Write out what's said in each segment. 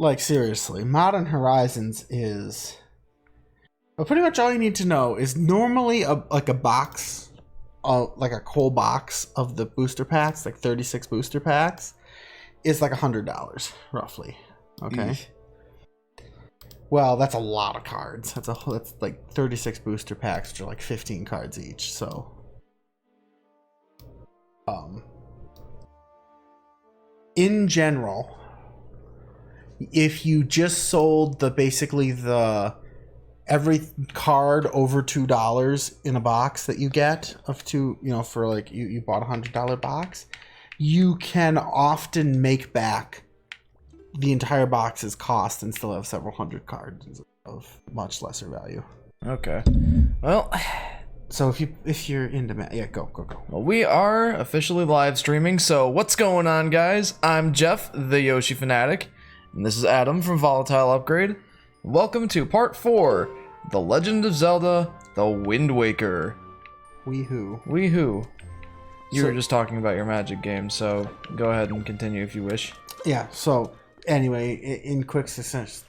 Like, seriously, Modern Horizons is... Well, pretty much all you need to know is normally a box, like a whole box of the booster packs, like 36 booster packs, is like $100, roughly. Okay? Eesh. Well, that's a lot of cards. That's like 36 booster packs, which are like 15 cards each, so... In general, if you just sold every card over $2 in a box that you get for like you bought $100 box, you can often make back the entire box's cost and still have several hundred cards of much lesser value. Okay. Well, so if you're into go. Well, we are officially live streaming, so what's going on, guys? I'm Jeff, the Yoshi Fanatic, and this is Adam from Volatile Upgrade. Welcome to Part 4, The Legend of Zelda, The Wind Waker. Wee-hoo. You were just talking about your Magic game, so go ahead and continue if you wish. Yeah, so anyway, in quick succession,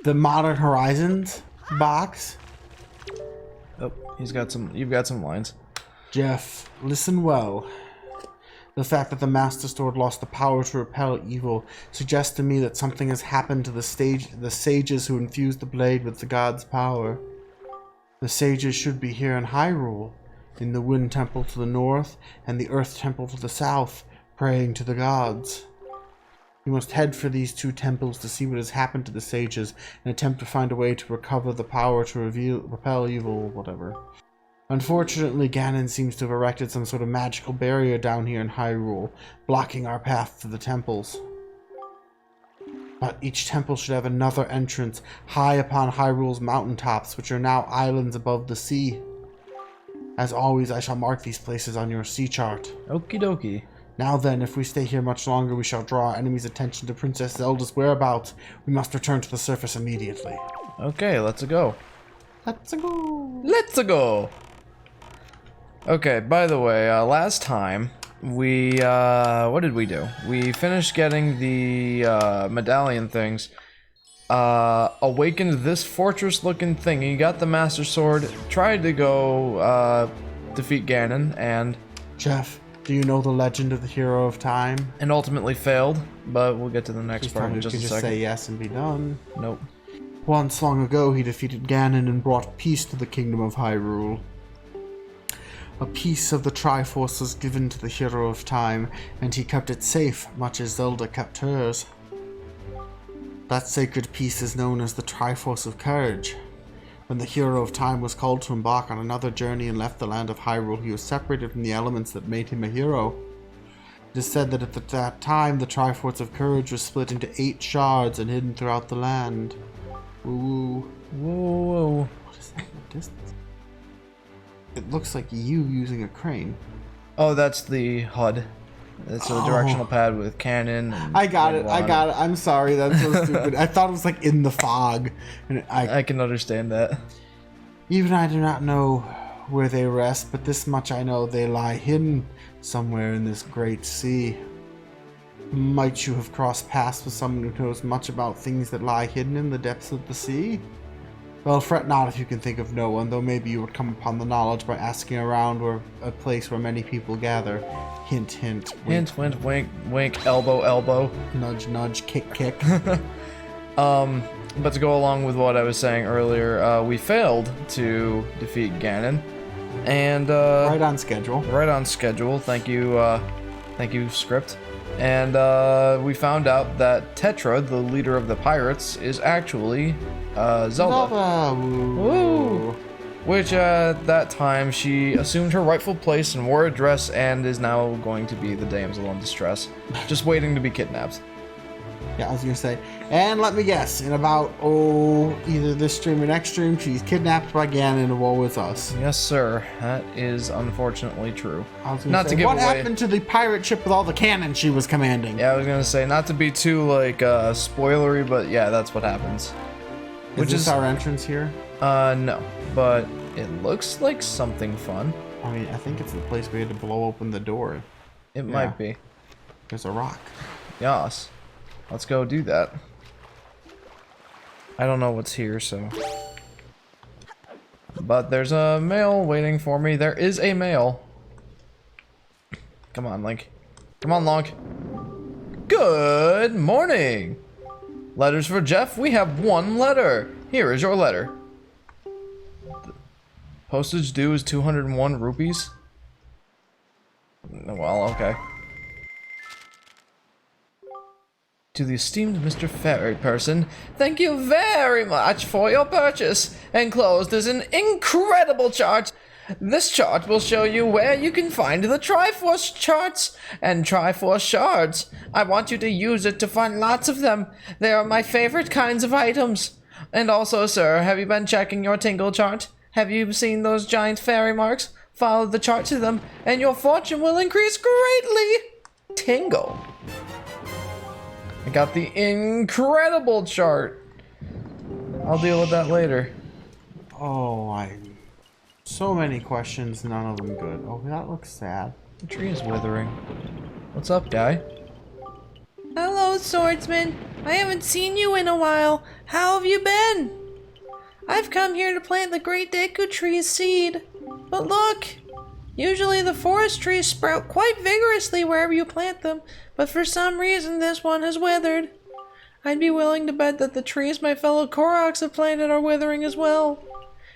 the Modern Horizons box... Oh, you've got some lines. Jeff, listen well. The fact that the Master Sword lost the power to repel evil suggests to me that something has happened to the sages who infused the blade with the god's power. The sages should be here in Hyrule, in the Wind Temple to the north and the Earth Temple to the south, praying to the gods. You must head for these two temples to see what has happened to the sages and attempt to find a way to recover the power to repel evil, whatever. Unfortunately, Ganon seems to have erected some sort of magical barrier down here in Hyrule, blocking our path to the temples. But each temple should have another entrance high upon Hyrule's mountaintops, which are now islands above the sea. As always, I shall mark these places on your sea chart. Okie dokie. Now then, if we stay here much longer, we shall draw our enemies' attention to Princess Zelda's whereabouts. We must return to the surface immediately. Okay, let's go. Let's go. Let's go. Okay, by the way, last time we what did we do? We finished getting the medallion things. Awakened this fortress-looking thing. You got the Master Sword. Tried to go defeat Ganon, and Jeff, do you know the legend of the Hero of Time? And ultimately failed, but we'll get to the next part in just a second. Just say yes and be done. Nope. Once long ago, he defeated Ganon and brought peace to the kingdom of Hyrule. A piece of the Triforce was given to the Hero of Time, and he kept it safe, much as Zelda kept hers. That sacred piece is known as the Triforce of Courage. When the Hero of Time was called to embark on another journey and left the land of Hyrule, he was separated from the elements that made him a hero. It is said that at that time, the Triforce of Courage was split into 8 shards and hidden throughout the land. Woo. Whoa. What is that in the distance? It looks like you using a crane. Oh, that's the HUD. It's a directional pad with cannon. And I got it. I'm sorry, that's so stupid. I thought it was like in the fog. And I can understand that. Even I do not know where they rest, but this much I know: they lie hidden somewhere in this great sea. Might you have crossed paths with someone who knows much about things that lie hidden in the depths of the sea? Well, fret not if you can think of no one, though maybe you would come upon the knowledge by asking around or a place where many people gather. Hint, hint. Wink, hint, wink, wink, wink, elbow, elbow. Nudge, nudge, kick, kick. But to go along with what I was saying earlier, we failed to defeat Ganon. And, right on schedule. Right on schedule. Thank you, script. And, we found out that Tetra, the leader of the pirates, is actually, Zelda. Woo. Which, at that time, she assumed her rightful place and wore a dress and is now going to be the damsel in distress. Just waiting to be kidnapped. Yeah, I was gonna say. And let me guess, in about, either this stream or next stream, she's kidnapped by Ganon and woe is us. Yes, sir. That is unfortunately true. I was gonna say, what happened to the pirate ship with all the cannon she was commanding? Yeah, I was gonna say, not to be too, like, spoilery, but yeah, that's what happens. Is this our entrance here? No. But it looks like something fun. I mean, I think it's the place we had to blow open the door. It might be. There's a rock. Yas. Let's go do that. I don't know what's here, so. But there's a mail waiting for me. There is a mail. Come on, Link. Come on, Link. Good morning. Letters for Jeff. We have one letter. Here is your letter. Postage due is 201 rupees. Well, okay. To the esteemed Mr. Fairy Person, thank you very much for your purchase. Enclosed is an incredible chart. This chart will show you where you can find the Triforce charts and Triforce shards. I want you to use it to find lots of them. They are my favorite kinds of items. And also, sir, have you been checking your Tingle chart? Have you seen those giant fairy marks? Follow the chart to them, and your fortune will increase greatly. Tingle. I got the incredible chart. I'll deal with that later. Oh, so many questions, none of them good. Oh, that looks sad. The tree is withering. What's up, guy? Hello, swordsman. I haven't seen you in a while. How have you been? I've come here to plant the Great Deku Tree's seed. But look! Usually the forest trees sprout quite vigorously wherever you plant them, but for some reason this one has withered. I'd be willing to bet that the trees my fellow Koroks have planted are withering as well.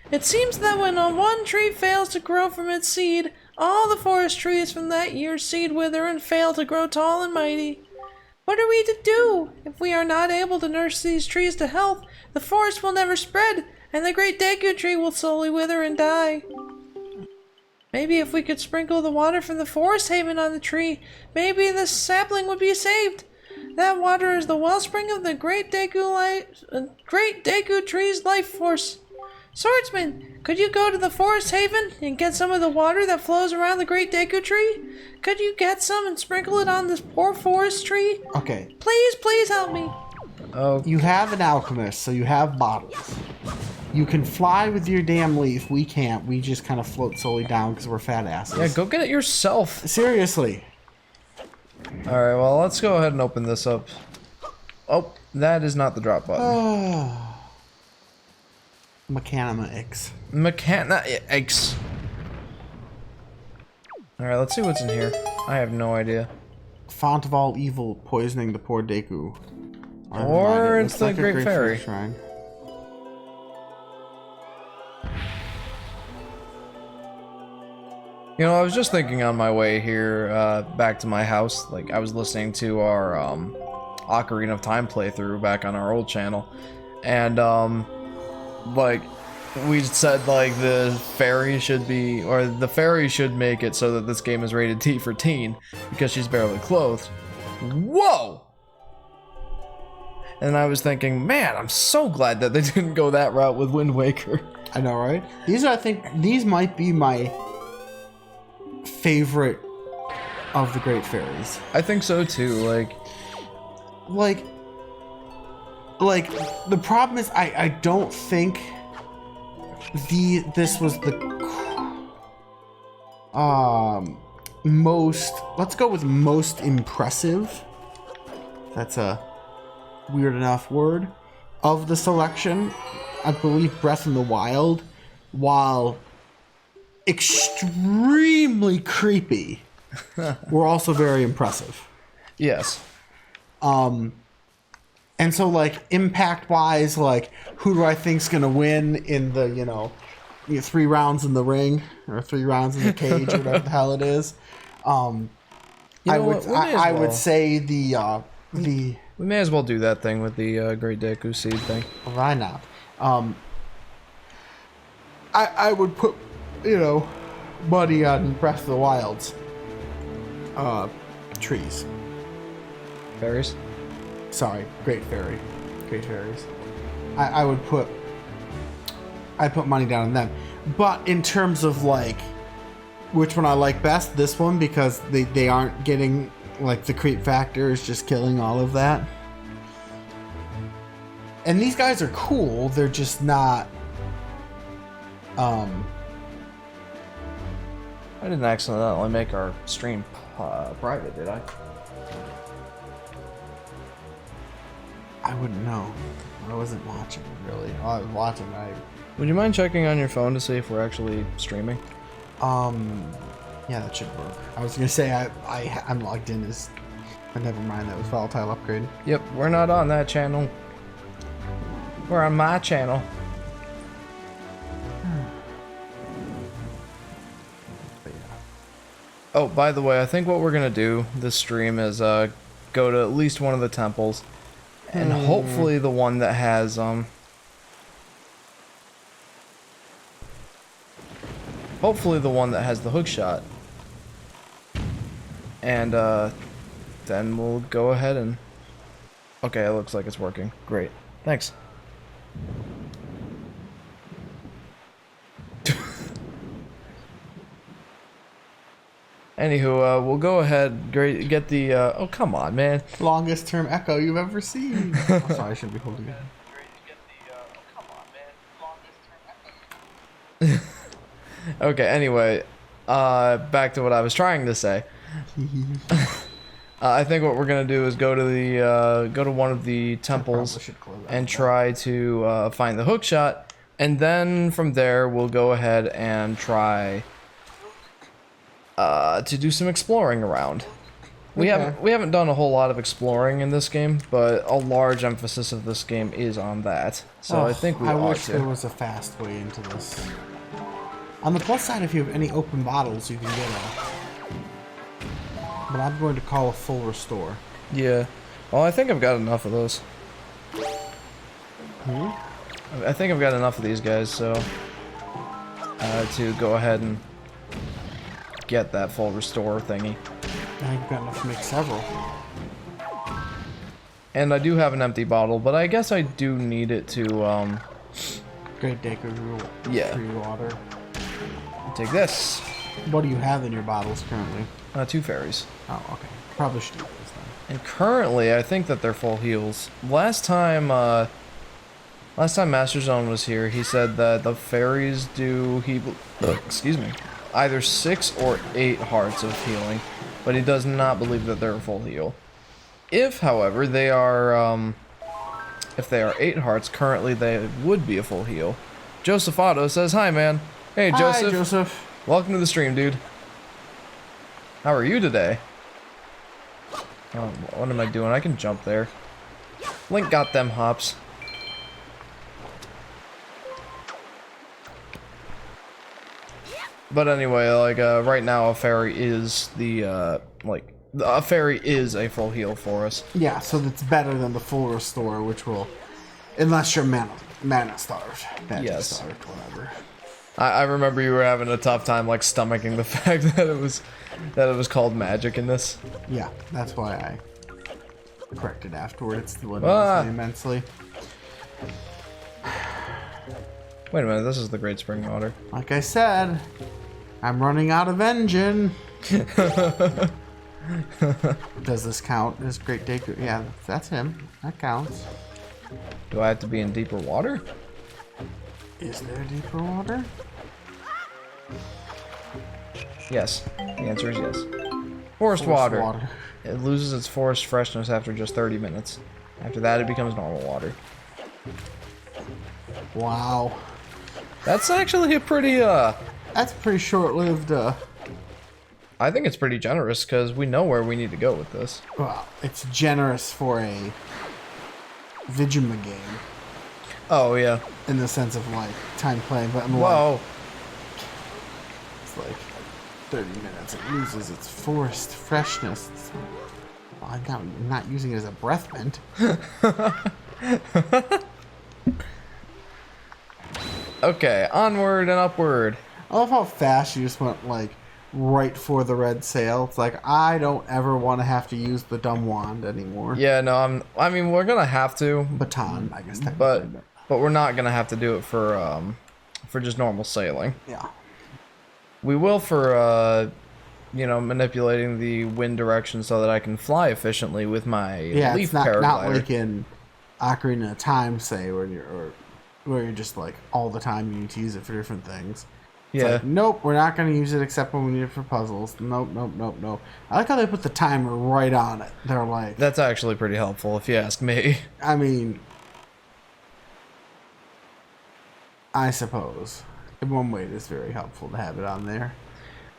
It seems that when one tree fails to grow from its seed, all the forest trees from that year's seed wither and fail to grow tall and mighty. What are we to do? If we are not able to nurse these trees to health, the forest will never spread, and the Great Deku Tree will slowly wither and die. Maybe if we could sprinkle the water from the forest haven on the tree, maybe the sapling would be saved. That water is the wellspring of the Great Deku Tree's life force. Swordsman, could you go to the forest haven and get some of the water that flows around the Great Deku Tree? Could you get some and sprinkle it on this poor forest tree? Okay. Please help me. Oh, You have an alchemist, so you have bottles. You can fly with your damn leaf. We can't. We just kind of float slowly down because we're fat asses. yeah, go get it yourself. Seriously. Alright, well, let's go ahead and open this up. Oh, that is not the drop button. Mechanima X. X. Alright, let's see what's in here. I have no idea. Font of all evil, poisoning the poor Deku. Or It it's looks the like a Great Fairy. Shrine. You know, I was just thinking on my way here, back to my house, like, I was listening to our, Ocarina of Time playthrough back on our old channel, and, like, we said, like, the fairy should be, or the fairy should make it so that this game is rated T for teen, because she's barely clothed. Whoa! And I was thinking, man, I'm so glad that they didn't go that route with Wind Waker. I know, right? I think, these might be my favorite of the Great Fairies. I think so too, Like, the problem is I don't think this was the most, let's go with most impressive. That's a weird enough word. Of the selection, I believe Breath in the Wild, while extremely creepy, were also very impressive. yes. And so, like, impact-wise, like, who do I think's gonna win in the, 3 rounds in the ring, or 3 rounds in the cage, or whatever the hell it is? I would say the We may as well do that thing with the Great Deku Seed thing. why not? I would put, money on Breath of the Wild's trees. Fairies? Sorry, Great Fairy. Great Fairies. I'd put money down on them. But in terms of, like, which one I like best, this one, because they aren't getting, like, the creep factor is just killing all of that. And these guys are cool, they're just not, I didn't accidentally make our stream private, did I? I wouldn't know. I wasn't watching, really. Oh, I was watching, Would you mind checking on your phone to see if we're actually streaming? Yeah, that should work. I was gonna say I'm logged in as... But never mind, that was Volatile Upgrade. Yep, we're not on that channel. We're on my channel. But yeah. Oh, by the way, I think what we're gonna do this stream is go to at least one of the temples, and hopefully the one that has hopefully the one that has the hook shot. And then we'll go ahead and... Okay, it looks like it's working. Great. Thanks. Anywho, we'll go ahead, get the, oh, come on, man. Longest term echo you've ever seen. Oh, sorry, I shouldn't be holding it. Okay, anyway, back to what I was trying to say. I think what we're gonna do is go to the, go to one of the temples and try to, find the hook shot, and then from there, we'll go ahead and try... to do some exploring around. We haven't done a whole lot of exploring in this game, but a large emphasis of this game is on that. So I think we ought to. I wish there was a fast way into this. On the plus side, if you have any open bottles, you can get a. But I'm going to call a full restore. Yeah. Well, I think I've got enough of those. I think I've got enough of these guys, so to go ahead and get that full restore thingy. I've got enough to make several. And I do have an empty bottle, but I guess I do need it to Great Deku yeah. Free water. Take this. What do you have in your bottles currently? 2 fairies. Oh, okay. Probably should do this then. And currently, I think that they're full heals. Last time Master Zone was here, he said that the fairies do excuse me, either 6 or 8 hearts of healing, but he does not believe that they're a full heal. If, however, they are if they are 8 hearts, currently they would be a full heal. Joseph Otto says, "Hi, man." Hey, Joseph. Hi, Joseph. Welcome to the stream, dude. How are you today? Oh, what am I doing? I can jump there. Link got them hops. But anyway, like, right now a fairy is the, a fairy is a full heal for us. Yeah, so that's better than the full restore, which will, unless you're mana starved, magic starved, whatever. I remember you were having a tough time, like, stomaching the fact that it was called magic in this. Yeah, that's why I corrected afterwards to limit immensely. Wait a minute, this is the Great Spring Water. Like I said, I'm running out of engine. Does this count as Great Deku? Yeah, that's him. That counts. Do I have to be in deeper water? Is there deeper water? Yes. The answer is yes. Forest water. It loses its forest freshness after just 30 minutes. After that, it becomes normal water. Wow. That's actually a pretty, That's pretty short-lived, I think it's pretty generous, because we know where we need to go with this. Well, it's generous for a Vigima game. Oh, yeah. In the sense of, like, time playing, but I'm Whoa. like... It's like 30 minutes. It loses its forest freshness. Well, I'm not using it as a breath mint. Okay, onward and upward. I love how fast you just went, like, right for the red sail. It's like, I don't ever want to have to use the dumb wand anymore. Yeah, no, I mean, we're gonna have to. Baton, I guess, technically. But we're not gonna have to do it for just normal sailing. Yeah. We will for, you know, manipulating the wind direction so that I can fly efficiently with my leaf paraglider. It's not like in Ocarina of Time, say, where you're just like all the time you need to use it for different things. It's Yeah. like, nope, we're not going to use it except when we need it for puzzles. Nope, nope, nope, nope. I like how they put the timer right on it. They're like, That's actually pretty helpful, if you ask me. I mean, I suppose. In one way, it is very helpful to have it on there.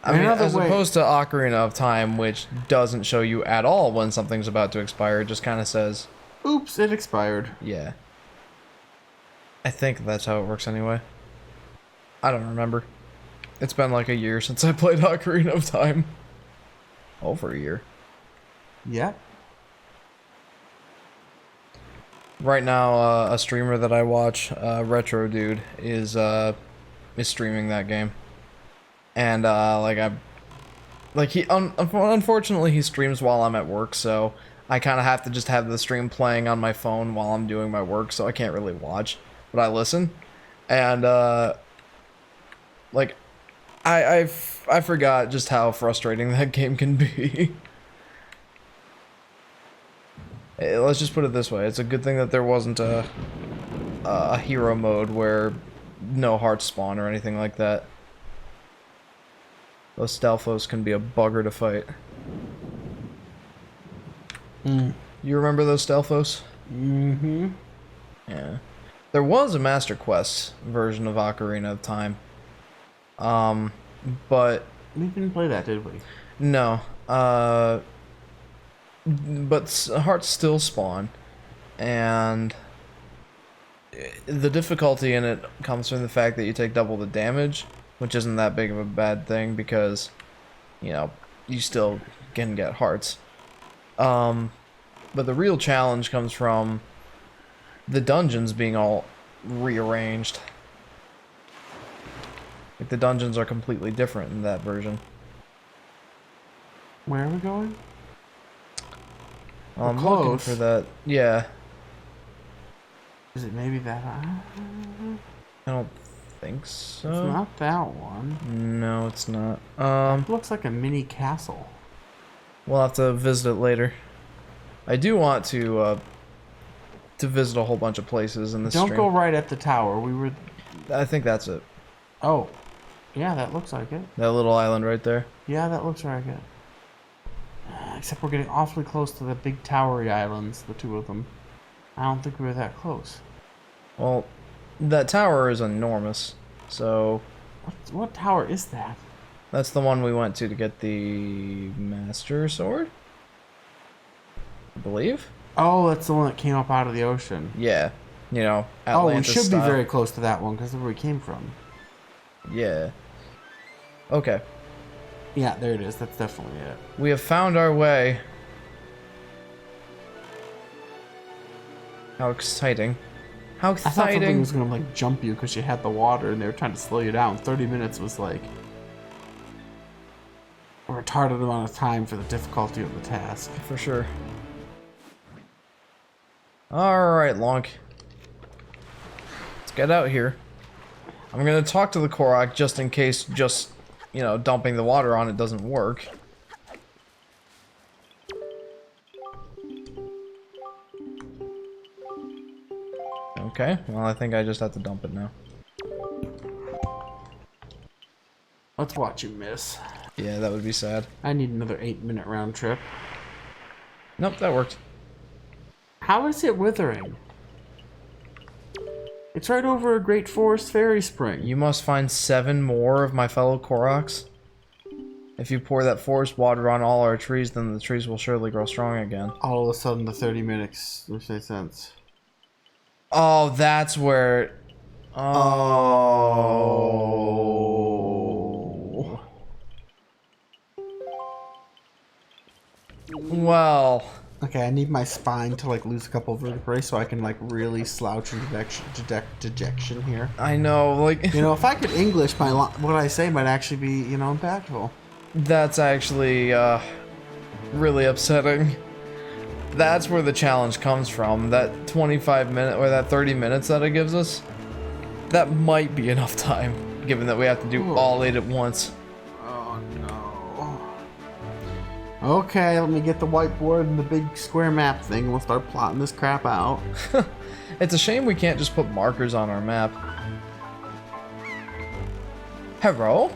I mean, Another as way- opposed to Ocarina of Time, which doesn't show you at all when something's about to expire, it just kind of says, Oops, it expired. yeah. I think that's how it works anyway. I don't remember. It's been like a year since I played Ocarina of Time. Over a year. Yep. Right now, a streamer that I watch, Retro Dude, is streaming that game, and unfortunately he streams while I'm at work, so I kind of have to just have the stream playing on my phone while I'm doing my work, so I can't really watch, but I listen, and I forgot just how frustrating that game can be. Let's just put it this way. It's a good thing that there wasn't a hero mode where no hearts spawn or anything like that. Those Stalfos can be a bugger to fight. You remember those Stalfos? Mm-hmm. Yeah. There was a Master Quest version of Ocarina of Time. But We didn't play that, did we? no. But hearts still spawn, and the difficulty in it comes from the fact that you take double the damage, which isn't that big of a bad thing because, you know, you still can get hearts. But the real challenge comes from the dungeons being all rearranged. Like, the dungeons are completely different in that version. Where are we going? Well, I'm We're looking close. for that. Yeah, Is it maybe that? I don't think so. It's not that one. No, it's not. It looks like a mini castle. We'll have to visit it later. I do want to visit a whole bunch of places in this Don't stream. go right at the tower. We were. I think that's it. Oh, yeah, that looks like it. That little island right there. Yeah, that looks like it. Except we're getting awfully close to the big towery islands, the two of them. I don't think we were that close. Well, that tower is enormous. So What tower is that? that's the one we went to get the Master Sword, I believe. Oh, that's the one that came up out of the ocean. Yeah, you know, Oh, we Atlantis should style. be very close to that one because that's where we came from. Yeah. Okay. Yeah, there it is. That's definitely it. We have found our way. How exciting. How I thought something exciting. was gonna like jump you because you had the water and they were trying to slow you down. 30 minutes was like a retarded amount of time for the difficulty of the task. For sure. Alright, Lonk. Let's get out here. I'm gonna talk to the Korok just in case you know, dumping the water on it doesn't work. Okay, well I think I just have to dump it now. Let's watch you miss. Yeah, that would be sad. I need another 8-minute round trip. Nope, that worked. How is it withering? It's right over a great forest fairy spring. You must find 7 more of my fellow Koroks. If you pour that forest water on all our trees, then the trees will surely grow strong again. All of a sudden, the 30 minutes makes no sense. Oh, that's where... Oh... Well... Okay, I need my spine to like lose a couple vertebrae so I can like really slouch into dejection here. I know, like... You know, if I could English, what I say might actually be, you know, impactful. That's actually, really upsetting. That's where the challenge comes from. That 25 minute, or that 30 minutes that it gives us, that might be enough time, given that we have to do Ooh. all 8 at once. Oh no. Okay, let me get the whiteboard and the big square map thing. We'll start plotting this crap out. It's a shame we can't just put markers on our map. Hello?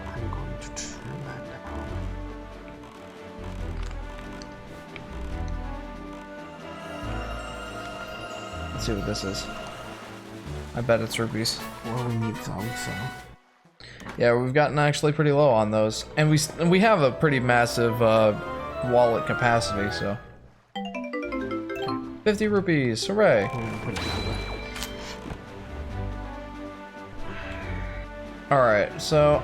I'm going to turn that down. Let's see what this is. I bet it's rupees. Well, we need some, so. Yeah, we've gotten actually pretty low on those, and we have a pretty massive wallet capacity. So 50 rupees, hooray! All right, so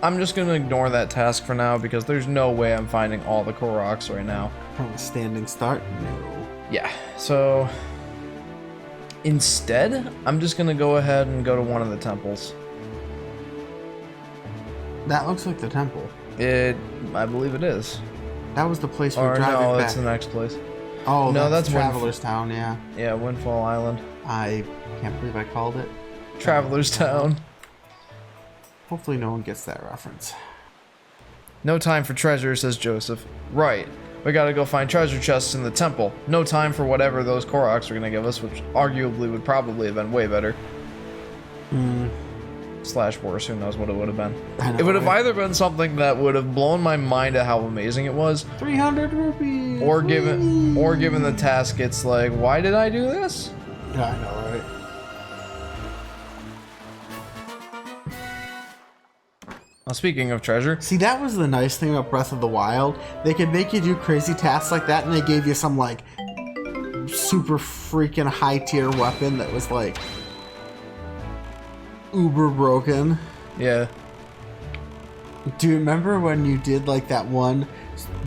I'm just gonna ignore that task for now because there's no way I'm finding all the Koroks right now. From a standing start? No. Yeah, so instead, I'm just gonna go ahead and go to one of the temples. That looks like the temple. I believe it is. That was the place we're Or driving no, back. that's the next place. Oh, No, that's that's Traveler's Town, yeah. Yeah, Windfall Island. I can't believe I called it. Traveler's Town. Hopefully no one gets that reference. No time for treasure, says Joseph. Right. We gotta go find treasure chests in the temple. No time for whatever those Koroks are gonna give us, which arguably would probably have been way better. Slash worse, who knows what it would have been. I know, It would have right? either been something that would have blown my mind at how amazing it was, 300 rupees! or given the task, it's like, why did I do this? Yeah, I know, right? Well, speaking of treasure, See, that was the nice thing about Breath of the Wild. They could make you do crazy tasks like that, and they gave you some, like, super freaking high tier weapon that was, like, uber broken. yeah. Do you remember when you did, like, that one,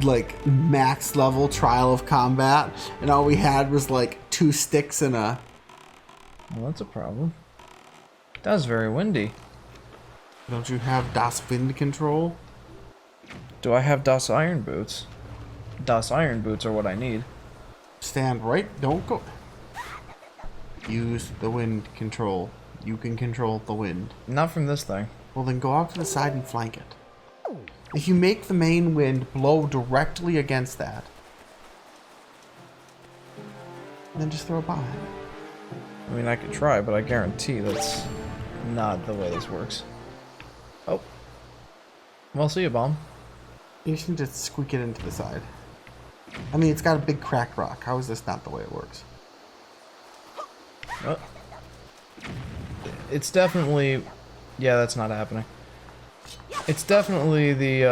like, max level trial of combat, and all we had was, like, 2 sticks and a... Well, that's a problem. That was very windy. Don't you have Das Wind control? Do I have Das Iron Boots? Das Iron Boots are what I need. Stand right, don't go... Use the wind control. You can control the wind. Not from this thing. Well, then go out to the side and flank it. If you make the main wind blow directly against that, then just throw a bomb at it. I mean, I could try, but I guarantee that's not the way this works. Oh. Well, see you, bomb. You just need to squeak it into the side. I mean, it's got a big cracked rock. How is this not the way it works? Oh. It's definitely... Yeah, that's not happening. It's definitely the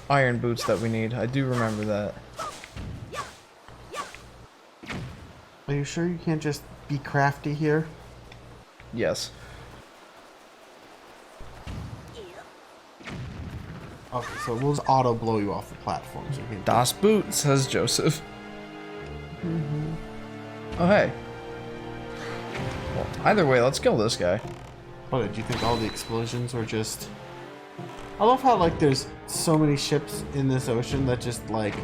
iron boots that we need. I do remember that. Are you sure you can't just be crafty here? Yes. Okay, so we'll just auto blow you off the platform. So you can Das Boot, says Joseph. Oh, hey. Well, either way, let's kill this guy. What, did you think all the explosions were just... I love how, like, there's so many ships in this ocean that just, like,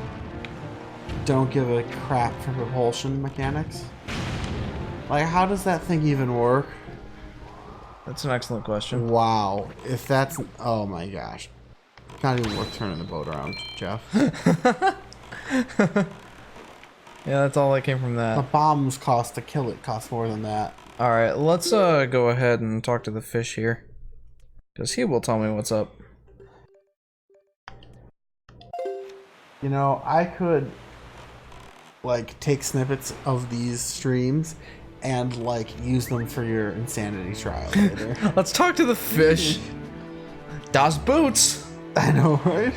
don't give a crap for propulsion mechanics. Like, how does that thing even work? That's an excellent question. Wow. If that's... Oh my gosh. Not even worth turning the boat around, Jeff. Yeah, that's all that came from The that. bombs cost to kill it cost more than that. Alright, let's go ahead and talk to the fish here. Because he will tell me what's up. You know, I could, like, take snippets of these streams and, like, use them for your insanity trial later. Let's talk to the fish. Das Boots! I know, right?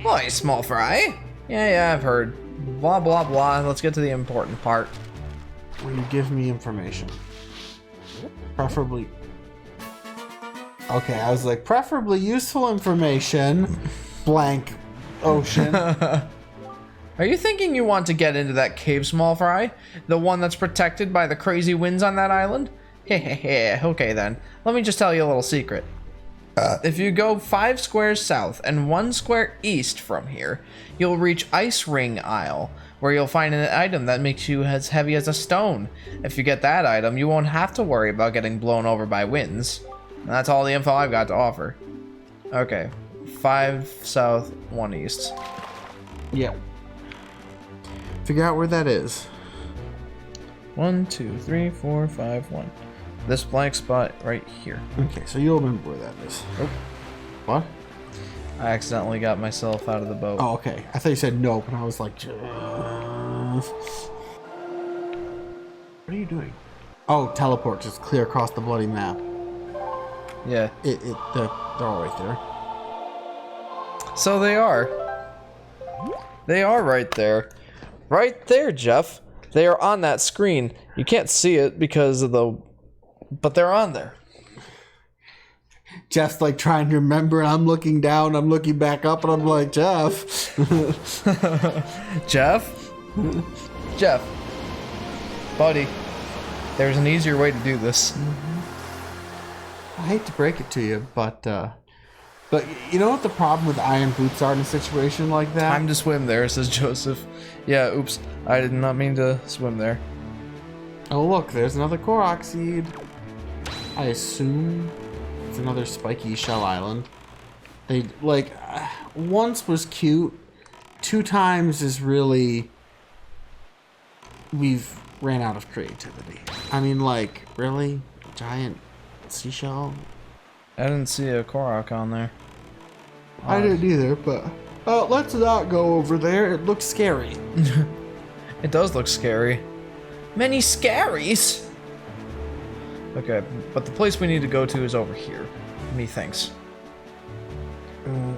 Boy, small fry. Yeah, I've heard. Blah, blah, blah. Let's get to the important part. Will you give me information? Preferably... Okay, I was like, preferably useful information. Blank ocean. Are you thinking you want to get into that cave, small fry? The one that's protected by the crazy winds on that island? Hehehe, okay then. Let me just tell you a little secret. If you go 5 squares south and 1 square east from here, you'll reach Ice Ring Isle, where you'll find an item that makes you as heavy as a stone. If you get that item, you won't have to worry about getting blown over by winds. And that's all the info I've got to offer. Okay, 5 south, 1 east. Yep. Figure out where that is. 1, 2, 3, 4, 5, 1. This blank spot right here. Okay, so you'll remember where that is. Nope. What? I accidentally got myself out of the boat. Oh, okay. I thought you said nope, and I was like, what are you doing? Oh, teleport, just clear across the bloody map. Yeah. They're all right there. So they are. They are right there. Right there, Jeff. They are on that screen. You can't see it because of the... But they're on there. Jeff's like trying to remember, and I'm looking down, I'm looking back up, and I'm like, Jeff. Jeff? Jeff. Buddy. There's an easier way to do this. I hate to break it to you, but you know what the problem with iron boots are in a situation like that? Time to swim there, says Joseph. Yeah, oops. I did not mean to swim there. Oh, look, there's another Korok seed. I assume it's another spiky shell island. They, like, once was cute. 2 times is really... We've ran out of creativity. I mean, like, really? Giant seashell? I didn't see a Korok on there. I didn't either, but... let's not go over there. It looks scary. It does look scary. Many scaries! Okay, but the place we need to go to is over here. Methinks.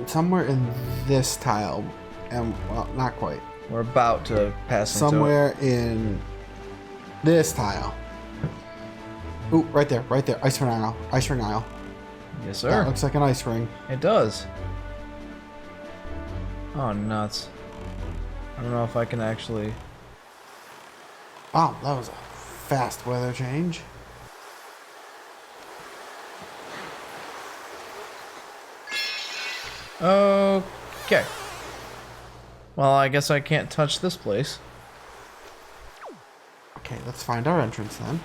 Somewhere in this tile. And, well, not quite. We're about to pass into Somewhere in this tile. Ooh, right there, right there. Ice ring aisle. Ice ring aisle. Yes, That sir. looks like an ice ring. It does. Oh, nuts. I don't know if I can actually... Oh, that was a fast weather change. Okay. Well, I guess I can't touch this place. Okay, let's find our entrance then.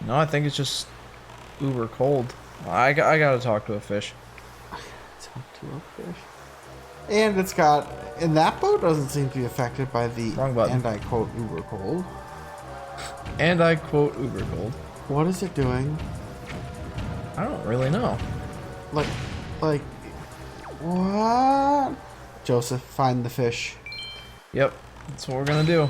No, I think it's just uber cold. I gotta talk to a fish. Talk to a fish. And it's got... And that boat doesn't seem to be affected by the... Wrong button. And I quote, uber cold. And I quote uber cold. What is it doing? I don't really know. Like... What? Joseph, find the fish. Yep, that's what we're gonna do.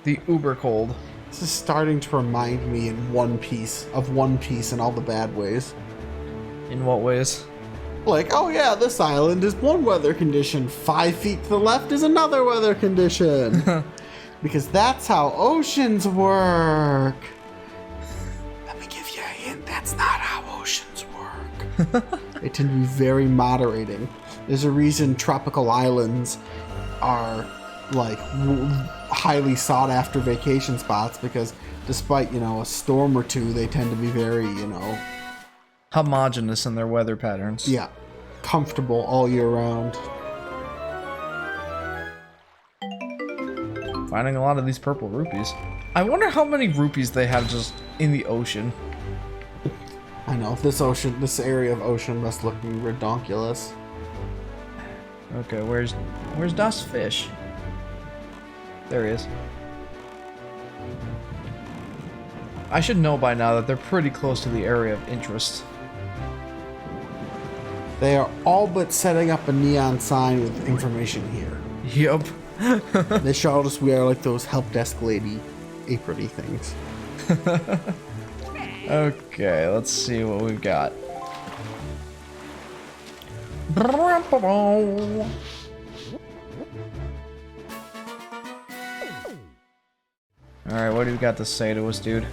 The uber cold. This is starting to remind me in One Piece of One Piece in all the bad ways. In what ways? Like, oh yeah, this island is one weather condition. 5 feet to the left is another weather condition. Because that's how oceans work. Let me give you a hint. That's not how oceans work. They tend to be very moderating. There's a reason tropical islands are like highly sought after vacation spots, because despite, you know, a storm or two, they tend to be very, you know, Homogeneous in their weather patterns. yeah, comfortable all year round. Finding a lot of these purple rupees. I wonder how many rupees they have just in the ocean. I know, this area of ocean must look redonkulous. Okay, where's Das Fish? There he is. I should know by now that they're pretty close to the area of interest. They are all but setting up a neon sign with information here. Yup. They should all just wear like those help desk lady apron-y things. Okay, let's see what we've got. Alright, what do you got to say to us, dude?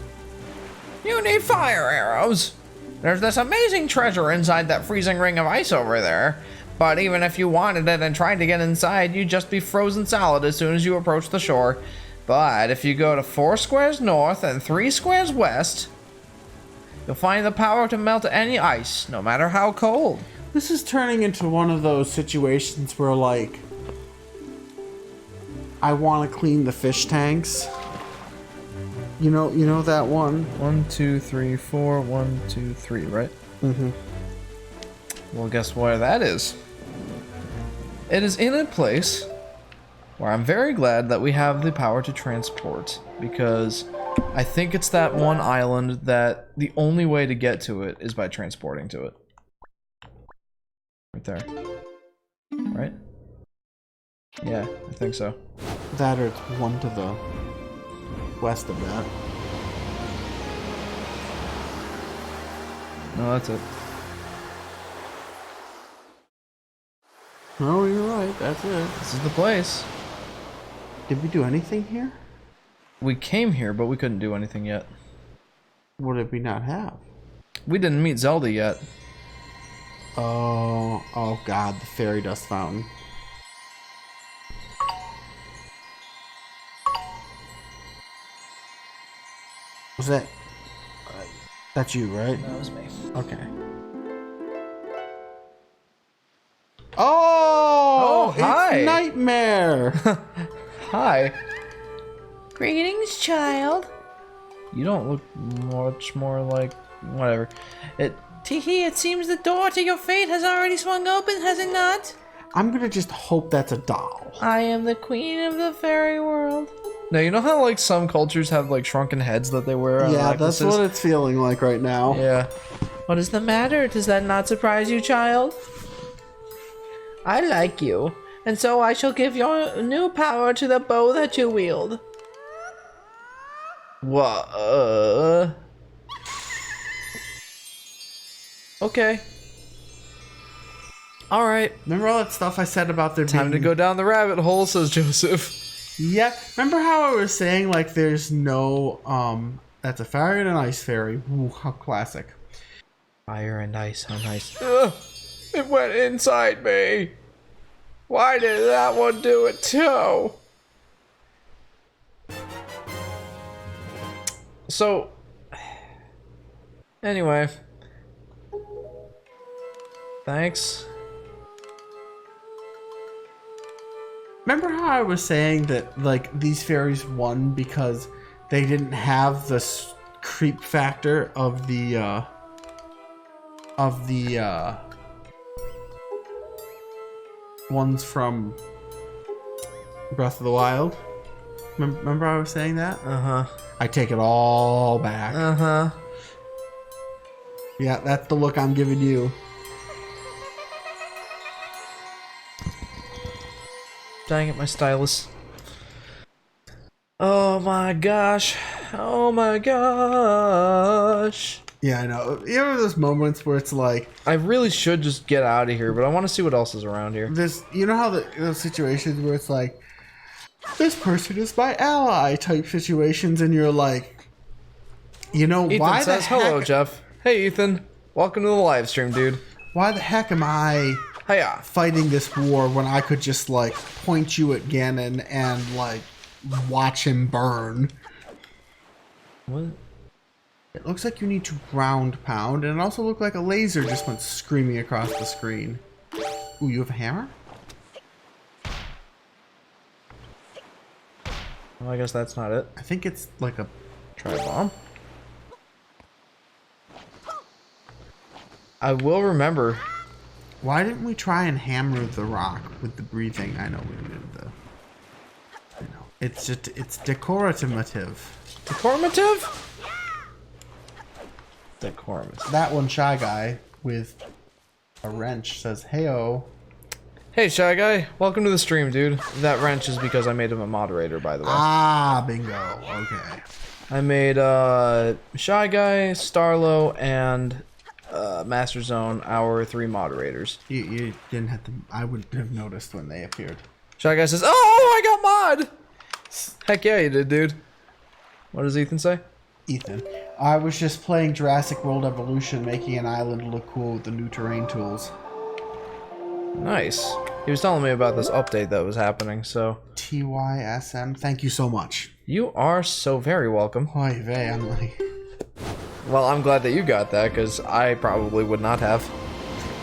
You need fire arrows! There's this amazing treasure inside that freezing ring of ice over there. But even if you wanted it and tried to get inside, you'd just be frozen solid as soon as you approach the shore. But if you go to 4 squares north and 3 squares west, you'll find the power to melt any ice, no matter how cold. This is turning into one of those situations where, like, I want to clean the fish tanks. You know that one? 1, 2, 3, 4, 1, 2, 3, right? Mm-hmm. Well, guess where that is? It is in a place where I'm very glad that we have the power to transport, because I think it's that one island that the only way to get to it is by transporting to it. Right there. Right? Yeah, I think so. That or it's one to the west of that. No, that's it. Oh, you're right. That's it. This is the place. Did we do anything here? We came here, but we couldn't do anything yet. What did we not have? We didn't meet Zelda yet. Oh God, the fairy dust fountain. Was that? That's you, right? That was me. Okay. Oh, hi. It's Nightmare. Hi. Greetings, child. You don't look much more like... whatever. Teehee, it seems the door to your fate has already swung open, has it not? I'm gonna just hope that's a doll. I am the queen of the fairy world. Now, you know how, like, some cultures have, like, shrunken heads that they wear on Yeah, that's necklaces? what it's feeling like right now. Yeah. What is the matter? Does that not surprise you, child? I like you, and so I shall give your new power to the bow that you wield. What? Okay. Alright. Remember all that stuff I said about there Time to being... go down the rabbit hole, says Joseph. Yeah, remember how I was saying, like, there's no, that's a fire and an ice fairy. Ooh, how classic. Fire and ice, how nice. Ugh, it went inside me. Why did that one do it too? So, anyway. Thanks. Remember how I was saying that, like, these fairies won because they didn't have the creep factor of the ones from Breath of the Wild? Remember I was saying that? Uh-huh. I take it all back. Uh-huh. Yeah, that's the look I'm giving you. Dang it, my stylus. Oh my gosh. Oh my gosh. Yeah, I know. You know those moments where it's like... I really should just get out of here, but I want to see what else is around here. This, you know how those situations where it's like, this person is my ally type situations, and you're like, you know, Ethan why says, the heck... hello, Jeff. Hey, Ethan. Welcome to the live stream, dude. Why the heck am I Hiya. fighting this war when I could just, like, point you at Ganon and, like, watch him burn? What? It looks like you need to ground pound, and it also looked like a laser just went screaming across the screen. Ooh, you have a hammer? Well, I guess that's not it. I think it's like a... Try a bomb. I will remember. Why didn't we try and hammer the rock with the breathing? I know we did the... I know. It's just... It's decorative. Decorative? Decorative. That one Shy Guy with a wrench says, "Heyo." Hey, Shy Guy. Welcome to the stream, dude. That wrench is because I made him a moderator, by the way. Ah, bingo. Okay. I made Shy Guy, Starlo, and Master Zone our 3 moderators. You didn't have to... I wouldn't have noticed when they appeared. Shy Guy says, "Oh, I got mod!" Heck yeah, you did, dude. What does Ethan say? Ethan. I was just playing Jurassic World Evolution, making an island look cool with the new terrain tools. Nice. He was telling me about this update that was happening, so... TYSM, thank you so much. You are so very welcome. Oy vey, I'm like... Well, I'm glad that you got that, because I probably would not have.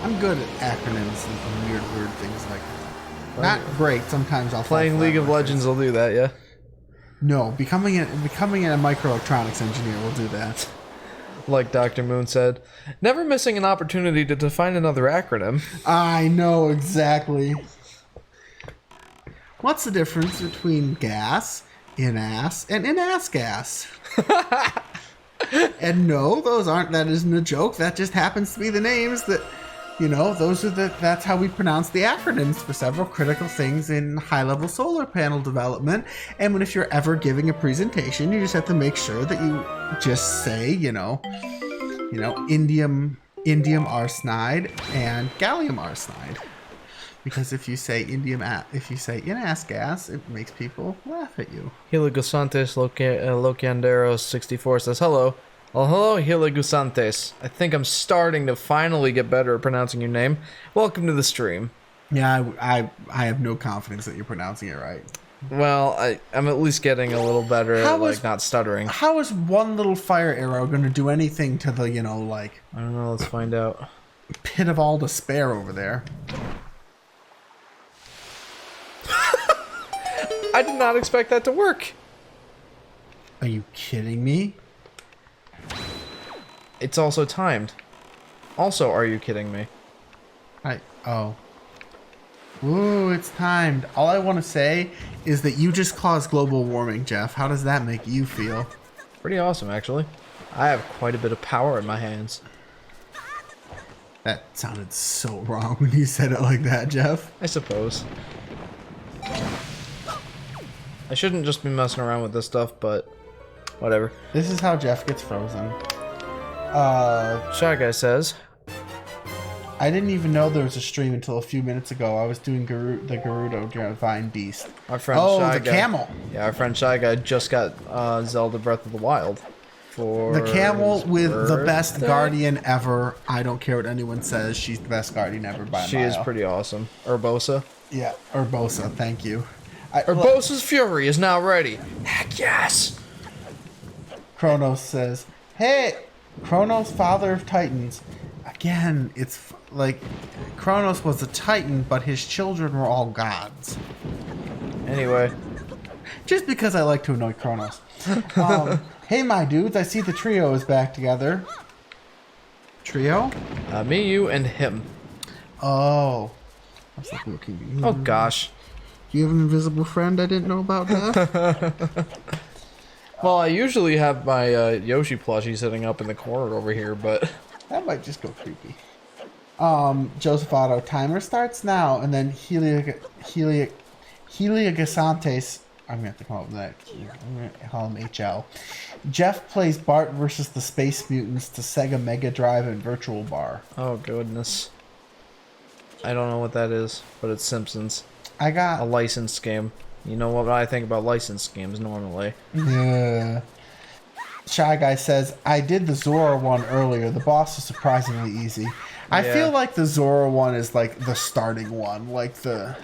I'm good at acronyms and weird things like that. Not great, sometimes I'll fall Playing flat League of with it. Legends will do that, yeah? No, becoming a microelectronics engineer will do that. Like Dr. Moon said. Never missing an opportunity to define another acronym. I know, exactly. What's the difference between gas, in-ass, and in-ass gas? And no, that isn't a joke. That just happens to be the names that, that's how we pronounce the acronyms for several critical things in high-level solar panel development. And if you're ever giving a presentation, you just have to make sure that you just say, indium arsenide and gallium arsenide. Because if you say in-ass gas, it makes people laugh at you. Heligosantes Locanderos 64 says hello. Well, hello, Heligosantes. I think I'm starting to finally get better at pronouncing your name. Welcome to the stream. Yeah, I have no confidence that you're pronouncing it right. Well, I'm at least getting a little better at, not stuttering. How is one little fire arrow going to do anything to the, I don't know, let's find out. Pit of all despair over there? I did not expect that to work. Are you kidding me? It's also timed. Also, are you kidding me? Ooh, it's timed. All I want to say is that you just caused global warming, Jeff. How does that make you feel? Pretty awesome, actually. I have quite a bit of power in my hands. That sounded so wrong when you said it like that, Jeff. I suppose. I shouldn't just be messing around with this stuff, but whatever. This is how Jeff gets frozen. Shy Guy says, I didn't even know there was a stream until a few minutes ago. I was doing the Gerudo Divine Beast. our friend Shy the Guy. camel. Yeah, our friend Shy Guy just got Zelda Breath of the Wild. For The camel his with the best birthday? guardian ever. I don't care what anyone says. She's the best guardian ever by a She mile. is pretty awesome. Urbosa. Yeah, Urbosa. Thank you. Urbosa's fury is now ready. Heck yes! Kronos says, "Hey, Kronos, father of titans." Again, it's like Kronos was a titan, but his children were all gods. Anyway. Just because I like to annoy Kronos. Hey, my dudes, I see the trio is back together. Trio? Me, you, and him. Oh. I was like, looking. Oh gosh. Do you have an invisible friend I didn't know about, Jeff? Well, I usually have my Yoshi plushie sitting up in the corner over here, but... That might just go creepy. Joseph Otto, timer starts now, and then Heliagasantes, I'm gonna have to come up with that. I'm gonna call him HL. Jeff plays Bart versus the Space Mutants to Sega Mega Drive and Virtual Bar. Oh goodness. I don't know what that is, but it's Simpsons. I A got... licensed game. You know what I think about licensed games normally. Yeah. Shy Guy says, I did the Zora one earlier. The boss is surprisingly easy. I Yeah. feel like the Zora one is like the starting one, like the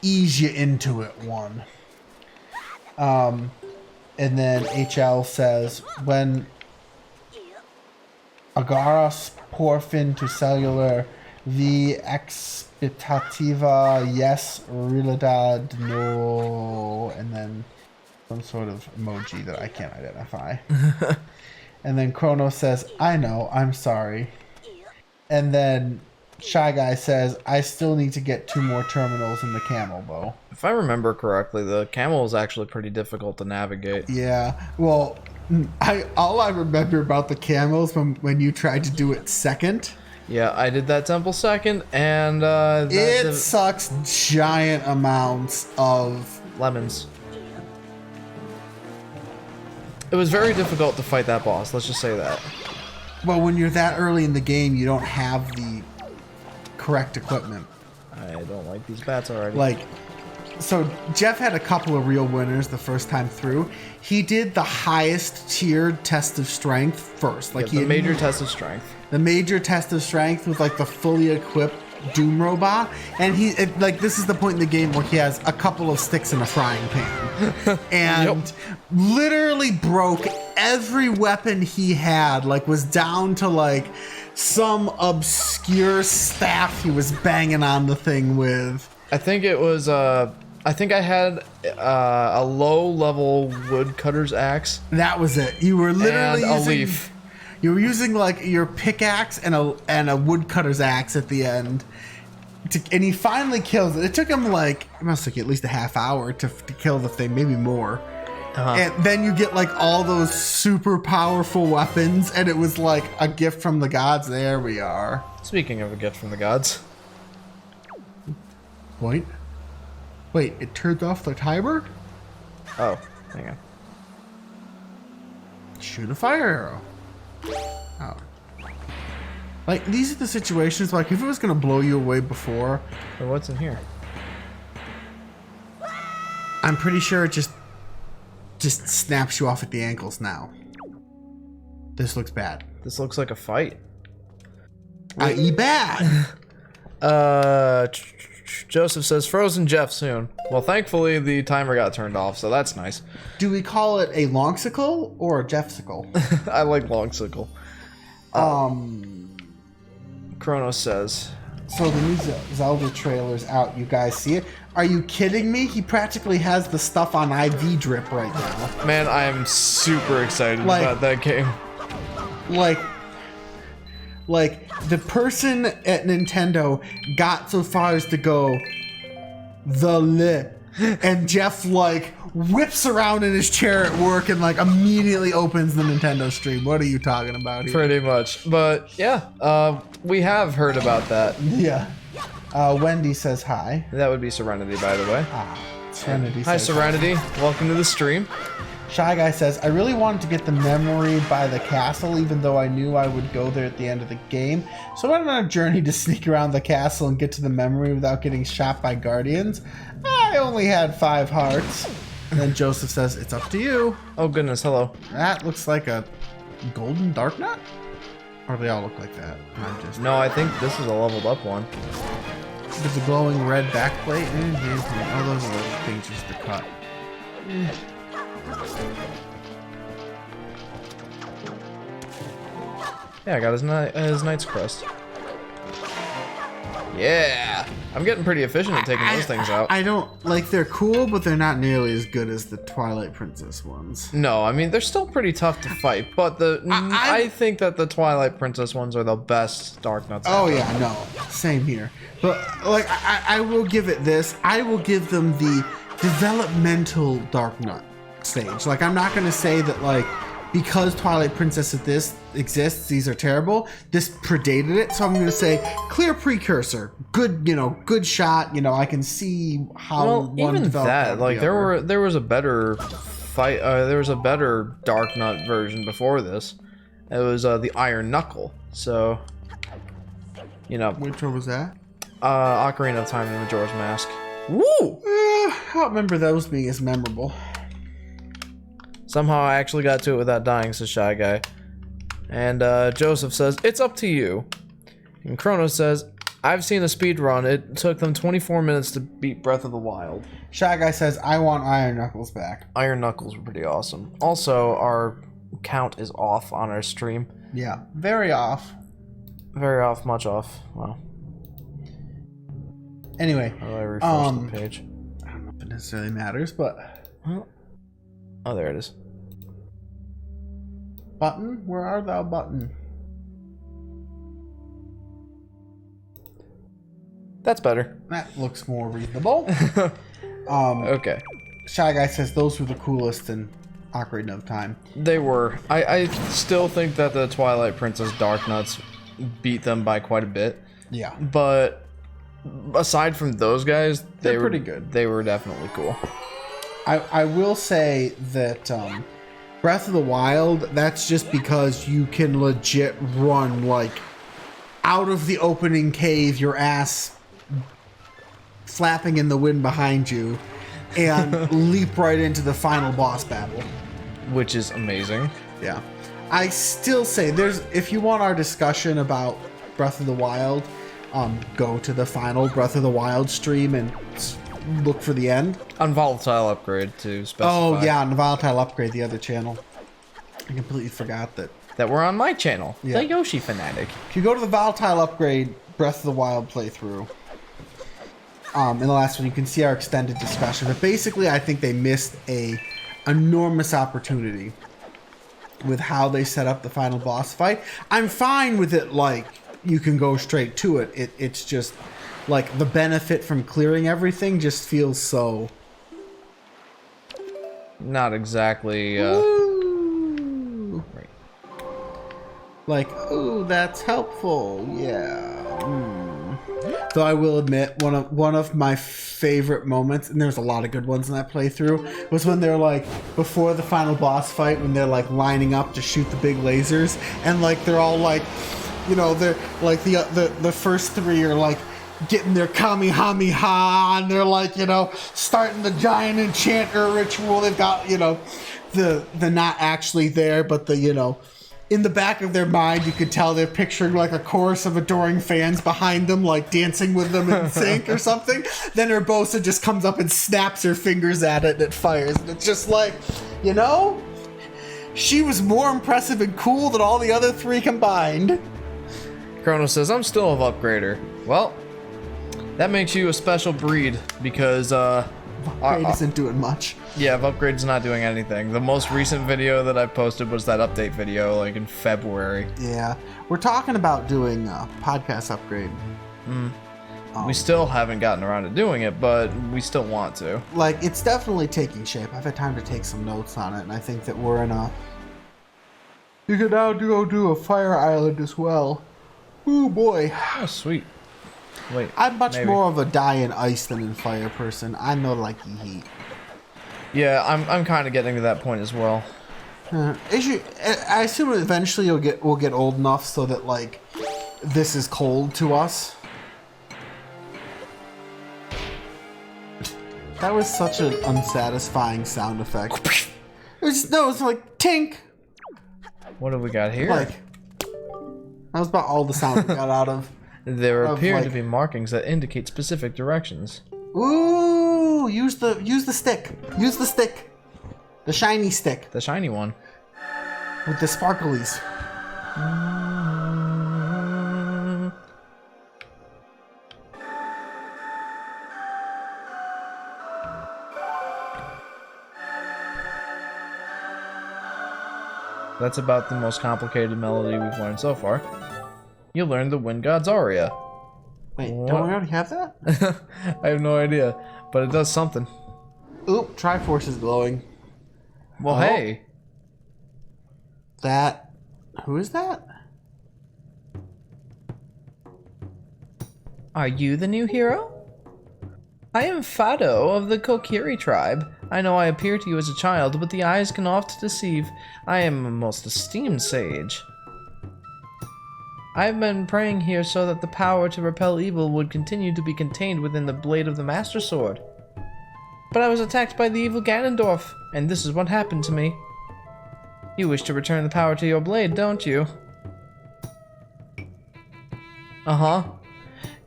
ease you into it one. And then HL says, when Agaras porfin to cellular the expectativa yes realidad no, and then some sort of emoji that I can't identify. And then Kronos says, I know, I'm sorry. And then Shy Guy says, I still need to get 2 more terminals in the camel, though. If I remember correctly, the camel is actually pretty difficult to navigate. Yeah, well, all I remember about the camels when you tried to do it second. Yeah, I did that temple second, and It sucks giant amounts of... lemons. It was very difficult to fight that boss, let's just say that. Well, when you're that early in the game, you don't have the correct equipment. I don't like these bats already. Like, so Jeff had a couple of real winners the first time through. He did the highest tiered test of strength first. Like the major test of strength. The major test of strength was like the fully equipped Doom robot, and this is the point in the game where he has a couple of sticks in a frying pan, and literally broke every weapon he had. Like, was down to like some obscure staff he was banging on the thing with. I think it was I think I had a low level woodcutter's axe. That was it. You were literally and a using, leaf. You were using like your pickaxe and a woodcutter's axe at the end. and he finally kills it. It took him like, it must take at least a half hour to kill the thing, maybe more. And then you get like all those super powerful weapons, and it was like a gift from the gods. There we are. Speaking of a gift from the gods. Wait, it turned off the timer? Oh, hang on. Shoot a fire arrow. Oh. Like, these are the situations, like, if it was gonna blow you away before, So what's in here? I'm pretty sure it just snaps you off at the ankles now. This looks bad. This looks like a fight. I.e. bad. Joseph says Frozen Jeff soon. Well, thankfully the timer got turned off, so that's nice. Do we call it a longsicle or a Jeffsicle? I like Longsicle. Kronos says. So the new Zelda trailer's out. You guys see it? Are you kidding me? He practically has the stuff on IV drip right now. Man, I am super excited Like- about that game. Like the person at Nintendo got so far as to go the lip, and Jeff like whips around in his chair at work and like immediately opens the Nintendo stream. What are you talking about here? Pretty much. But yeah, we have heard about that. Yeah. Wendy says hi. That would be Serenity, by the way. Serenity Hi, says Serenity. Welcome to the stream. Shy Guy says, I really wanted to get the memory by the castle, even though I knew I would go there at the end of the game. So I went on a journey to sneak around the castle and get to the memory without getting shot by guardians. I only had 5 hearts. And then Joseph says, it's up to you. Oh goodness, hello. That looks like a golden dark nut? Or they all look like that? I'm just... No, I think this is a leveled up one. With the glowing red backplate. Oh, those are the things just to cut. Yeah, I got his Knight's Crest. Yeah! I'm getting pretty efficient at taking those things out. I don't, like, they're cool, but they're not nearly as good as the Twilight Princess ones. No, I mean, they're still pretty tough to fight, but I think that the Twilight Princess ones are the best Dark Nuts. Oh yeah, no, same here. But like, I will give it this. I will give them the developmental Dark Nut stage. Like, I'm not gonna say that like because Twilight Princess of this exists, these are terrible. This predated it, so I'm gonna say clear precursor. Good, good shot. I can see how one even developed that, over like the other. there was a better fight. There was a better Dark Nut version before this. It was the Iron Knuckle. So, Which one was that? Ocarina of Time and Majora's Mask. Woo! I don't remember those being as memorable. Somehow I actually got to it without dying, says Shy Guy. And Joseph says, it's up to you. And Kronos says, I've seen a speed run. It took them 24 minutes to beat Breath of the Wild. Shy Guy says, I want Iron Knuckles back. Iron Knuckles were pretty awesome. Also, our count is off on our stream. Yeah, very off. Very off, much off. Wow. Anyway, How do I refresh the page? I don't know if it necessarily matters, but Well, oh, there it is. button, where art thou, button? That's better. That looks more reasonable. Okay. Shy Guy says those were the coolest in Ocarina of Time. They were. I still think that the Twilight Princess Dark Nuts beat them by quite a bit. Yeah, But aside from those guys, They're were pretty good. They were definitely cool. I will say that Breath of the Wild, that's just because you can legit run like out of the opening cave, your ass flapping in the wind behind you, and leap right into the final boss battle. Which is amazing. Yeah. I still say if you want our discussion about Breath of the Wild, go to the final Breath of the Wild stream and look for the end. On Volatile Upgrade to specify. Oh yeah, on the Volatile Upgrade, the other channel. I completely forgot that. That were on my channel. Yeah. The Yoshi Fanatic. If you go to the Volatile Upgrade Breath of the Wild playthrough, in the last one, you can see our extended discussion. But basically, I think they missed a enormous opportunity with how they set up the final boss fight. I'm fine with it, like, you can go straight to it. It's just, like the benefit from clearing everything just feels so. Not exactly. Ooh. Right. Like, ooh, that's helpful. Yeah. Though I will admit, one of my favorite moments, and there's a lot of good ones in that playthrough, was when they're like before the final boss fight, when they're like lining up to shoot the big lasers, and like they're all like, you know, they're like the first three are like getting their Kamehameha, and they're like, you know, starting the giant enchanter ritual. They've got, you know, the not actually there, but the, you know, in the back of their mind, you could tell they're picturing like a chorus of adoring fans behind them, like dancing with them in sync or something. Then Urbosa just comes up and snaps her fingers at it and it fires. And it's just like, you know, she was more impressive and cool than all the other three combined. Chrono says, I'm still a upgrader. Well, that makes you a special breed because, Upgrade isn't doing much. yeah, Upgrade's not doing anything. The most recent video that I posted was that update video, like in February. Yeah. We're talking about doing a podcast upgrade. We still haven't gotten around to doing it, but we still want to. Like, it's definitely taking shape. I've had time to take some notes on it, and I think that we're in a... You can now go do a fire island as well. Ooh, boy. Oh, sweet. Wait, I'm much maybe. more of a die in ice than in fire person. I'm no like heat. Yeah, I'm kind of getting to that point as well. I assume eventually we'll get old enough so that like this is cold to us. That was such an unsatisfying sound effect. It's like tink. What do we got here? Like that was about all the sound we got out of. There appear like- to be markings that indicate specific directions. Ooh, use the stick. Use the stick. The shiny stick The shiny one. with the sparklies. That's about the most complicated melody we've learned so far. You learned the Wind God's aria. Wait, What? don't we already have that? I have no idea, but it does something. Oop, Triforce is glowing. Well, Oh. hey. That... Who is that? Are you the new hero? I am Fado of the Kokiri tribe. I know I appear to you as a child, but the eyes can oft deceive. I am a most esteemed sage. I have been praying here so that the power to repel evil would continue to be contained within the blade of the Master Sword. But I was attacked by the evil Ganondorf, and this is what happened to me. You wish to return the power to your blade, don't you? Uh-huh.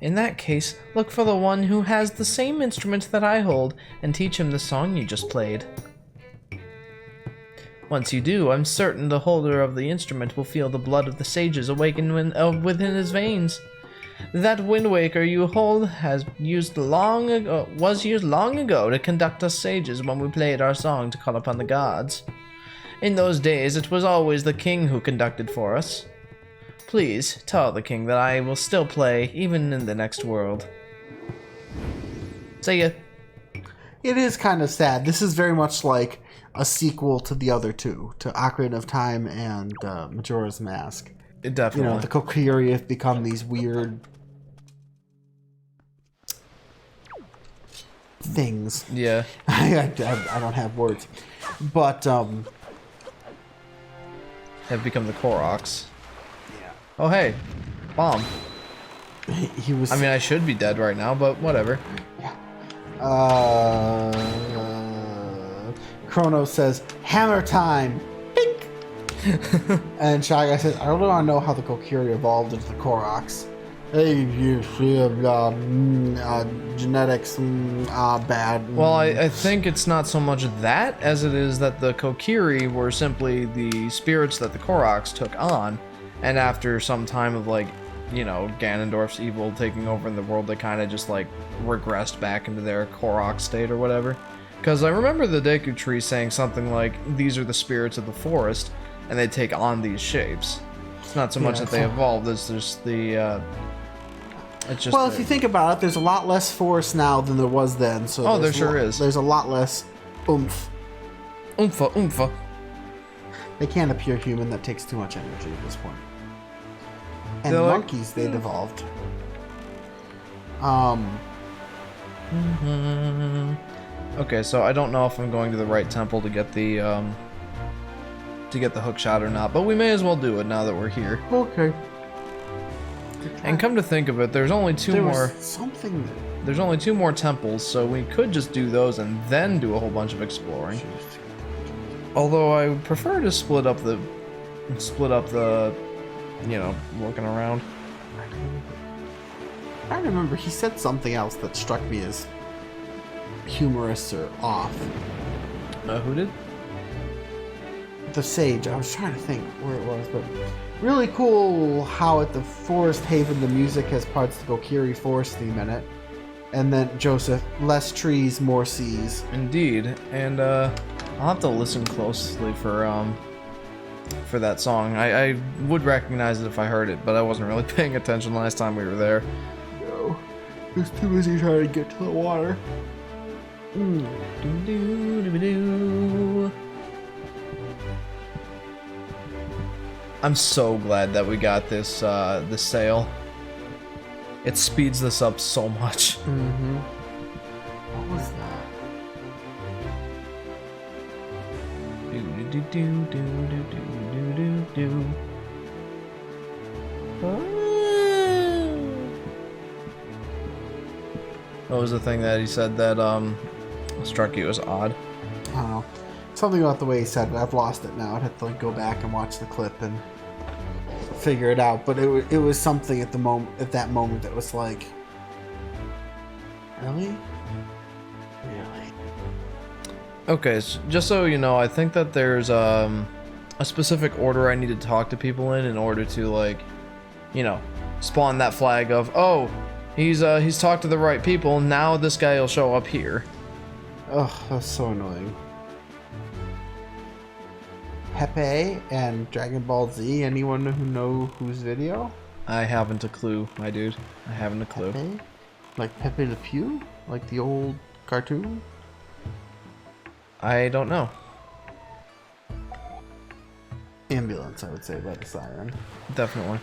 In that case, look for the one who has the same instrument that I hold, and teach him the song you just played. Once you do, I'm certain the holder of the instrument will feel the blood of the sages awaken within his veins. That Wind Waker you hold was used long ago to conduct us sages when we played our song to call upon the gods. In those days, it was always the king who conducted for us. Please, tell the king that I will still play, even in the next world. See ya. It is kind of sad. This is very much like a sequel to the other two, to Ocarina of Time and Majora's Mask. It You definitely. know, the Kokiri have become these weird things. Yeah. I don't have words. But, Have become the Koroks. Oh, hey. Bomb. he was... I mean, I should be dead right now, but whatever. Chrono says, hammer time! Bink! And Shy Guy says, I really want to know how the Kokiri evolved into the Koroks. Hey, you genetics, bad. Well, I think it's not so much that as it is that the Kokiri were simply the spirits that the Koroks took on. And after some time of, like, you know, Ganondorf's evil taking over in the world, they kind of just, like, regressed back into their Korok state or whatever. Because I remember the Deku Tree saying something like, these are the spirits of the forest, and they take on these shapes. It's not so much that they evolved, it's just the It's just Well, if you think about it, there's a lot less force now than there was then. So Oh, there's there sure is. There's a lot less oomph. Oomfa, oomfa. They can't appear human. That takes too much energy at this point. And They're like- monkeys, they devolved. Okay, so I don't know if I'm going to the right temple to get the hook shot or not, but we may as well do it now that we're here. Okay. And come to think of it, there's only two There more. was something. There's only 2 more temples, so we could just do those and then do a whole bunch of exploring. Although I would prefer to split up the, you know, looking around. I remember he said something else that struck me as humorous or off. Who did? The sage. I was trying to think where it was, but really cool how at the Forest Haven the music has parts to Gokiri Forest theme in it. And then Joseph, less trees, more seas. Indeed, and I'll have to listen closely for that song. I would recognize it if I heard it, but I wasn't really paying attention last time we were there. No, I was too busy trying to get to the water. I'm so glad that we got this this sail. It speeds this up so much. Mm-hmm. What was that? What was the thing that he said that struck you as odd? I don't know. Something about the way he said it. I've lost it now. I'd have to like go back and watch the clip and figure it out. But it was something at that moment that was like, really? Really? Okay, so just so you know, I think that there's a specific order I need to talk to people in order to, like, you know, spawn that flag of, oh, he's talked to the right people, now this guy will show up here. Ugh, that's so annoying. Pepe and Dragon Ball Z, anyone who know whose video? I haven't a clue, my dude. I haven't a clue. Pepe? Like Pepe Le Pew? Like the old cartoon? I don't know. Ambulance, I would say, by the siren. Definitely.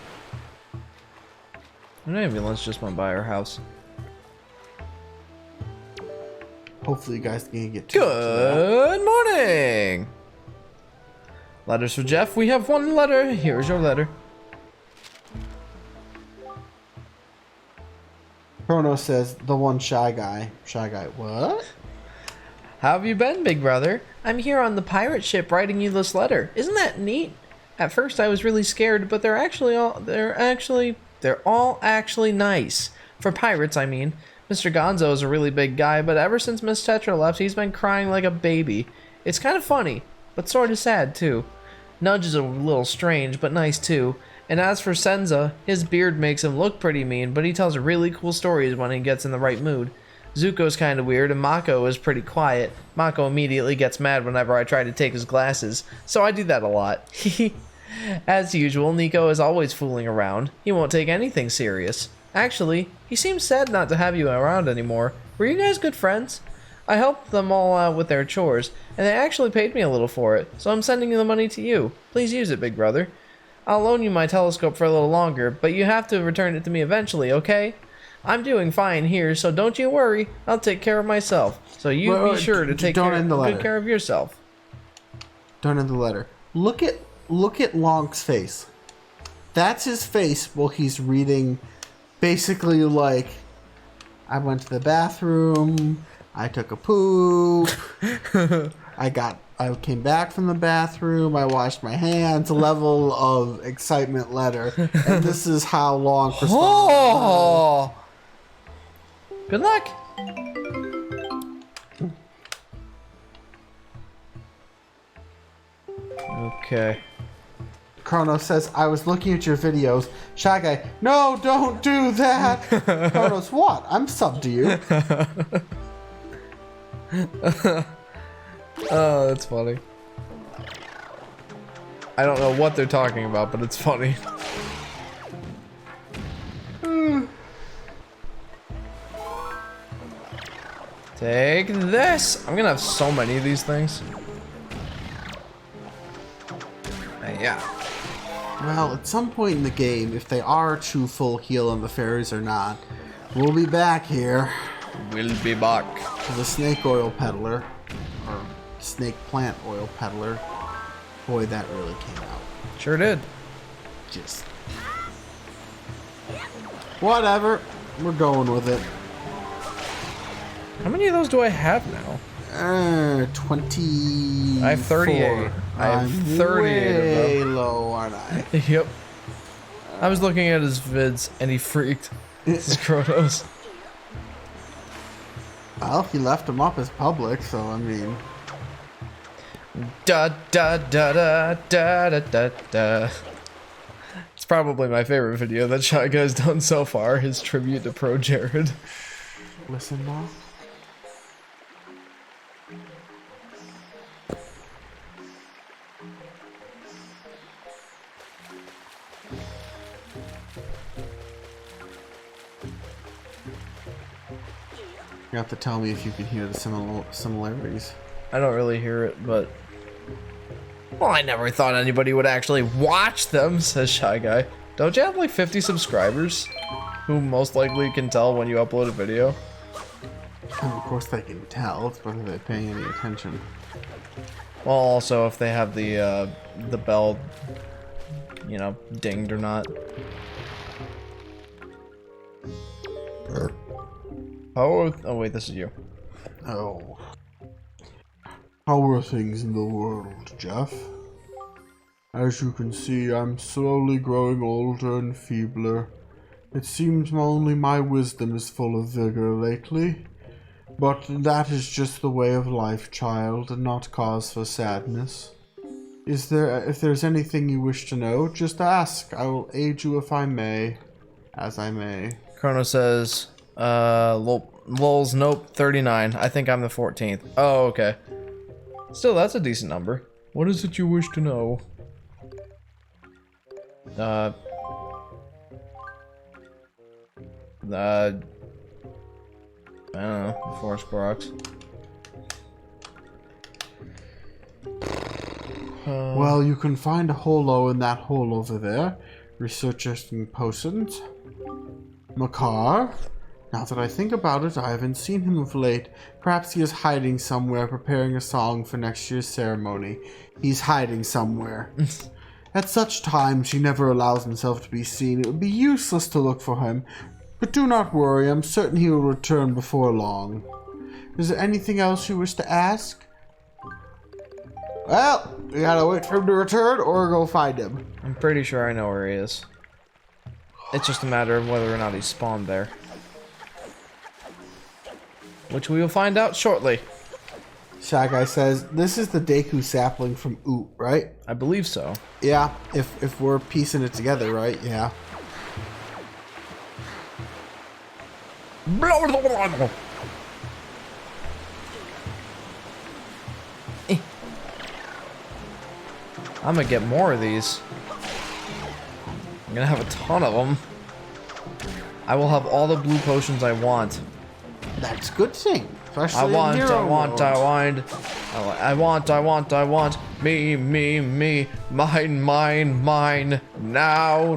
An ambulance just went by our house. Hopefully you guys can get too much of that. Good morning! Letters for Jeff. We have 1 letter. Here's your letter. Chrono says, the one shy guy. Shy guy, what? How have you been, big brother? I'm here on the pirate ship writing you this letter. Isn't that neat? At first I was really scared, but they're all actually nice. For pirates, I mean. Mr. Gonzo is a really big guy, but ever since Miss Tetra left, he's been crying like a baby. It's kind of funny, but sort of sad, too. Nudge is a little strange, but nice, too. And as for Senza, his beard makes him look pretty mean, but he tells really cool stories when he gets in the right mood. Zuko's kind of weird, and Mako is pretty quiet. Mako immediately gets mad whenever I try to take his glasses, so I do that a lot. As usual, Nico is always fooling around. He won't take anything serious. Actually, he seems sad not to have you around anymore. Were you guys good friends? I helped them all out with their chores, and they actually paid me a little for it, so I'm sending the money to you. Please use it, big brother. I'll loan you my telescope for a little longer, but you have to return it to me eventually, okay? I'm doing fine here, so don't you worry. I'll take care of myself. So you be sure to take good care of yourself. Don't end the letter. Look at Lonk's face. That's his face while he's reading, basically like, I went to the bathroom, I took a poop, I came back from the bathroom, I washed my hands, level of excitement letter. And this is how Lonk responds. Oh! Good luck! Okay. Chrono says, I was looking at your videos. Shy Guy, no, don't do that. Chronos, what? I'm sub to you. Oh, that's funny. I don't know what they're talking about, but it's funny. Take this! I'm gonna have so many of these things. Yeah. Well, at some point in the game, if they are true full heal and the fairies are not, we'll be back here. We'll be back. To the snake oil peddler. Or snake plant oil peddler. Boy, that really came out. Sure did. Just... whatever. We're going with it. How many of those do I have now? 20. I have 38. I have 38 way of them. low, aren't I? Yep. I was looking at his vids and he freaked. This is Kronos. Well, he left them up as public, so I mean... Da da da da da da da da. It's probably my favorite video that Shy Guy's done so far, his tribute to Pro Jared. Listen now. You have to tell me if you can hear the similarities. I don't really hear it, but... Well, I never thought anybody would actually watch them, says Shy Guy. Don't you have like 50 subscribers? Who most likely can tell when you upload a video? And of course they can tell, it's whether they're paying any attention. Well, also if they have the bell, you know, dinged or not. Oh wait, this is you. Oh. How are things in the world, Jeff? As you can see, I'm slowly growing older and feebler. It seems only my wisdom is full of vigor lately. But that is just the way of life, child, and not cause for sadness. If there's anything you wish to know, just ask. I will aid you if I may. As I may. Chrono says, lols, nope, 39. I think I'm the 14th. Oh, okay. Still, that's a decent number. What is it you wish to know? I don't know, Forest Rocks. Well, you can find a holo in that hole over there. Researching potions. Makar. Now that I think about it, I haven't seen him of late. Perhaps he is hiding somewhere, preparing a song for next year's ceremony. He's hiding somewhere. At such times, he never allows himself to be seen. It would be useless to look for him. But do not worry, I'm certain he will return before long. Is there anything else you wish to ask? Well, we gotta wait for him to return or go find him. I'm pretty sure I know where he is. It's just a matter of whether or not he spawned there. Which we will find out shortly. Shy Guy says, this is the Deku sapling from Oot, right? I believe so. Yeah, if we're piecing it together, right? Yeah. I'm gonna get more of these. I'm gonna have a ton of them. I will have all the blue potions I want. That's a good thing. Especially I want, in hero mode. I want. Me, mine. Now.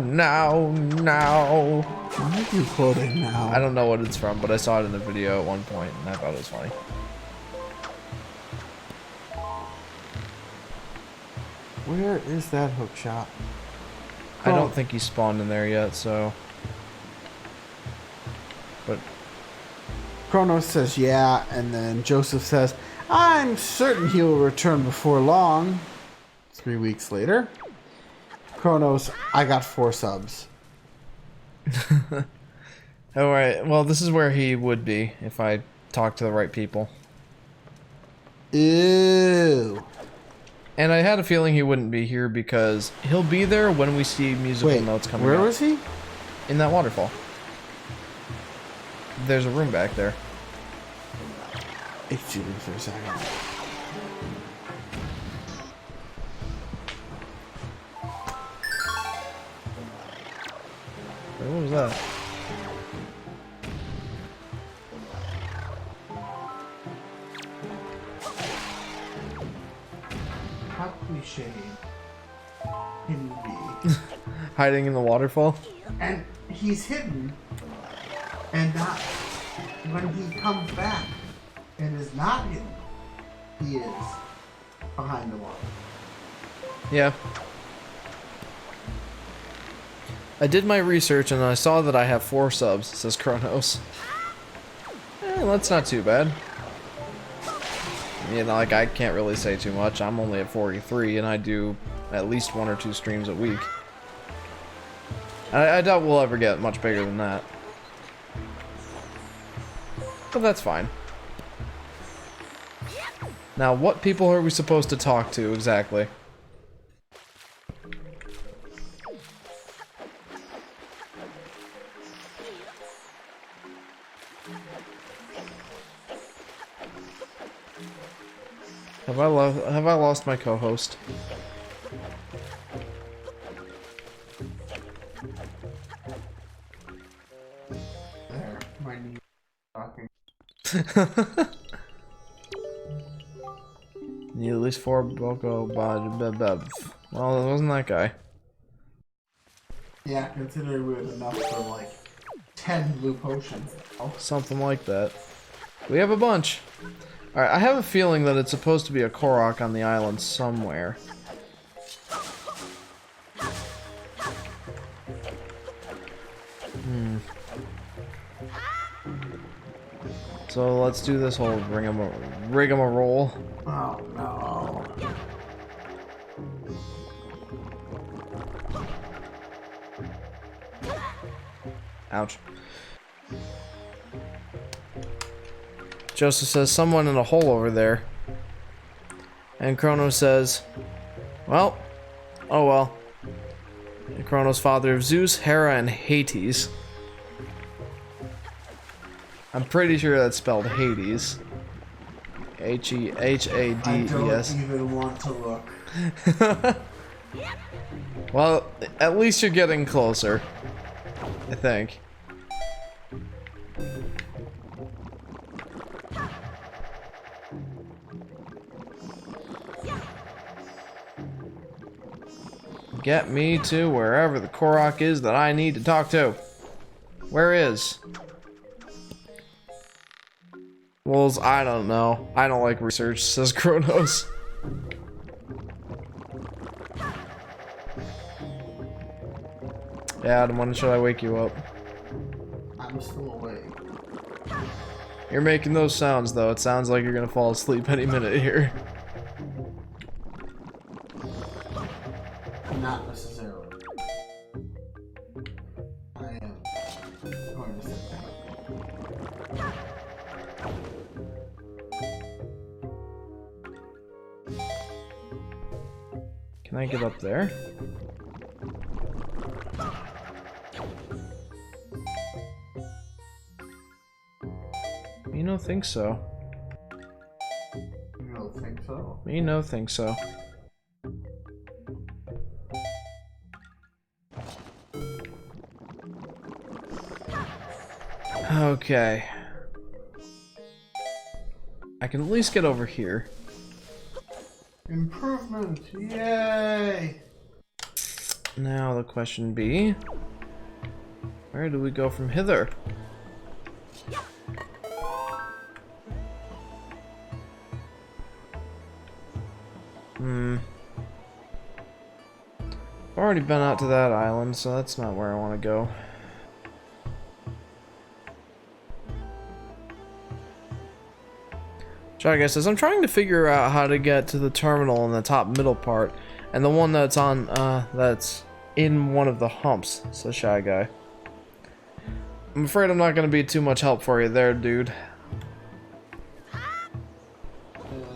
What are you quoting now? I don't know what it's from, but I saw it in the video at one point, and I thought it was funny. Where is that hook shot? I don't think he spawned in there yet, so... But... Kronos says yeah, and then Joseph says, I'm certain he will return before long. 3 weeks later. Kronos, I got 4 subs. Alright, well this is where he would be, if I talked to the right people. Ew. And I had a feeling he wouldn't be here because he'll be there when we see musical notes coming where out. was he? In that waterfall. There's a room back there. Excuse me for a second. What was that? cliche can you be? Hiding in the waterfall? And he's hidden, and not when he comes back and is not hidden, he is behind the water. Yeah. I did my research and I saw that I have 4 subs, says Kronos. That's not too bad. You know, like, I can't really say too much. I'm only at 43 and I do at least 1 or 2 streams a week. I doubt we'll ever get much bigger than that. But that's fine. Now, what people are we supposed to talk to exactly? Have I lost my co-host? There, my knee talking. Need at least 4 Boko Bev. Well, it wasn't that guy. Yeah, considering we had enough for like 10 blue potions. Something like that. We have a bunch. Alright, I have a feeling that it's supposed to be a Korok on the island somewhere. So let's do this whole rigmarole. Oh no. Ouch. Joseph says, someone in a hole over there. And Kronos says, well, oh well. And Kronos, father of Zeus, Hera, and Hades. I'm pretty sure that's spelled Hades. H-A-D-E-S. I don't even want to look. Well, at least you're getting closer. I think. Get me to wherever the Korok is that I need to talk to. Where is? Well, I don't know. I don't like research, says Kronos. Yeah, Adam, when should I wake you up? I'm still awake. You're making those sounds, though. It sounds like you're gonna fall asleep any minute here. Not necessarily. I am going to sit down. Can I get up there? Me no think so. You don't think so? Me no think so. Okay. I can at least get over here. Improvement! Yay! Now the question be, where do we go from hither? I've already been out to that island, so that's not where I want to go. Shy Guy says, I'm trying to figure out how to get to the terminal in the top middle part, and the one that's on, that's in one of the humps, says Shy Guy. I'm afraid I'm not going to be too much help for you there, dude. Yeah,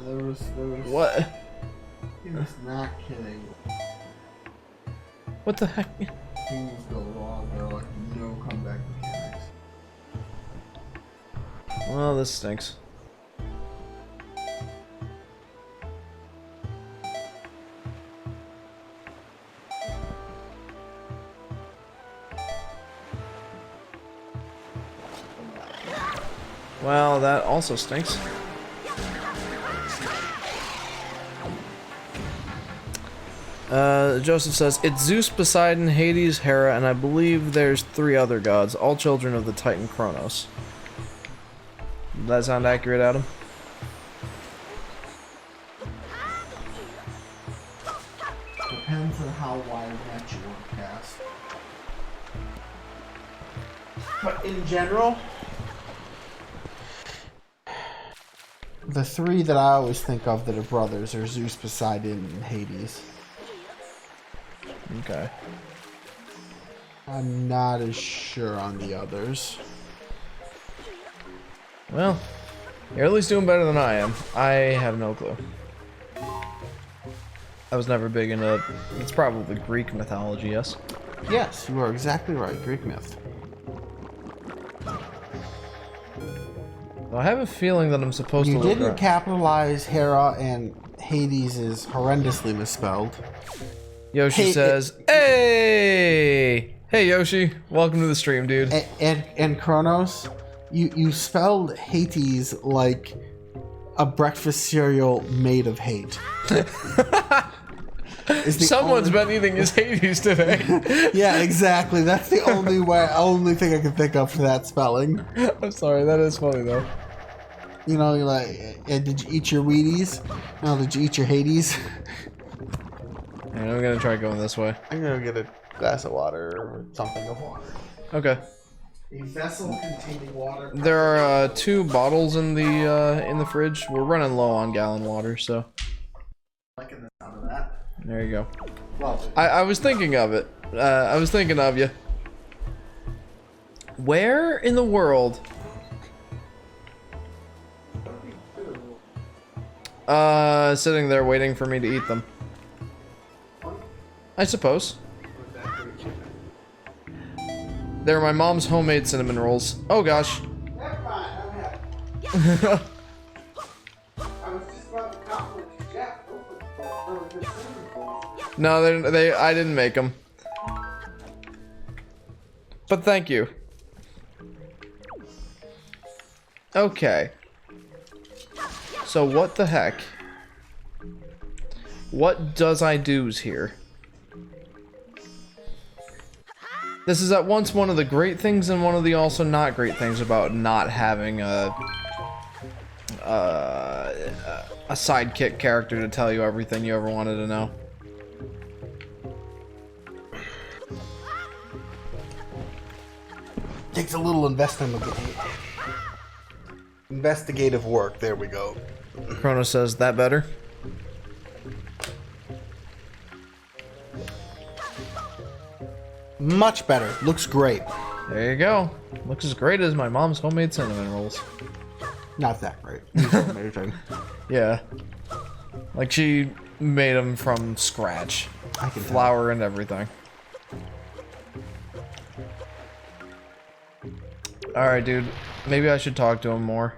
there was... What? He was not kidding. What the heck? Things go wrong, there are like no comeback mechanics. Well, this stinks. Well, that also stinks. Joseph says, it's Zeus, Poseidon, Hades, Hera, and I believe there's 3 other gods, all children of the Titan Kronos. Does that sound accurate, Adam? Depends on how wide net you want to cast. But in general, the 3 that I always think of that are brothers are Zeus, Poseidon, and Hades. Okay. I'm not as sure on the others. Well, you're at least doing better than I am. I have no clue. I was never big into... It's probably Greek mythology, yes? Yes, you are exactly right. Greek myth. Well, I have a feeling that I'm supposed You to look didn't up. capitalize Hera, and Hades is horrendously misspelled. Yoshi Hey, says, hey! Hey, Yoshi. Welcome to the stream, dude. And Kronos, you spelled Hades like a breakfast cereal made of hate. Someone's been eating his Hades today. Yeah, exactly. That's the only thing I can think of for that spelling. I'm sorry, that is funny, though. You know, you're like, did you eat your Wheaties? No, did you eat your Hades? And I'm gonna try going this way. I'm gonna get a glass of water or something of water. Okay. A vessel containing water. There are 2 bottles in the fridge. We're running low on gallon water, so Liking the sound of that. there you go. Well, I was thinking of it. I was thinking of you. Where in the world? Sitting there waiting for me to eat them. I suppose. They're my mom's homemade cinnamon rolls. Oh gosh. never mind. I'm happy. I was just about to compliment you, Jeff. No, I didn't make them. But thank you. Okay. So what the heck? What does I do's here? This is at once one of the great things and one of the also not great things about not having a sidekick character to tell you everything you ever wanted to know. Takes a little investigative work. There we go. Chrono says, that better? Much better. Looks great. There you go. Looks as great as my mom's homemade cinnamon rolls. Not that great. These are amazing. Yeah. Like she made them from scratch. I can tell. Flour and everything. Alright, dude. Maybe I should talk to him more.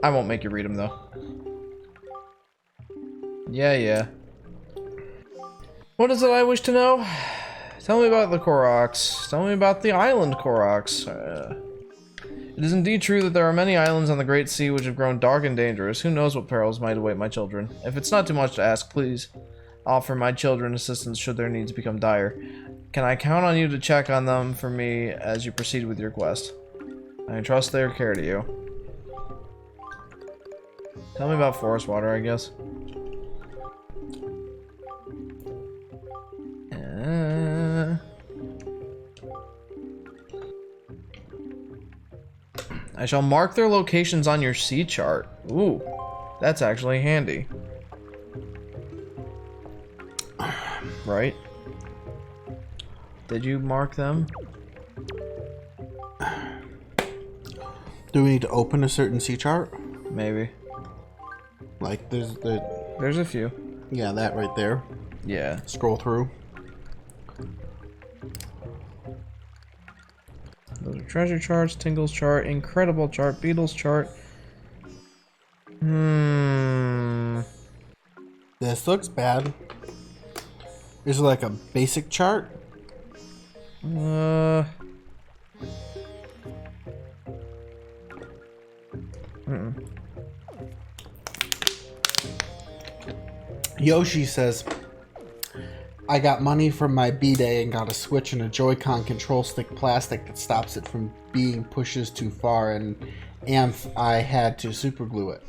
I won't make you read him, though. Yeah. What is it I wish to know? Tell me about the Koroks. Tell me about the island Koroks. It is indeed true that there are many islands on the Great Sea which have grown dark and dangerous. Who knows what perils might await my children? If it's not too much to ask, please offer my children assistance should their needs become dire. Can I count on you to check on them for me as you proceed with your quest? I trust their care to you. Tell me about forest water, I guess. I shall mark their locations on your sea chart. Ooh, that's actually handy. Right? Did you mark them? Do we need to open a certain sea chart? Maybe. Like There's a few. yeah, that right there. Yeah. Scroll through. Those are treasure charts, Tingle's chart, Incredible chart, Beetle's chart. This looks bad. Is it like a basic chart? Yoshi says, I got money from my B-Day and got a Switch and a Joy-Con control stick plastic that stops it from being pushes too far, and I had to super glue it.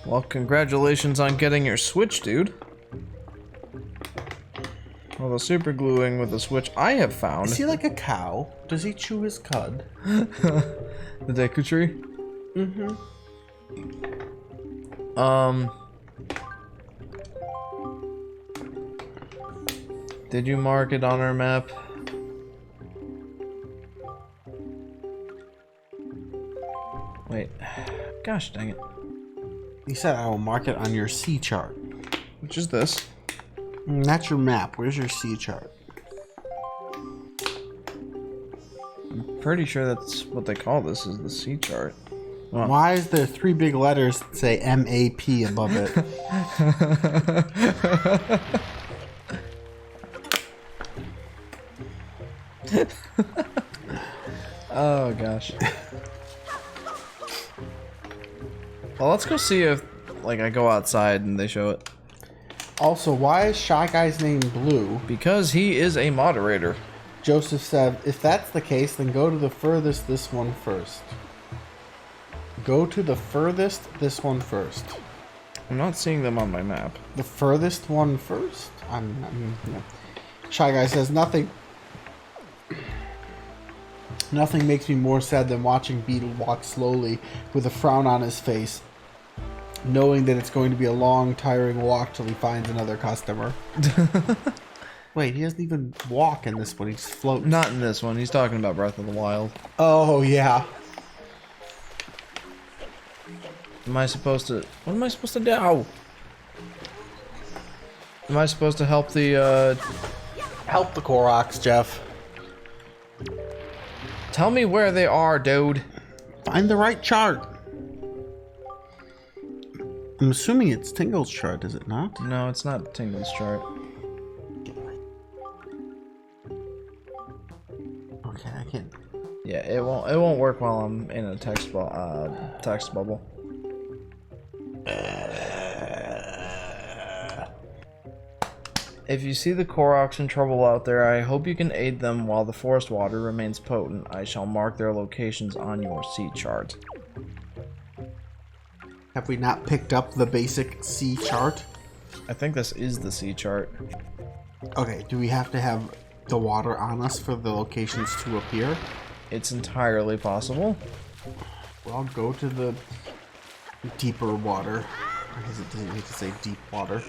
Well, congratulations on getting your Switch, dude. Well, the super gluing with the Switch I have found. Is he like a cow? Does he chew his cud? The Deku Tree? Mm-hmm. Did you mark it on our map? Wait. Gosh dang it. He said I will mark it on your C chart. Which is this? That's your map. Where's your C chart? I'm pretty sure that's what they call this, is the C chart. Well, Why is there 3 big letters that say MAP above it? oh gosh. Well, let's go see if, like, I go outside and they show it. Also, why is Shy Guy's name Blue? Because he is a moderator. Joseph said, if that's the case, then go to the furthest this one first. Go to the furthest this one first. I'm not seeing them on my map. The furthest one first? Shy Guy says, nothing makes me more sad than watching Beetle walk slowly with a frown on his face, knowing that it's going to be a long, tiring walk till he finds another customer. Wait, he doesn't even walk in this one, he just floats. Not in this one. He's talking about Breath of the Wild. Oh, yeah. Am I supposed to... What am I supposed to do? Am I supposed to help the, Help the Koroks, Jeff. Tell me where they are, dude. Find the right chart. I'm assuming it's Tingle's chart, is it not? No, it's not Tingle's chart. Okay, I can't. Yeah, it won't work while I'm in a text bubble. If you see the Koroks in trouble out there, I hope you can aid them while the forest water remains potent. I shall mark their locations on your sea chart. Have we not picked up the basic C chart? I think this is the sea chart. Okay, do we have to have the water on us for the locations to appear? It's entirely possible. Well, go to the deeper water. I guess it doesn't need to say deep water.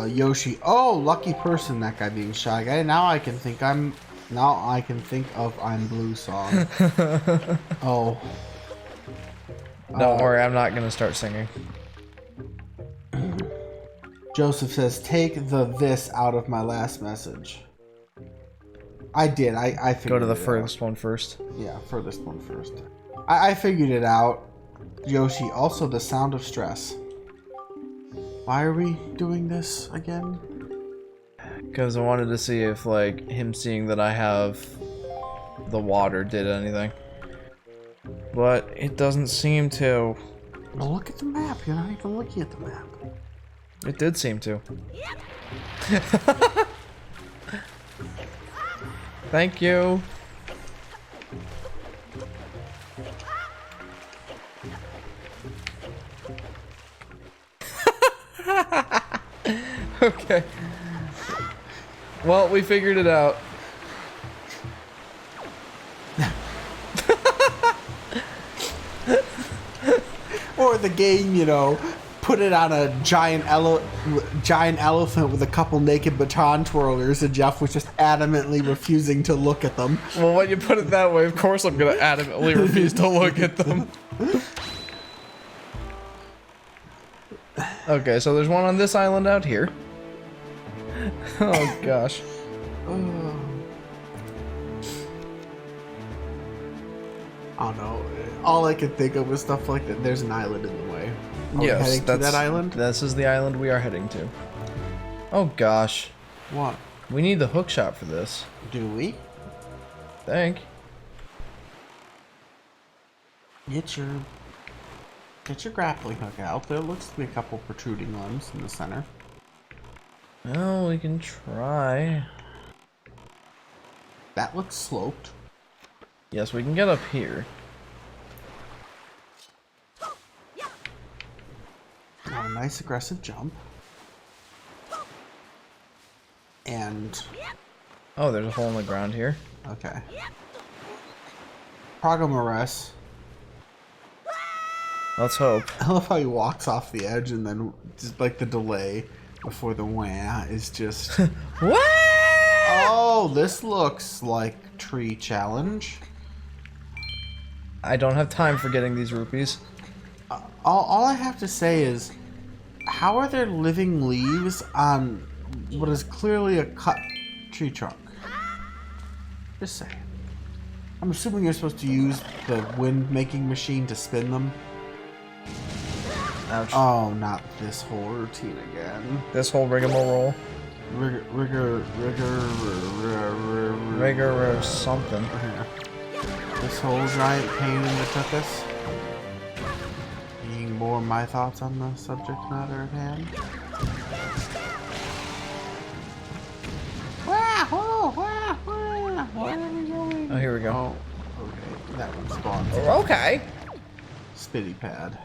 Yoshi. Oh, lucky person, that guy being Shy Guy. Now I can think of I'm Blue song. Oh. Don't worry, I'm not gonna start singing. Joseph says, take the this out of my last message. I did. I figured Go to the it furthest out. one first. Yeah, furthest one first. I figured it out. Yoshi, also the sound of stress. Why are we doing this again? Because I wanted to see if, like, him seeing that I have the water did anything. But it doesn't seem to. Well, look at the map. You're not even looking at the map. It did seem to. Thank you. Okay. Well, we figured it out. Or the game, you know, put it on a giant elephant with a couple naked baton twirlers, and Jeff was just adamantly refusing to look at them. Well, when you put it that way, of course I'm gonna adamantly refuse to look at them. Okay, so there's one on this island out here. Oh gosh. I don't know. All I could think of was stuff like that. There's an island in the way. Are we Yes, heading to that island? This is the island we are heading to. Oh gosh. What? We need the hook shot for this. Do we? Think. Get your grappling hook out. There looks to be a couple protruding limbs in the center. Well, we can try. That looks sloped. Yes, we can get up here. Now, a nice aggressive jump. And... Oh, there's a hole in the ground here. Okay. Progress. Let's hope. I love how he walks off the edge and then just like the delay before the wah is just... What? Oh, this looks like tree challenge. I don't have time for getting these rupees. All I have to say is, how are there living leaves on what is clearly a cut tree trunk? Just saying. I'm assuming you're supposed to use the wind-making machine to spin them. Ouch. Oh, not this whole routine again. This whole rigmarole. Rigor Rigor or something. This whole giant pain in the tuchus. Being more my thoughts on the subject matter at hand. Where are we going? Oh, here we go. Oh, okay. That one spawned. Okay. Spitty pad.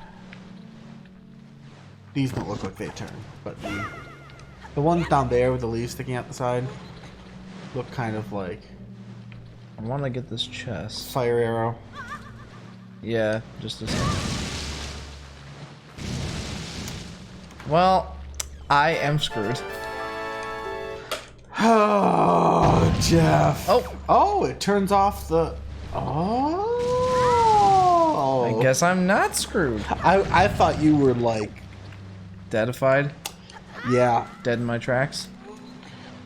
These don't look like they turn, but the ones down there with the leaves sticking out the side look kind of like I want to get this chest. fire arrow. Yeah, just a second. Well, I am screwed. Oh, Jeff. Oh. Oh, it turns off the... Oh. I guess I'm not screwed. I thought you were like... Deadified? Yeah. Dead in my tracks?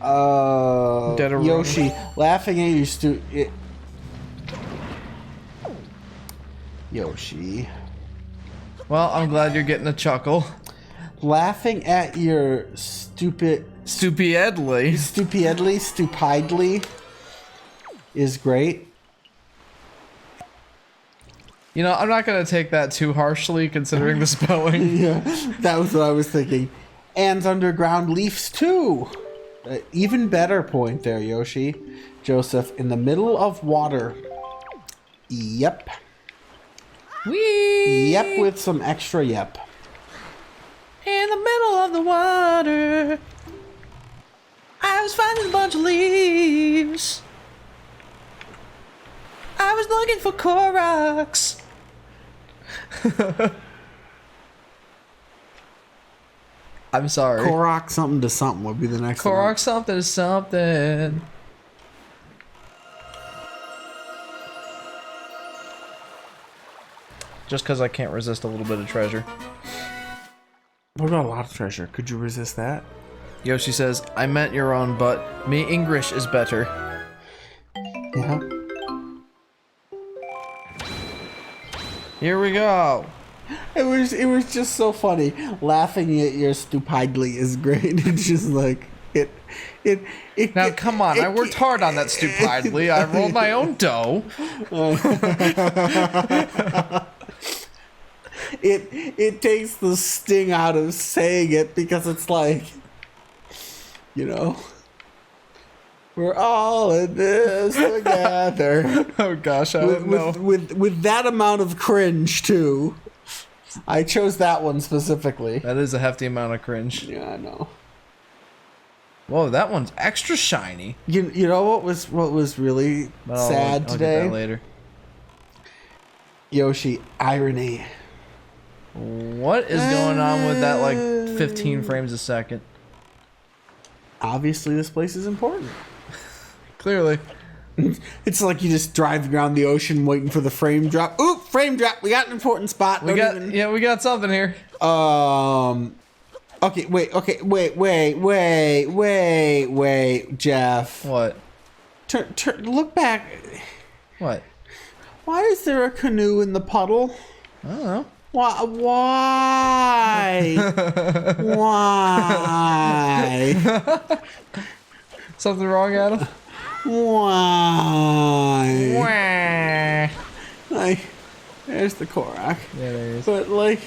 Dead or Yoshi, laughing at you Yoshi. Well, I'm glad you're getting a chuckle. Laughing at your stupidly is great. You know, I'm not gonna take that too harshly considering the spelling. Yeah, that was what I was thinking. And underground leaves too. Even better point there, Yoshi. Joseph, in the middle of water. Yep. Whee! Yep, with some extra yep. In the middle of the water, I was finding a bunch of leaves. I was looking for Koroks. I'm sorry. Korok something to something would be the next one. Korok something to something. Just because I can't resist a little bit of treasure. What about a lot of treasure? Could you resist that? Yoshi says, I meant your own, but me English is better. Yeah. Here we go. It was just so funny. Laughing at your stupidly is great. It's just like it. Now come on, I worked hard on that stupidly. I rolled my own dough. It takes the sting out of saying it because it's like, you know, we're all in this together. Oh gosh, I don't know. With that amount of cringe too. I chose that one specifically. That is a hefty amount of cringe. Yeah, I know. Whoa, that one's extra shiny. You know what was really sad I'll today? get that later. Yoshi, irony. What is going on with that, like, 15 frames a second? Obviously, this place is important. Clearly. It's like you just driving around the ocean waiting for the frame drop. Oop, frame drop. We got an important spot. We got something here. Okay, wait, Jeff. What? Look back. What? Why is there a canoe in the puddle? I don't know. Why? Why? Something wrong, Adam? Why? Like, there's the Korok. Yeah, there is. But, like...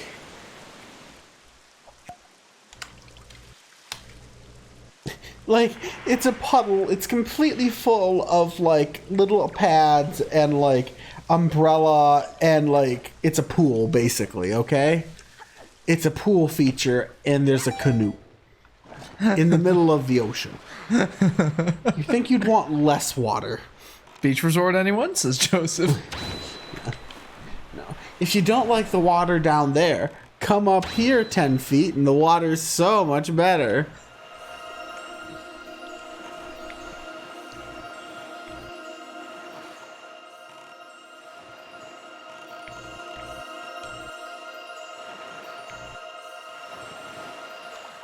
Like, it's a puddle. It's completely full of, like, little pads and, like, umbrella and, like, it's a pool, basically, okay? It's a pool feature, and there's a canoe in the middle of the ocean. You think you'd want less water. Beach resort, anyone? Says Joseph. No. If you don't like the water down there, come up here 10 feet, and the water's so much better.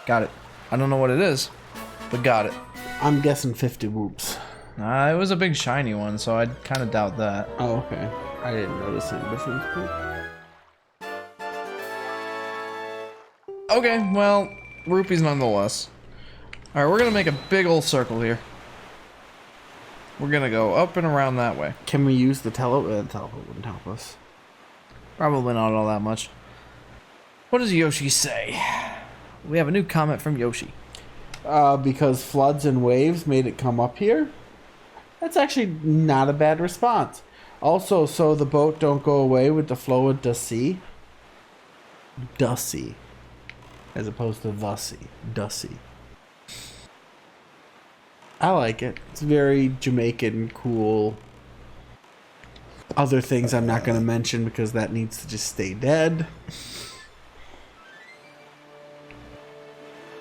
Got it. I don't know what it is, but got it. I'm guessing 50 whoops. It was a big shiny one, so I kind of doubt that. Oh, okay. I didn't notice any difference. Okay, well, rupees nonetheless. Alright, we're gonna make a big old circle here. We're gonna go up and around that way. Can we use the teleport? Teleport wouldn't help us. Probably not all that much. What does Yoshi say? We have a new comment from Yoshi. Because floods and waves made it come up here? That's actually not a bad response. Also, so the boat don't go away with the flow of the sea. Dussy. As opposed to the sea. Dussy. I like it. It's very Jamaican, cool. Other things I'm not going to mention because that needs to just stay dead.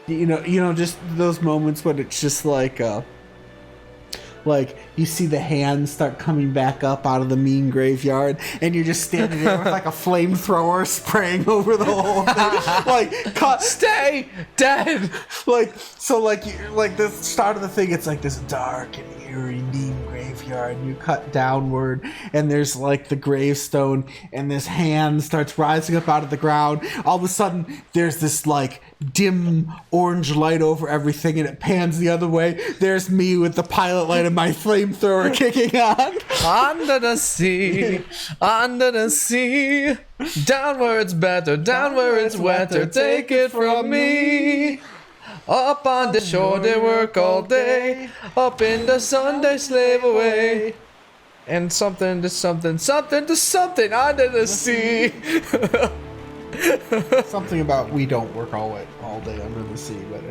You know, just those moments when it's just like you see the hands start coming back up out of the mean graveyard, and you're just standing there with like a flamethrower spraying over the whole thing. Like, Stay dead! like the start of the thing, it's like this dark and eerie mean graveyard, and you cut downward, and there's like the gravestone, and this hand starts rising up out of the ground. All of a sudden, there's this like dim orange light over everything, and it pans the other way. There's me with the pilot light and my flamethrower kicking on. Under the sea, down where it's better, down where it's wetter, take it from me. Up on the shore they work all day, up in the sun they slave away. And something to something, something to something under the sea. Something about we don't work all day under the sea, but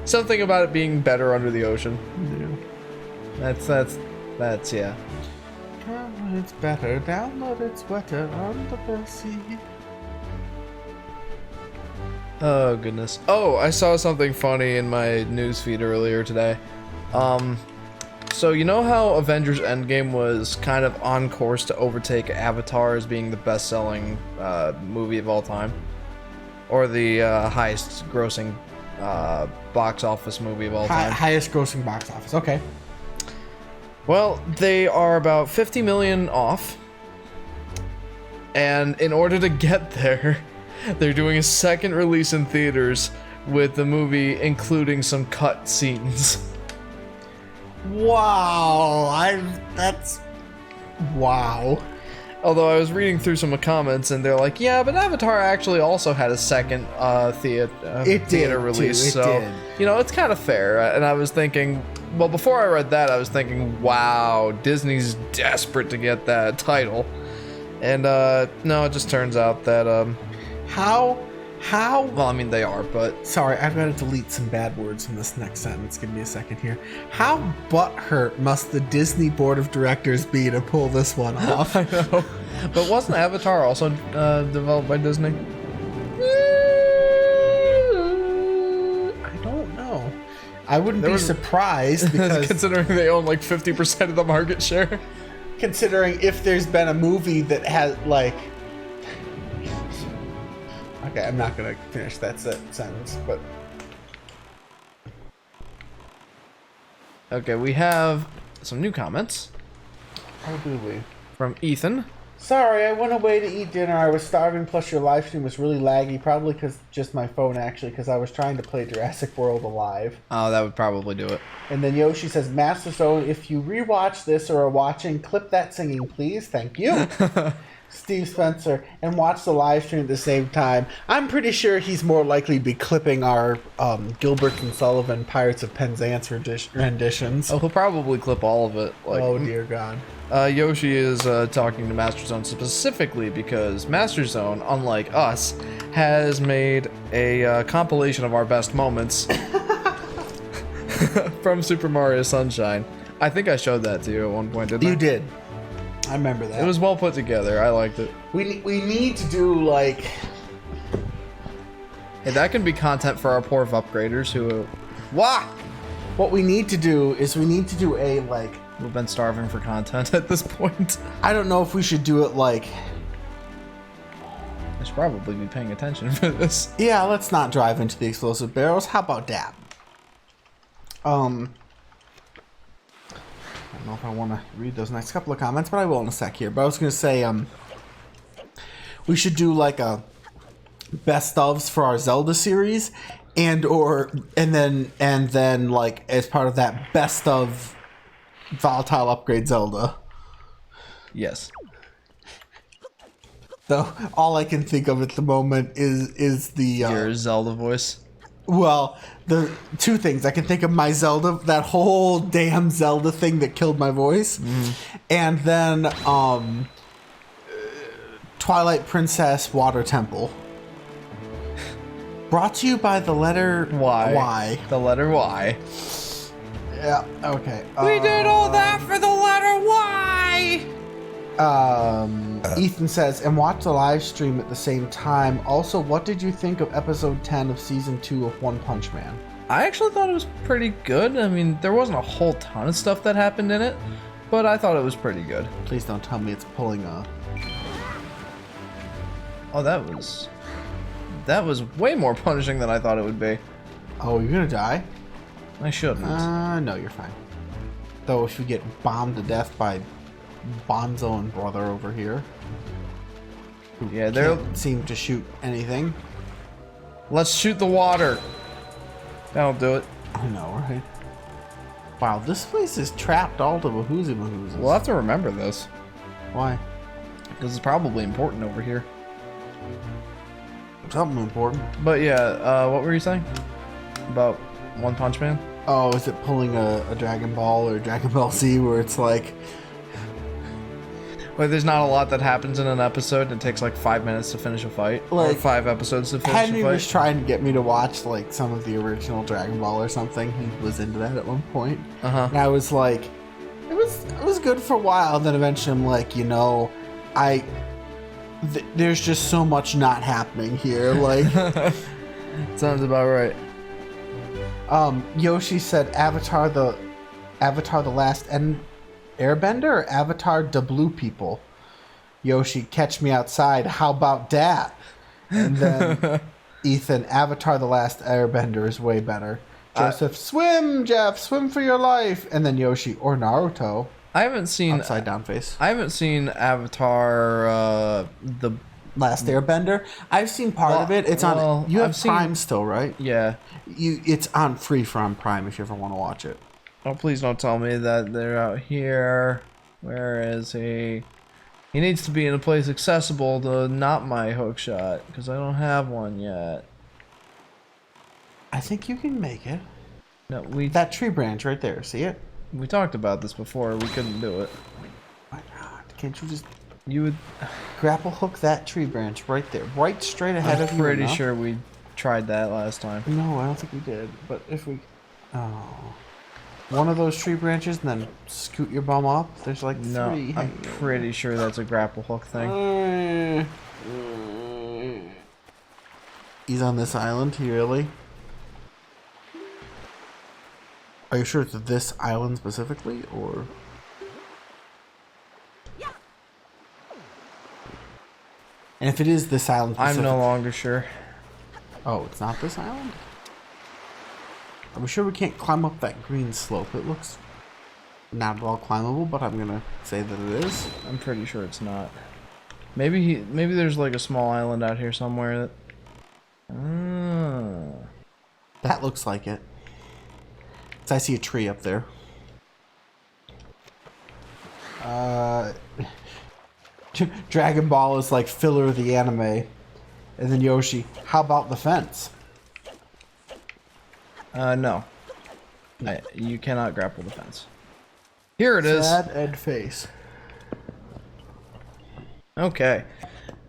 Something about it being better under the ocean. yeah. That's yeah. Come when it's better, down when it's wetter, under the sea. Oh goodness. Oh, I saw something funny in my newsfeed earlier today. So you know how Avengers Endgame was kind of on course to overtake Avatar as being the best-selling movie of all time? Or the highest grossing box office movie of all time? Highest grossing box office, okay. Well, they are about 50 million off. And in order to get there, they're doing a second release in theaters with the movie including some cut scenes. Wow, that's wow. Although I was reading through some comments and they're like, yeah, but Avatar actually also had a second theater release, too, it so did. you know, it's kind of fair. And I was thinking, well, before I read that, I was thinking, wow, Disney's desperate to get that title. And no, it just turns out that How? well, I mean, they are, but Sorry, I've got to delete some bad words from this next sentence. Give me a second here. How butthurt must the Disney board of directors be to pull this one off? I know. But wasn't Avatar also developed by Disney? I don't know. I wouldn't be surprised because Considering they own like 50% of the market share. considering if there's been a movie that has like. Okay, I'm not gonna finish that sentence, but Okay, we have some new comments how do we? from Ethan. Sorry, I went away to eat dinner. I was starving, plus your live stream was really laggy. Probably because just my phone, actually, because I was trying to play Jurassic World Alive. Oh, that would probably do it. And then Yoshi says, Master Zone, if you rewatch this or are watching, clip that singing, please. Thank you. Steve Spencer, and watch the live stream at the same time. I'm pretty sure he's more likely to be clipping our Gilbert and Sullivan Pirates of Penzance renditions. Oh, he'll probably clip all of it. Like, Oh dear God. Yoshi is talking to Master Zone specifically because Master Zone, unlike us, has made a compilation of our best moments from Super Mario Sunshine. I think I showed that to you at one point, didn't I? You did. I remember that. It was well put together. I liked it. We need to do like. Hey, that can be content for our poor upgraders who, What we need to do is we need to do a like. we've been starving for content at this point. I don't know if we should do it like. I should probably be paying attention for this. Yeah, let's not drive into the explosive barrels. How about that? I don't know if I want to read those next couple of comments, but I will in a sec here. But I was going to say, we should do like a best ofs for our Zelda series, and then like as part of that best of Volatile upgrade Zelda. Yes. Though all I can think of at the moment is the Your Zelda voice. well, the two things I can think of: my Zelda, that whole damn Zelda thing that killed my voice, and then Twilight Princess Water Temple. Brought to you by the letter Y. Y. The letter Y. Yeah. Okay. We did all that for the letter Y! Ethan says, and watch the live stream at the same time. Also, what did you think of episode 10 of season 2 of One Punch Man? I actually thought it was pretty good. I mean, there wasn't a whole ton of stuff that happened in it, but I thought it was pretty good. Please don't tell me it's pulling a... Oh, that was way more punishing than I thought it would be. Oh, you're gonna die? I shouldn't. No, you're fine. Though if you get bombed to death by Bonzo and brother over here, who Yeah, they're- can't seem to shoot anything. Let's shoot the water. That'll do it. I know, right? Wow, this place is trapped all to Bahoozy Bahoozes. We'll have to remember this Why? because it's probably important over here. Something important. But yeah, what were you saying about One Punch Man? Oh, is it pulling a Dragon Ball or Dragon Ball Z where it's like... Like, there's not a lot that happens in an episode, and it takes like 5 minutes to finish a fight, or Like, 5 episodes to finish Henry a fight. was trying to get me to watch like some of the original Dragon Ball or something. He was into that at one point. And I was like, it was good for a while. And then eventually I'm like, you know, there's just so much not happening here. Like, Sounds about right. Yoshi said Avatar the Last Airbender or Avatar the Blue People. Yoshi, catch me outside. How about that? And then Ethan, Avatar the Last Airbender is way better. Joseph, swim, Jeff, swim for your life. And then Yoshi or Naruto, I haven't seen upside down face. I haven't seen Avatar the Last Airbender. I've seen part of it. It's on. You have I've seen- Prime still, right? yeah. It's on free from Prime if you ever want to watch it. Oh, please don't tell me that they're out here. Where is he? He needs to be in a place accessible to not my hookshot, because I don't have one yet. I think you can make it. No, we That tree branch right there. See it? talked about this before. We couldn't do it. My God, can't you just You would. grapple hook that tree branch right there, right straight ahead of I'm you? pretty enough? sure we tried that last time. No, I don't think we did. But if we, one of those tree branches, and then scoot your bum up. There's like No, three. I'm pretty sure that's a grapple hook thing. He's on this island. Really? Are you sure it's this island specifically, or? And if it is this island I'm specific... no longer sure. Oh, it's not this island? Are we sure we can't climb up that green slope? It looks not at all climbable, but I'm gonna say that it is. I'm pretty sure it's not. Maybe there's like a small island out here somewhere that. That looks like it. 'Cause I see a tree up there. Dragon Ball is like filler of the anime. And then Yoshi, how about the fence? No. You cannot grapple the fence. Here it is. Sad Ed face. Okay.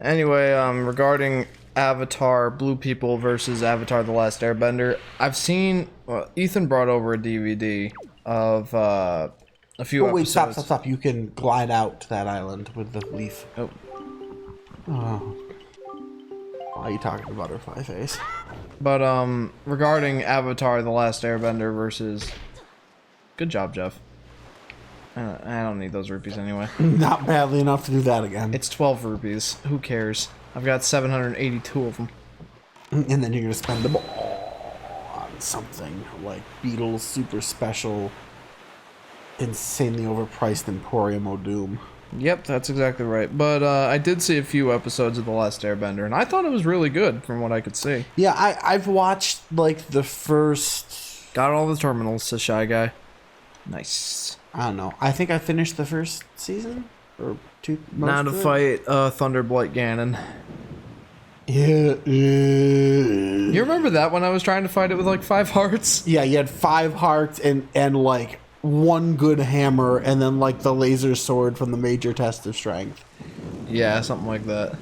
Anyway, regarding Avatar Blue People versus Avatar The Last Airbender, I've seen... Well, Ethan brought over a DVD of a few episodes. Wait, stop. You can glide out to that island with the leaf. Oh. Oh. Why are you talking to Butterfly Face? But, regarding Avatar The Last Airbender versus... Good job, Jeff. I don't need those rupees anyway. Not badly enough to do that again. It's 12 rupees. Who cares? I've got 782 of them. And then you're gonna spend them all on something like Beatles Super Special, insanely overpriced Emporium O'Doom. Yep, that's exactly right. But I did see a few episodes of The Last Airbender, and I thought it was really good from what I could see. Yeah, I've watched like the first... Got all the terminals, says Shy Guy. Nice. I don't know. I think I finished the first season or two. Now to fight Thunderblight Ganon. Yeah. You remember that when I was trying to fight it with like 5 hearts? Yeah, you had 5 hearts and like 1 good hammer, and then like the laser sword from the major test of strength. Yeah, something like that.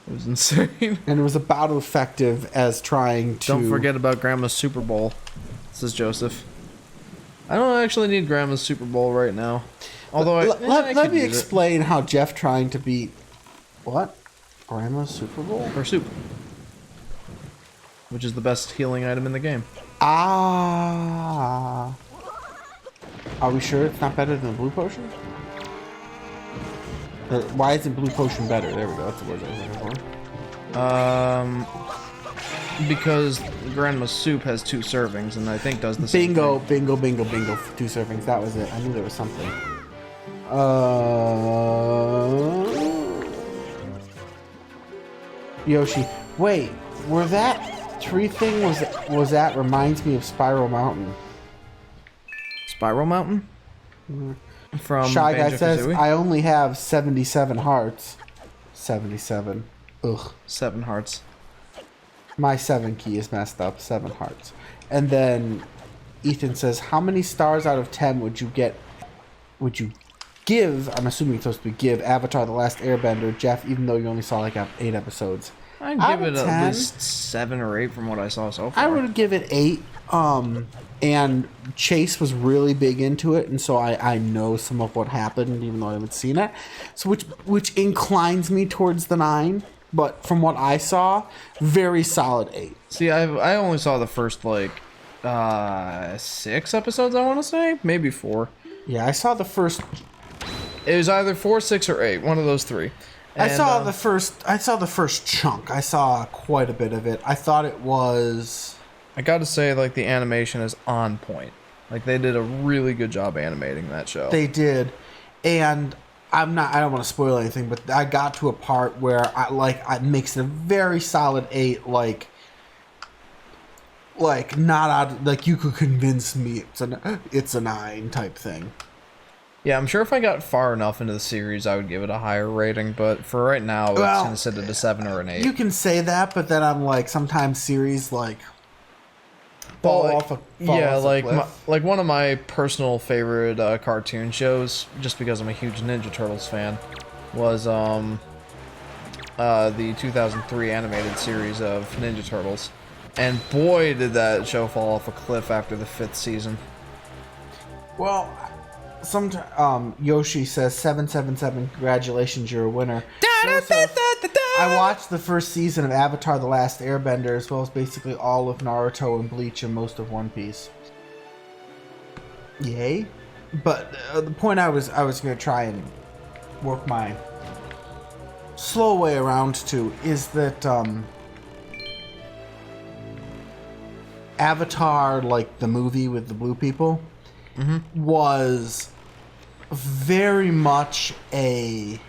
It was insane. And it was about as effective as trying to... Don't forget about Grandma's Super Bowl, says Joseph. I don't actually need Grandma's Super Bowl right now. Although let me explain how Jeff trying to beat... What? Grandma's Super Bowl? Or soup. Which is the best healing item in the game. Ah. Are we sure it's not better than Blue Potion? Why isn't Blue Potion better? There we go. That's the word I was looking for. Because Grandma's soup has 2 servings, and I think does the same thing. Bingo. 2 servings. That was it. I knew there was something. Yoshi, wait. Where that tree thing was at reminds me of Spiral Mountain. Spiral Mountain? From Shy Guy Banjo-Kazooie? says, I only have 77 hearts. 77. Ugh. 7 hearts. My 7 key is messed up. 7 hearts. And then Ethan says, how many stars out of 10 would you give, I'm assuming it's supposed to be give, Avatar The Last Airbender, Jeff, even though you only saw like 8 episodes? I'd give it at least 7 or 8 from what I saw so far. I would give it 8. And Chase was really big into it, and so I know some of what happened, even though I haven't seen it. So which inclines me towards the 9. But from what I saw, very solid 8. See, I only saw the first, like, 6 episodes, I want to say? Maybe 4. Yeah, I saw the first... It was either 4, 6, or 8. One of those 3. And, I saw the first chunk. I saw quite a bit of it. I thought it was... I gotta say, like, the animation is on point. Like, they did a really good job animating that show. They did. And... I don't want to spoil anything, but I got to a part where I makes it a very solid 8, like not out, like you could convince me it's a 9 type thing. Yeah, I'm sure if I got far enough into the series, I would give it a higher rating, but for right now, it's gonna sit at a 7 or an 8. You can say that, but then I'm like, sometimes series like fall off a like one of my personal favorite cartoon shows, just because I'm a huge Ninja Turtles fan, was the 2003 animated series of Ninja Turtles, and boy did that show fall off a cliff after the 5th season. Well, Yoshi says 777. Congratulations, you're a winner. I watched the first season of Avatar: The Last Airbender, as well as basically all of Naruto and Bleach and most of One Piece. Yay! But the point I was going to try and work my slow way around to is that Avatar, like the movie with the blue people, was very much a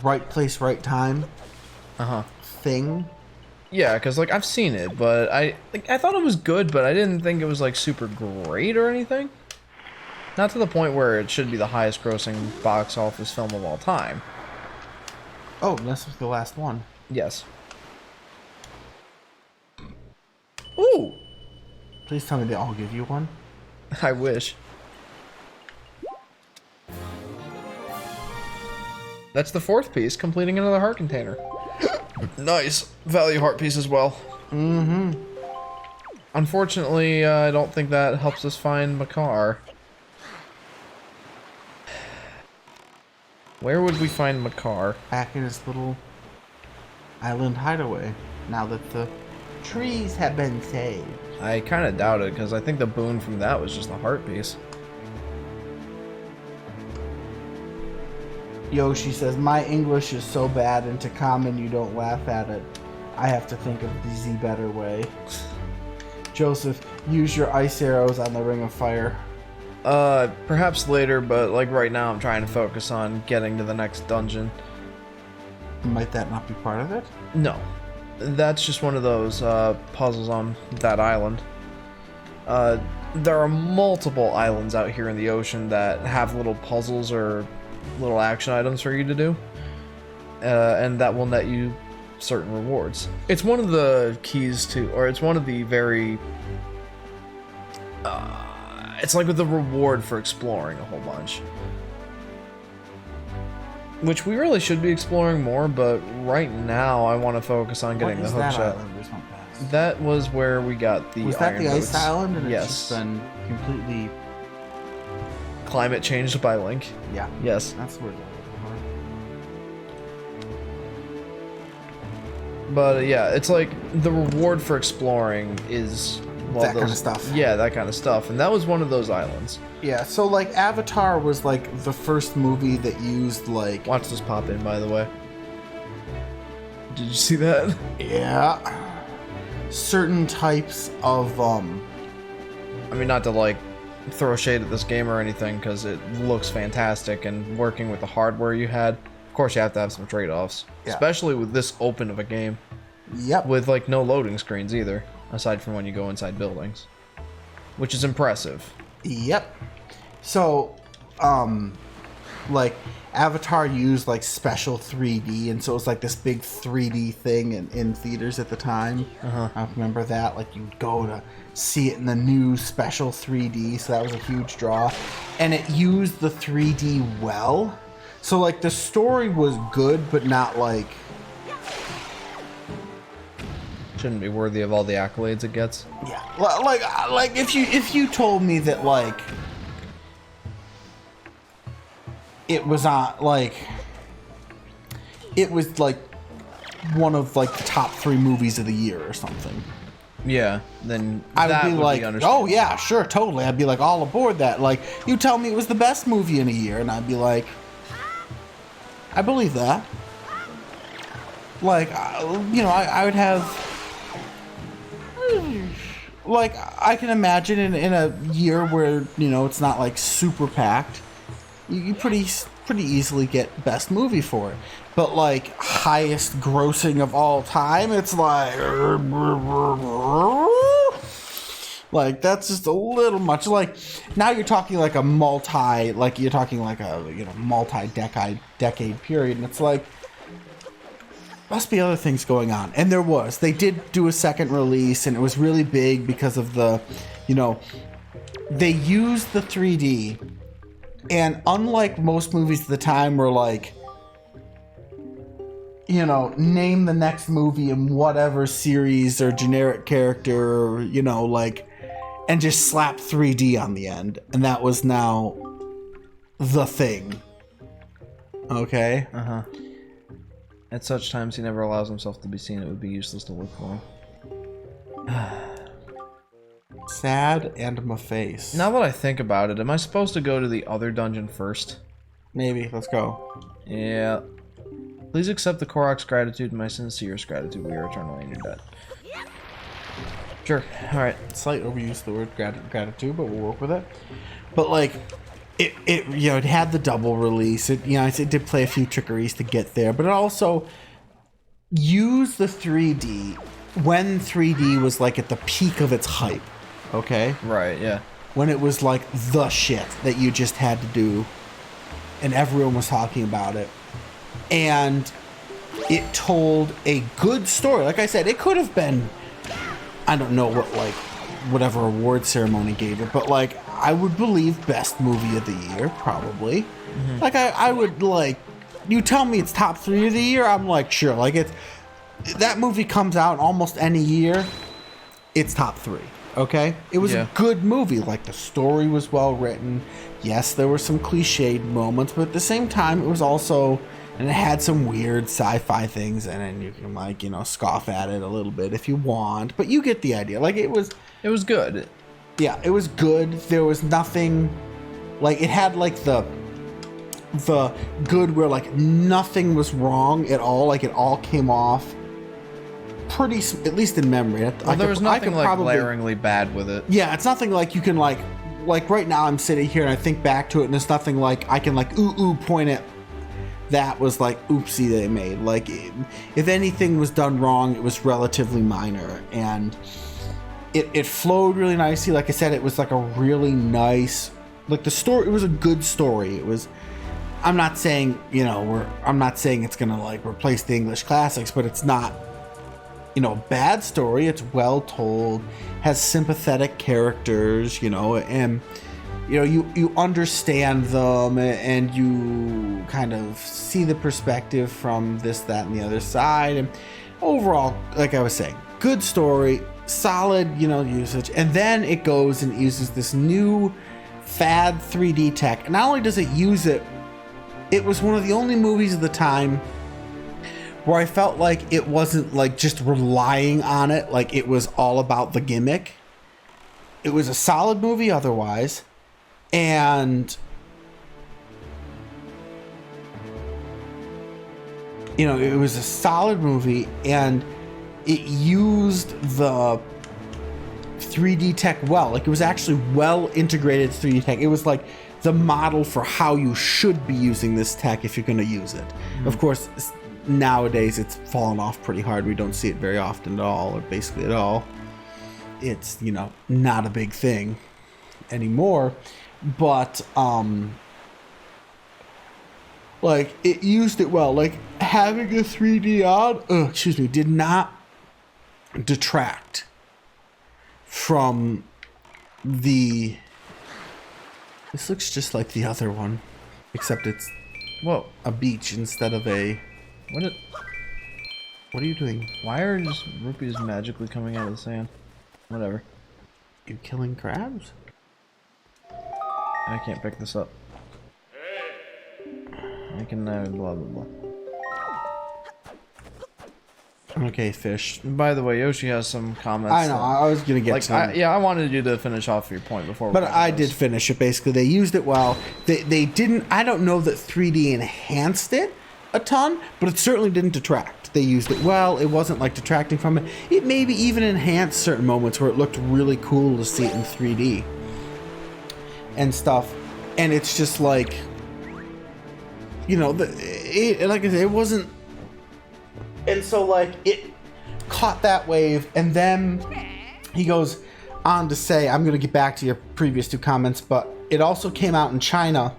right place, right time thing. Yeah, because like I've seen it, but I thought it was good, but I didn't think it was like super great or anything. Not to the point where it should be the highest grossing box office film of all time. Oh, this was the last one. Yes. Ooh! Please tell me they all give you one. I wish. That's the fourth piece, completing another heart container. Nice. Value heart piece as well. Mm-hmm. Unfortunately, I don't think that helps us find Makar. Where would we find Makar? Back in his little island hideaway, now that the trees have been saved. I kind of doubt it, because I think the boon from that was just the heart piece. Yoshi says, my English is so bad into common you don't laugh at it. I have to think of the better way. Joseph, use your ice arrows on the ring of fire. Perhaps later, but like right now I'm trying to focus on getting to the next dungeon. Might that not be part of it? No. That's just one of those, puzzles on that island. There are multiple islands out here in the ocean that have little puzzles or little action items for you to do. And that will net you certain rewards. It's one of the keys to, or it's one of the very... it's like with the reward for exploring a whole bunch. Which we really should be exploring more, but right now I want to focus on getting the hookshot. That was where we got the Was that iron the boots. ice island? And Yes. It's just been completely... Climate changed by Link. Yeah. Yes. That's where... But yeah, it's like the reward for exploring is... well, that kind of stuff. Yeah, that kind of stuff. And that was one of those islands. Yeah, so like Avatar was like the first movie that used like... Watch this pop in, by the way. Did you see that? Yeah. Certain types of I mean, not to like throw shade at this game or anything, because it looks fantastic, and working with the hardware you had, of course you have to have some trade-offs. Yeah. Especially with this open of a game. Yep. With like no loading screens either, aside from when you go inside buildings. Which is impressive. Yep. So, like, Avatar used, like, special 3D, and so it was, like, this big 3D thing in theaters at the time. I remember that. Like, you'd go to see it in the new special 3D, so that was a huge draw. And it used the 3D well. So, like, the story was good, but not, like... Shouldn't be worthy of all the accolades it gets. Yeah, like if you told me that like it was on like it was like one of like the top 3 movies of the year or something, Yeah, then I that would be like, understandable. oh yeah, sure, totally. I'd be like all aboard that. Like you tell me it was the best movie in a year, and I'd be like, I believe that. Like you know, I would have. Like, I can imagine in a year where, you know, it's not, like, super packed, you pretty easily get best movie for it. But, like, highest grossing of all time, it's like... Like, that's just a little much. Like, now you're talking, like, a multi-decade period, and it's like... Must be other things going on, and there was. They did do a second release, and it was really big because of the, you know, they used the 3D, and unlike most movies at the time were like, you know, name the next movie in whatever series or generic character, or, you know, like, and just slap 3D on the end, and that was now the thing. Okay? At such times, he never allows himself to be seen. It would be useless to look for him. Sad and my face. Now that I think about it, am I supposed to go to the other dungeon first? Maybe. Let's go. Yeah. Please accept the Korok's gratitude and my sincerest gratitude. We are eternally in your debt. Sure. Alright. Slight overuse of the word gratitude, but we'll work with it. But, like... It you know, it had the double release. It, you know, it did play a few trickeries to get there, but it also used the 3D when 3D was like at the peak of its hype. Okay? Right, yeah. when it was like the shit that you just had to do, and everyone was talking about it, and it told a good story. Like I said, it could have been, I don't know what, like, whatever award ceremony gave it, but like, I would believe best movie of the year, probably. Mm-hmm. Like, I would, like, you tell me it's top 3 of the year, I'm like, sure. Like, that movie comes out almost any year, it's top 3. Okay? It was a good movie. Like, the story was well written. Yes, there were some cliched moments, but at the same time, it was also, and it had some weird sci-fi things in it, and you can, like, you know, scoff at it a little bit if you want, but you get the idea. Like, it was good. Yeah, it was good. There was nothing, like, it had, like, the good where, like, nothing was wrong at all. Like, it all came off pretty, at least in memory. Well, there was nothing, like, glaringly bad with it. Yeah, it's nothing like you can, like right now I'm sitting here and I think back to it, and there's nothing like I can, like, point at that was, like, oopsie they made. Like, if anything was done wrong, it was relatively minor, and it flowed really nicely. Like I said, it was, like, a really nice, like, the story, it was a good story. It was, I'm not saying, you know, I'm not saying it's gonna, like, replace the English classics, but it's not, you know, a bad story. It's well told, has sympathetic characters, you know, and, you know, you understand them, and you kind of see the perspective from this, that, and the other side. And overall, like I was saying, good story, solid, you know, usage. And then it goes and uses this new fad 3D tech. And not only does it use it, it was one of the only movies of the time where I felt like it wasn't, like, just relying on it, like it was all about the gimmick. It was a solid movie otherwise, and, you know, it was a solid movie, and it used the 3D tech well. Like, it was actually well integrated 3D tech. It was like the model for how you should be using this tech if you're going to use it. Mm-hmm. Of course, nowadays it's fallen off pretty hard. We don't see it very often at all, or basically at all. It's, you know, not a big thing anymore, but like, it used it well. Like, having a 3D on did not detract from the, this looks just like the other one, except it's a beach instead of a, what are you doing? Why are just rupees magically coming out of the sand? Whatever. You killing crabs? I can't pick this up. I can blah blah blah. Okay, fish. By the way, Yoshi has some comments. I know. I was gonna get to them. I wanted you to finish off your point before. But I did finish it. Basically, they used it well. They didn't. I don't know that 3D enhanced it a ton, but it certainly didn't detract. They used it well. It wasn't, like, detracting from it. It maybe even enhanced certain moments where it looked really cool to see it in 3D and stuff. And it's just like, you know, like I said, it wasn't. And so, like, it caught that wave, and then he goes on to say, I'm going to get back to your previous 2 comments, but it also came out in China,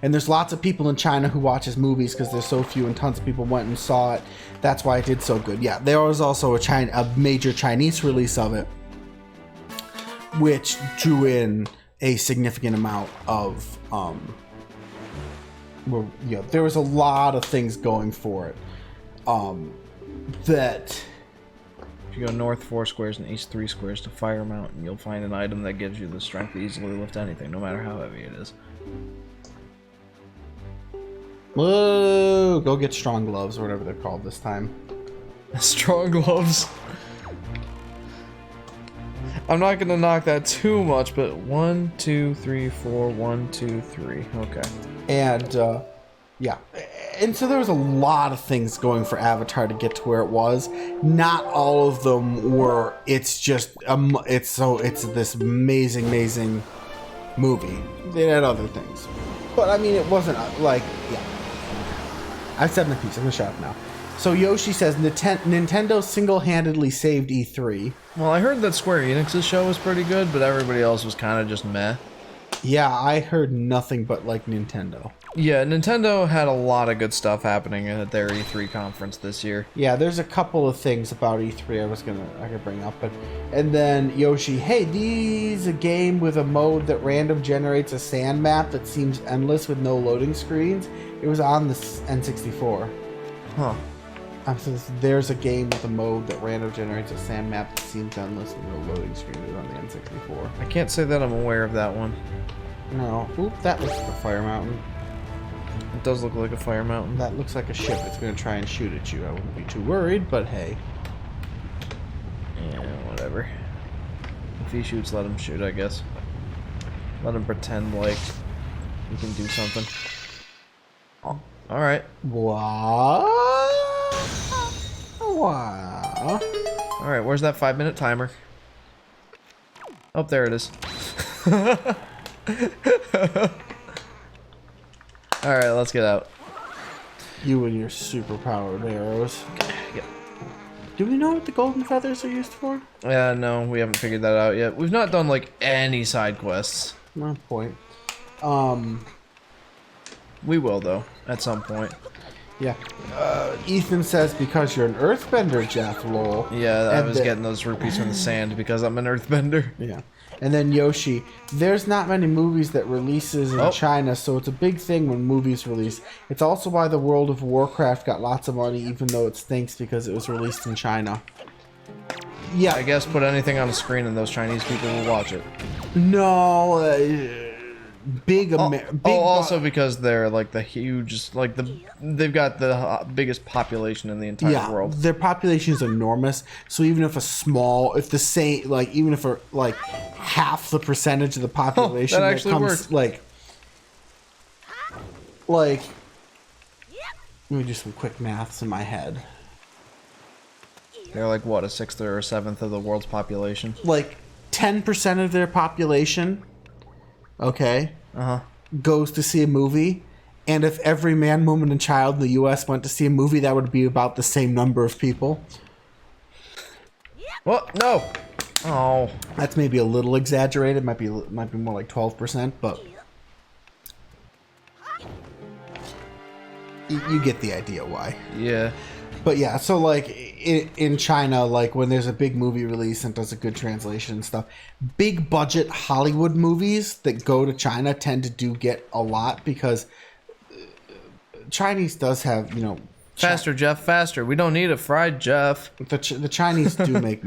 and there's lots of people in China who watch his movies because there's so few, and tons of people went and saw it. That's why it did so good. Yeah, there was also a major Chinese release of it, which drew in a significant amount of, well, yeah, there was a lot of things going for it. That if you go north 4 squares and east 3 squares to Fire Mountain, you'll find an item that gives you the strength to easily lift anything, no matter how heavy it is. Whoa, go get strong gloves or whatever they're called this time. Strong gloves. I'm not gonna knock that too much, but 1, 2, 3, 4, 1, 2, 3. Okay. And yeah, and so there was a lot of things going for Avatar to get to where it was. Not all of them were. It's just it's this amazing movie. They had other things, but I mean, it wasn't like, yeah. I've said my piece. I'm gonna shut up now. So Yoshi says Nintendo single-handedly saved E3. Well, I heard that Square Enix's show was pretty good, but everybody else was kind of just meh. Yeah, I heard nothing but like Nintendo. Yeah, Nintendo had a lot of good stuff happening at their E3 conference this year. Yeah, there's a couple of things about E3 I could bring up, and then Yoshi, hey, these a game with a mode that random generates a sand map that seems endless with no loading screens. It was on the N64. Huh. So there's a game with a mode that random generates a sand map that seems endless with no loading screen. It was on the N64. I can't say that I'm aware of that one. No, oop, that looks like a fire mountain. It does look like a fire mountain. That looks like a ship. It's going to try and shoot at you. I wouldn't be too worried, but hey. Yeah, whatever. If he shoots, let him shoot, I guess. Let him pretend like he can do something. Oh, alright. What? Wow. Alright, where's that 5-minute timer? Oh, there it is. Alright, let's get out. You and your super-powered arrows. Yep. Do we know what the golden feathers are used for? Yeah, no, we haven't figured that out yet. We've not done, like, any side quests. No point. We will, though, at some point. Yeah. Ethan says, because you're an earthbender, Jeff, lol. Yeah, I was getting those rupees from the sand because I'm an earthbender. Yeah. And then Yoshi, there's not many movies that releases in China, so it's a big thing when movies release. It's also why the World of Warcraft got lots of money, even though it stinks because it was released in China. Yeah. I guess put anything on the screen and those Chinese people will watch it. No, also because they're like the huge, like they've got the biggest population in the entire world. Their population is enormous. So even if even if half the percentage of the population that actually comes worked. like, let me do some quick maths in my head. They're like what, a sixth or a seventh of the world's population? Like 10% of their population. Okay. Goes to see a movie, and if every man, woman, and child in the U.S. went to see a movie, that would be about the same number of people. What? No. Oh. That's maybe a little exaggerated. Might be more like 12%, but you get the idea why. Yeah. But yeah, so like in China, like when there's a big movie release and does a good translation and stuff, big budget Hollywood movies that go to China tend to get a lot because Chinese does have, Faster, Jeff, faster. We don't need a fried Jeff. the Chinese do make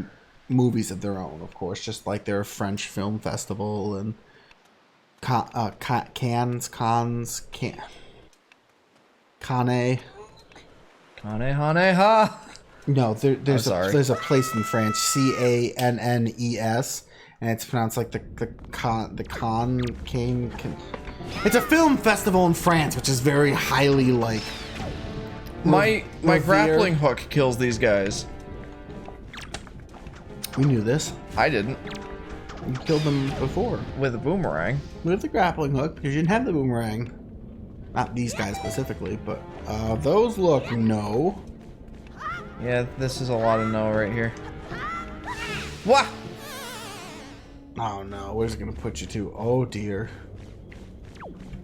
movies of their own, of course, just like their French Film Festival and Cannes. Kanehaneha. No, there's a place in France, Cannes, and it's pronounced like It's a film festival in France, which is very highly like. My grappling hook kills these guys. We knew this. I didn't. You killed them before With a boomerang. with the grappling hook because you didn't have the boomerang. Not these guys specifically, but those look no. Yeah, this is a lot of no right here. What? Oh no, where's it gonna put you to? Oh dear.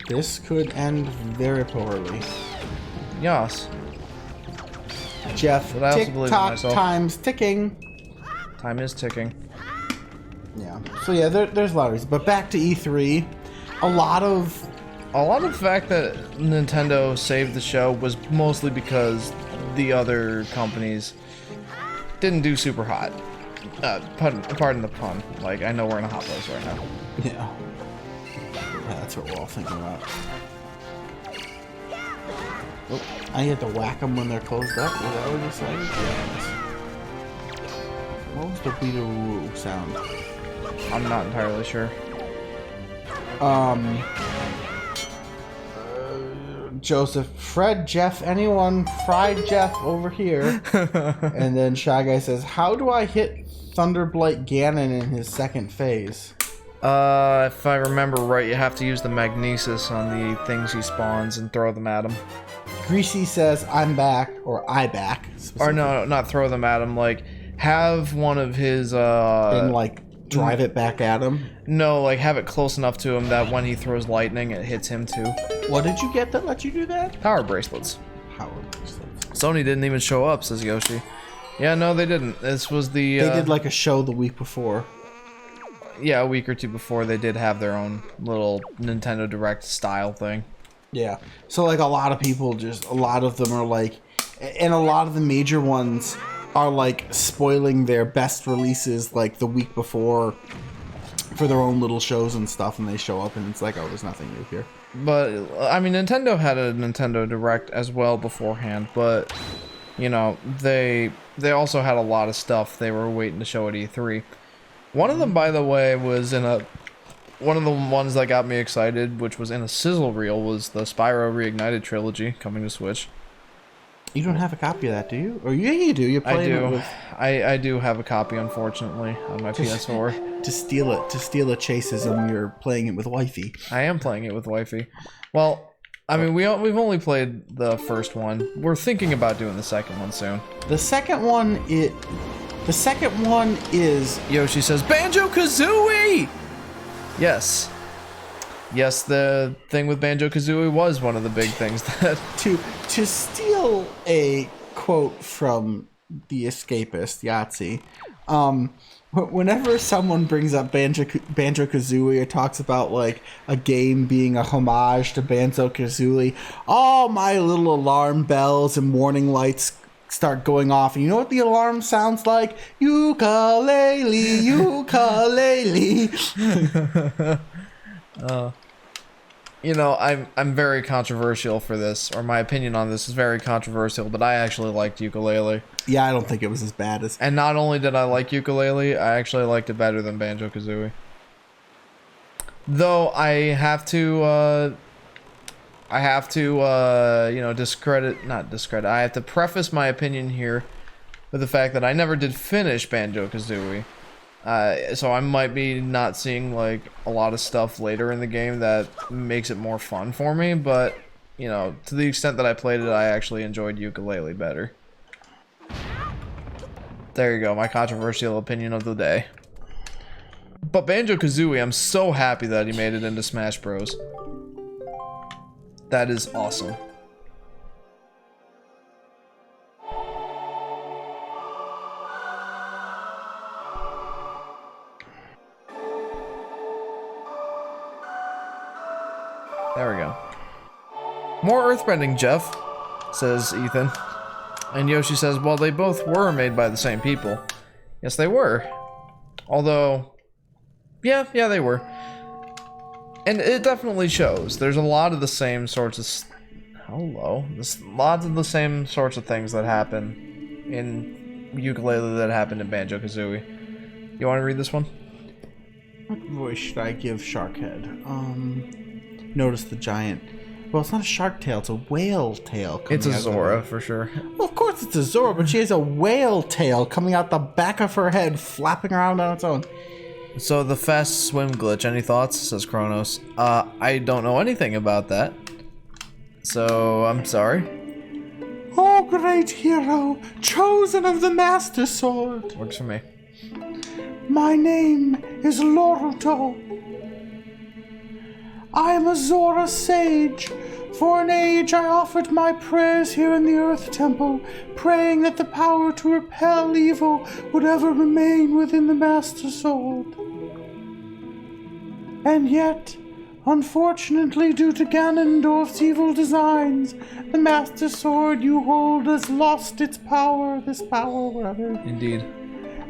This could end very poorly. Yes. Jeff, But I also believe in tick-tock myself. time's ticking. Time is ticking. Yeah. So yeah, there's a lot of reasons. But back to E3, a lot of the fact that Nintendo saved the show was mostly because the other companies didn't do super hot. Pardon the pun. Like, I know we're in a hot place right now. yeah, that's what we're all thinking about. Oh, I had to whack them when they're closed up. Is that what you're saying? Yes. What was the beat-a-woo sound? I'm not entirely sure. Joseph, Fred, Jeff, anyone, fried Jeff over here. And then Shy Guy says, how do I hit Thunderblight Ganon in his second phase? If I remember right, you have to use the magnesis on the things he spawns and throw them at him. Greasy says, I'm back, or I back. Or no, not throw them at him. Like, have one of his, and, like, drive it back at him? No, like, have it close enough to him that when he throws lightning, it hits him too. What did you get that let you do that? Power bracelets. Power bracelets. Sony didn't even show up, says Yoshi. Yeah, no, they didn't. This was the... They did, like, a show the week before. Yeah, a week or two before, they did have their own little Nintendo Direct style thing. Yeah. So, like, a lot of people a lot of them are, like... And a lot of the major ones are, like, spoiling their best releases, like, the week before for their own little shows and stuff, and they show up, and it's like, oh, there's nothing new here. But, I mean, Nintendo had a Nintendo Direct as well beforehand, but, you know, they also had a lot of stuff they were waiting to show at E3. One of them, by the way, was one of the ones that got me excited, which was in a sizzle reel, was the Spyro Reignited trilogy coming to Switch. You don't have a copy of that, do you? Or yeah, you do. You're playing it with... I do have a copy, unfortunately, on my PS4. To steal a Chaseism, you're playing it with wifey. I am playing it with wifey. Well, I mean, we've only played the first one. We're thinking about doing the second one soon. The second one is... Yoshi says, Banjo-Kazooie! Yes. Yes, the thing with Banjo-Kazooie was one of the big things that... To steal a quote from The Escapist, Yahtzee, whenever someone brings up Banjo-Kazooie or talks about, like, a game being a homage to Banjo-Kazooie, all my little alarm bells and warning lights start going off. And you know what the alarm sounds like? Ukulele, ukulele. You know, I'm very controversial for this, or my opinion on this is very controversial, but I actually liked Ukulele. Yeah, I don't think it was as bad as... And not only did I like Ukulele, I actually liked it better than Banjo-Kazooie. Though I have to, you know, I have to preface my opinion here with the fact that I never did finish Banjo-Kazooie. So I might be not seeing, like, a lot of stuff later in the game that makes it more fun for me, but, you know, to the extent that I played it, I actually enjoyed Ukulele better. There you go, my controversial opinion of the day. But Banjo-Kazooie, I'm so happy that he made it into Smash Bros. That is awesome. There we go. More earthbending, Jeff, says Ethan. And Yoshi says, well, they both were made by the same people. Yes, they were. Although, yeah, they were. And it definitely shows. There's a lot of the same sorts of... There's lots of the same sorts of things that happen in Ukulele that happened in Banjo-Kazooie. You want to read this one? What voice should I give Sharkhead? Notice the giant... Well, it's not a shark tail, it's a whale tail. It's a Zora, for sure. Well, of course it's a Zora, but she has a whale tail coming out the back of her head, flapping around on its own. So, the fast swim glitch, any thoughts? Says Kronos. I don't know anything about that. So, I'm sorry. Oh, great hero, chosen of the Master Sword. Works for me. My name is Loruto. I am a Zora sage. For an age I offered my prayers here in the Earth Temple, praying that the power to repel evil would ever remain within the Master Sword. And yet, unfortunately, due to Ganondorf's evil designs, the Master Sword you hold has lost its power, Indeed.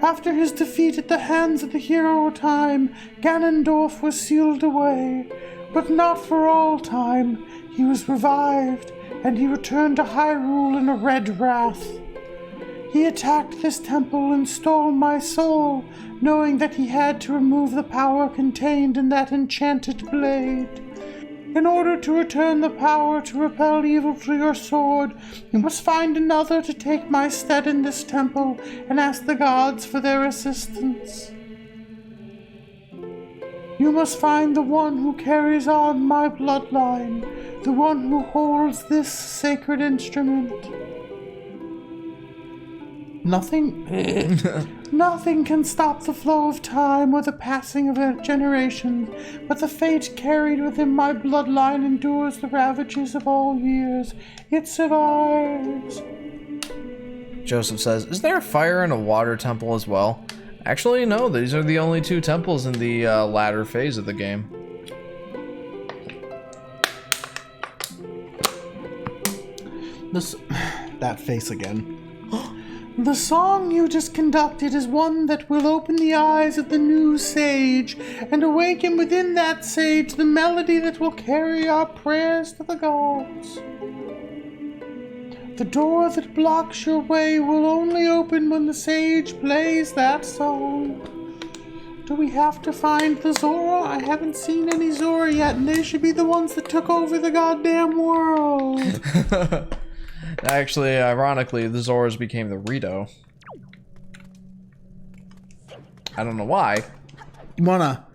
After his defeat at the hands of the hero Time, Ganondorf was sealed away. But not for all time. He was revived, and he returned to Hyrule in a red wrath. He attacked this temple and stole my soul, knowing that he had to remove the power contained in that enchanted blade. In order to return the power to repel evil to your sword, you must find another to take my stead in this temple and ask the gods for their assistance. You must find the one who carries on my bloodline, the one who holds this sacred instrument. Nothing can stop the flow of time or the passing of generations, but the fate carried within my bloodline endures the ravages of all years. It survives. Joseph says, is there a fire and a water temple as well? Actually, no, these are the only 2 temples in the latter phase of the game. That face again. The song you just conducted is one that will open the eyes of the new sage and awaken within that sage the melody that will carry our prayers to the gods. The door that blocks your way will only open when the sage plays that song. Do we have to find the Zora? I haven't seen any Zora yet, and they should be the ones that took over the goddamn world. Actually, ironically, the Zoras became the Rito. I don't know why. You wanna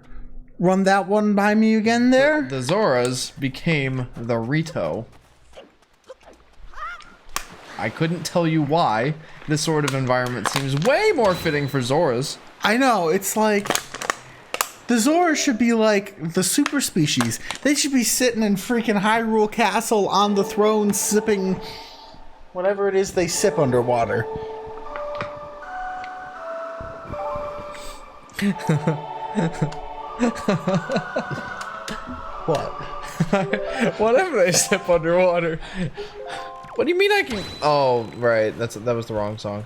run that one by me again there? The Zoras became the Rito. I couldn't tell you why. This sort of environment seems way more fitting for Zoras. I know, it's like... The Zora should be like the super species. They should be sitting in freaking Hyrule Castle on the throne sipping... whatever it is they sip underwater. What? Whatever they sip underwater. What do you mean I can... Oh, right. That was the wrong song.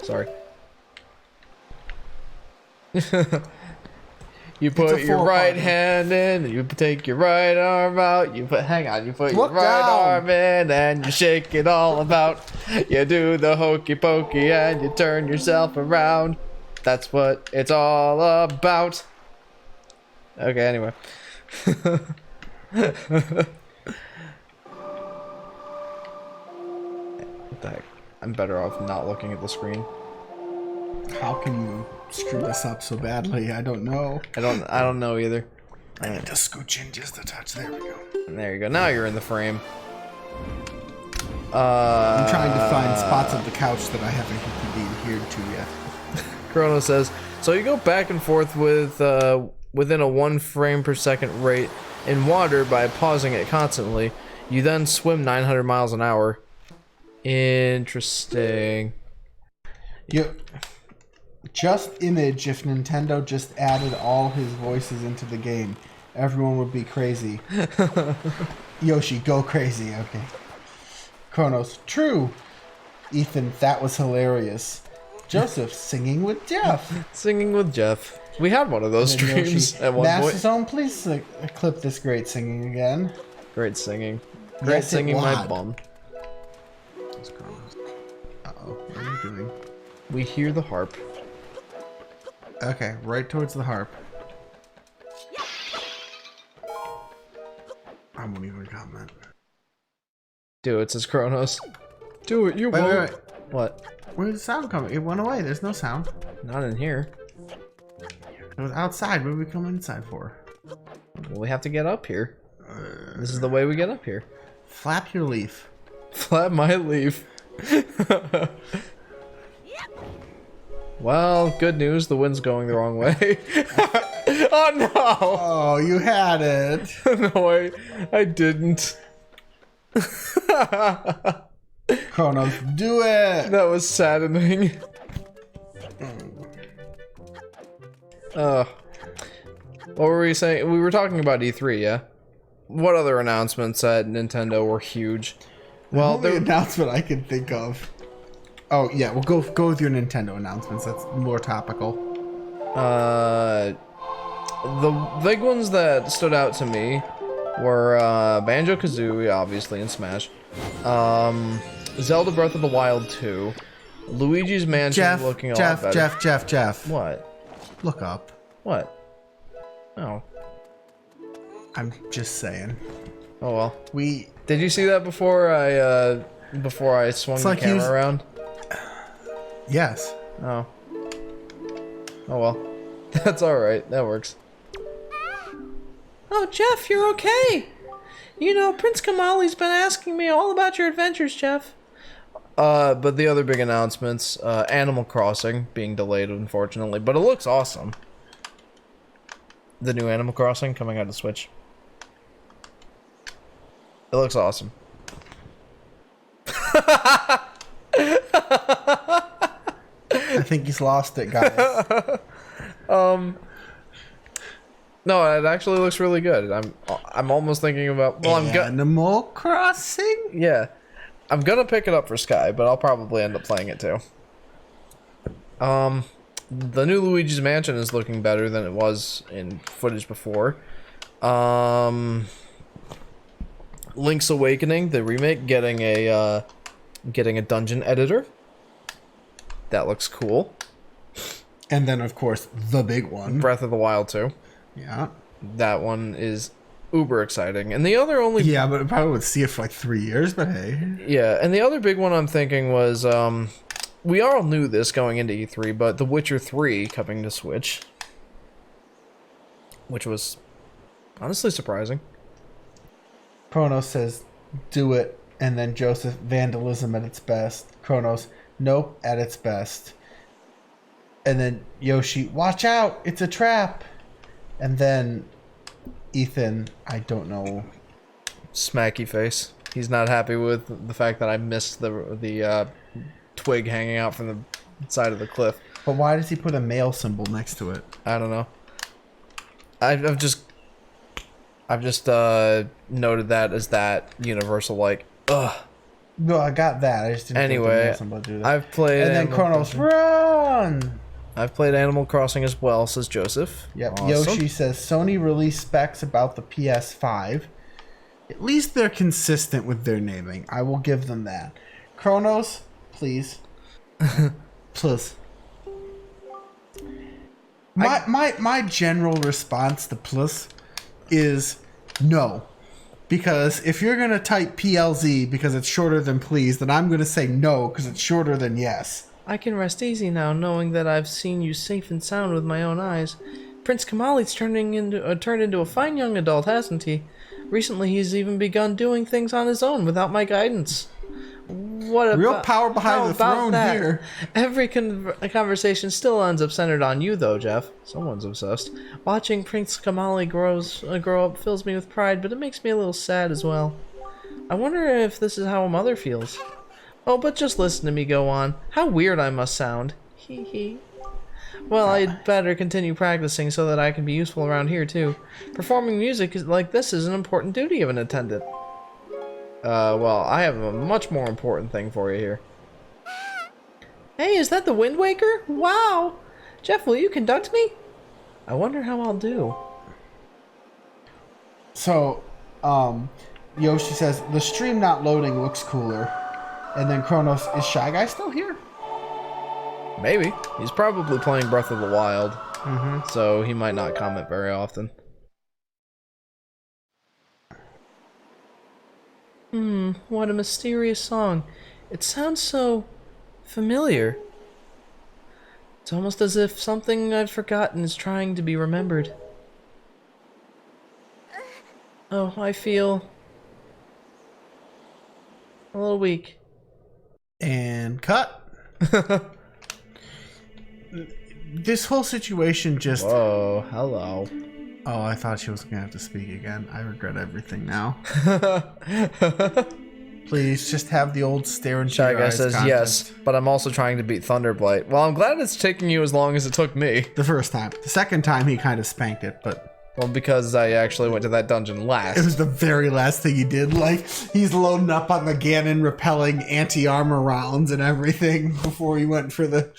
Sorry. You put your right hand in, you take your right arm out, you put your right arm in and you shake it all about. You do the hokey pokey and you turn yourself around. That's what it's all about. Okay, anyway. What the heck? I'm better off not looking at the screen. How can you screw this up so badly? I don't know. I don't know either. I need to scooch in just a touch. There we go. And there you go. Now you're in the frame. I'm trying to find spots of the couch that I haven't been adhered to yet. Chrono says, so you go back and forth with within a 1 frame per second rate in water by pausing it constantly. You then swim 900 miles an hour. Interesting. Just image if Nintendo just added all his voices into the game. Everyone would be crazy. Yoshi, go crazy. Okay. Kronos, true. Ethan, that was hilarious. Joseph, singing with Jeff. Singing with Jeff. We had one of those streams at one Master point. Zone, please clip this great singing again. Great singing. Great singing, my bum. Uh-oh, what are you doing? We hear the harp. Okay, right towards the harp. I won't even comment. Do it, says Kronos. Do it, you Wait, won't. wait. What? Where's the sound coming? It went away. There's no sound. Not in here. It was outside. What did we come inside for? Well, we have to get up here. This is the way we get up here. Flap your leaf. Flap my leaf. Well, good news. The wind's going the wrong way. Oh, no. Oh, you had it. No, I didn't. Kronos, do it. That was saddening. What were we saying? We were talking about E3, yeah? What other announcements at Nintendo were huge? Well, the only announcement I can think of. Oh yeah, we'll go with your Nintendo announcements. That's more topical. The big ones that stood out to me were Banjo-Kazooie, obviously, in Smash. Zelda Breath of the Wild 2. Luigi's Mansion looking a lot better. Jeff. What? Look up. What? Oh. I'm just saying. Oh well. Did you see that before I swung the camera around? Yes. Oh. Oh well. That's alright. That works. Oh, Jeff, you're okay. You know, Prince Kamali's been asking me all about your adventures, Jeff. But the other big announcements, Animal Crossing being delayed, unfortunately, but it looks awesome. The new Animal Crossing coming out of Switch. It looks awesome. I think he's lost it, guys. No, it actually looks really good. I'm almost thinking about. Well, Animal Crossing? Yeah, I'm gonna pick it up for Sky, but I'll probably end up playing it too. The new Luigi's Mansion is looking better than it was in footage before. Link's Awakening, the remake, getting a dungeon editor. That looks cool. And then, of course, the big one. Breath of the Wild 2. Yeah. That one is uber exciting. And the other only... Yeah, but I probably would see it for like 3 years, but hey. Yeah, and the other big one I'm thinking was, we all knew this going into E3, but The Witcher 3 coming to Switch. Which was honestly surprising. Kronos says, do it. And then Joseph, vandalism at its best. Kronos, nope, at its best. And then Yoshi, watch out, it's a trap. And then Ethan, I don't know. Smacky face. He's not happy with the fact that I missed the twig hanging out from the side of the cliff. But why does he put a male symbol next to it? I don't know. I've just noted that as that universal, like, ugh. No, I got that. I just didn't think the Anyway, male symbol do that. I've played... And then Kronos, run! I've played Animal Crossing as well, says Joseph. Yep. Awesome. Yoshi says, Sony released specs about the PS5. At least they're consistent with their naming. I will give them that. Kronos, please. Please. My general response to plus is no. Because if you're going to type PLZ because it's shorter than please, then I'm going to say no because it's shorter than yes. I can rest easy now, knowing that I've seen you safe and sound with my own eyes. Prince Kamali's turned into a fine young adult, hasn't he? Recently, he's even begun doing things on his own without my guidance. What Real power behind the throne here. Every conversation still ends up centered on you, though, Jeff. Someone's obsessed. Watching Prince Kamali grow up fills me with pride, but it makes me a little sad as well. I wonder if this is how a mother feels. Oh, but just listen to me go on. How weird I must sound. Hee hee. Well, I'd better continue practicing so that I can be useful around here, too. Performing music like this is an important duty of an attendant. Well, I have a much more important thing for you here. Hey, is that the Wind Waker? Wow! Jeff, will you conduct me? I wonder how I'll do. So, Yoshi says, the stream not loading looks cooler. And then Kronos, is Shy Guy still here? Maybe. He's probably playing Breath of the Wild. So he might not comment very often. What a mysterious song. It sounds so familiar. It's almost as if something I've forgotten is trying to be remembered. Oh, I feel a little weak. And cut. This whole situation just... Whoa, hello. Oh, I thought she was going to have to speak again. I regret everything now. Please, just have the old stare into Shy your Guy eyes says, content. yes, but I'm also trying to beat Thunderblight. Well, I'm glad it's taking you as long as it took me. The first time. The second time, he kind of spanked it, but... Well, because I actually went to that dungeon last. It was the very last thing he did. Like, he's loading up on the Ganon, repelling anti-armor rounds and everything before he went for the...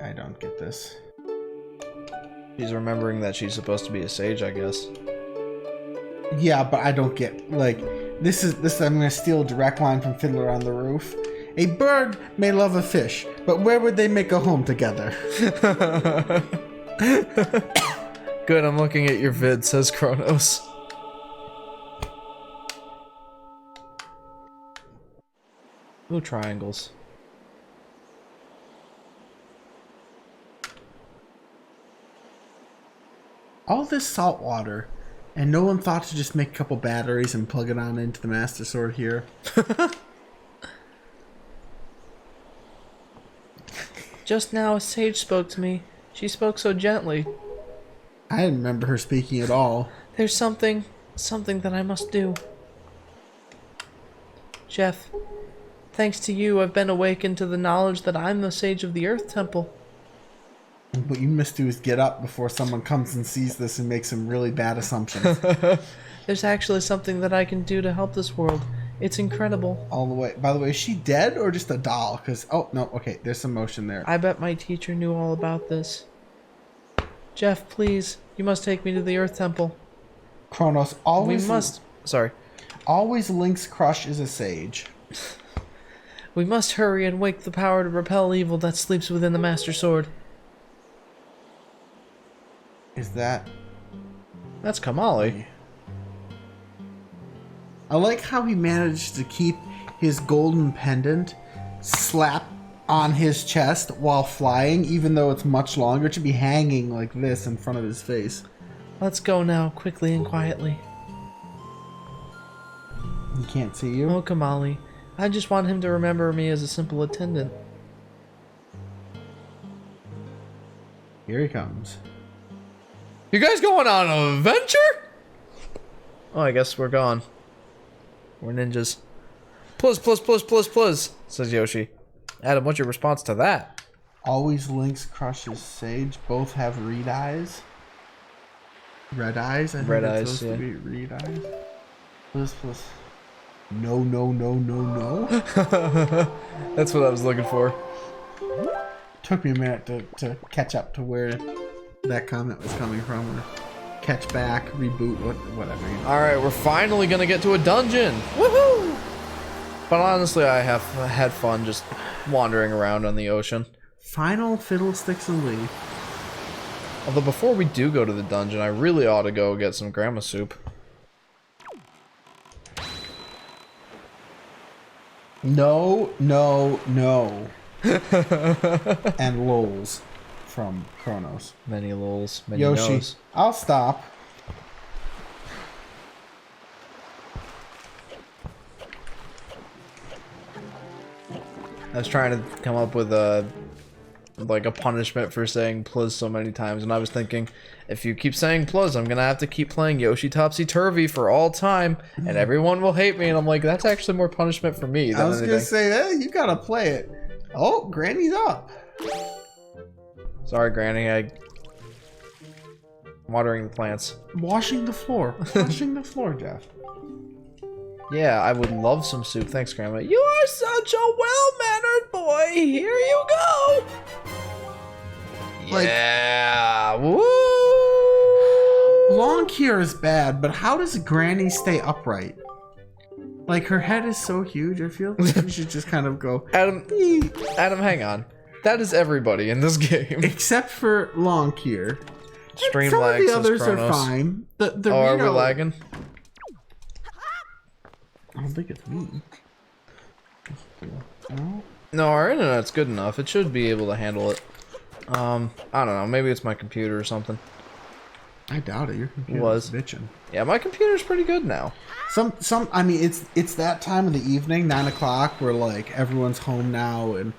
I don't get this. She's remembering that she's supposed to be a sage, I guess. Yeah, but I don't get, like, this is I'm gonna steal a direct line from Fiddler on the Roof. A bird may love a fish, but where would they make a home together? Good, I'm looking at your vid, says Kronos. Ooh, triangles. All this salt water, and no one thought to just make a couple batteries and plug it on into the Master Sword here. Just now a sage spoke to me. She spoke so gently. I didn't remember her speaking at all. There's something that I must do. Jeff, thanks to you, I've been awakened to the knowledge that I'm the sage of the Earth Temple. What you must do is get up before someone comes and sees this and makes some really bad assumptions. There's actually something that I can do to help this world. It's incredible. All the way. By the way, is she dead or just a doll? Because, oh, no, okay, there's some motion there. I bet my teacher knew all about this. Jeff, please, you must take me to the Earth Temple. Kronos, always... We must... Sorry. Always Link's crush is a sage. We must hurry and wake the power to repel evil that sleeps within the Master Sword. Is that... That's Kamali. I like how he managed to keep his golden pendant slapped on his chest while flying, even though it's much longer. It should be hanging like this in front of his face. Let's go now, quickly and quietly. He can't see you? Oh, Kamali. I just want him to remember me as a simple attendant. Here he comes. You guys going on an adventure? Oh, I guess we're gone. We're ninjas. Plus, says Yoshi. Adam, what's your response to that? Always Link's crush is sage. Both have reed eyes. Red eyes? I think Red that's eyes, supposed yeah. to be reed eyes. Plus. No. That's what I was looking for. Took me a minute to catch up to where that comment was coming from. Or catch back, reboot, whatever. You know. Alright, we're finally gonna get to a dungeon! Woohoo! But honestly, I have had fun just wandering around on the ocean. Final Fiddlesticks and Leaf. Although before we do go to the dungeon, I really ought to go get some grandma soup. No. And lols from Kronos. Many lols, many Yoshi, no's. I'll stop. I was trying to come up with a punishment for saying plus so many times, and I was thinking, if you keep saying plus, I'm gonna have to keep playing Yoshi Topsy Turvy for all time, and everyone will hate me. And I'm like, that's actually more punishment for me than I was anything. gonna say, hey, you gotta play it. Oh, Granny's up. Sorry, Granny. I'm watering the plants. Washing the floor. Washing the floor, Jeff. Yeah, I would love some soup. Thanks, Grandma. You are such a well-mannered boy. Here you go. Like- Yeah. Woo. Long hair is bad, but how does Granny stay upright? Like, her head is so huge, I feel like you should just kind of go... Adam, hang on. That is everybody in this game. Except for Long Kier. Stream Some of lag, the says others are Kronos. fine. The Oh, are we Reno- lagging? I don't think it's me. No? No, our internet's good enough. It should be able to handle it. I don't know. Maybe it's my computer or something. I doubt it. Your computer Was. is bitching. Yeah, my computer's pretty good now. I mean, it's that time of the evening, 9 o'clock, where like everyone's home now and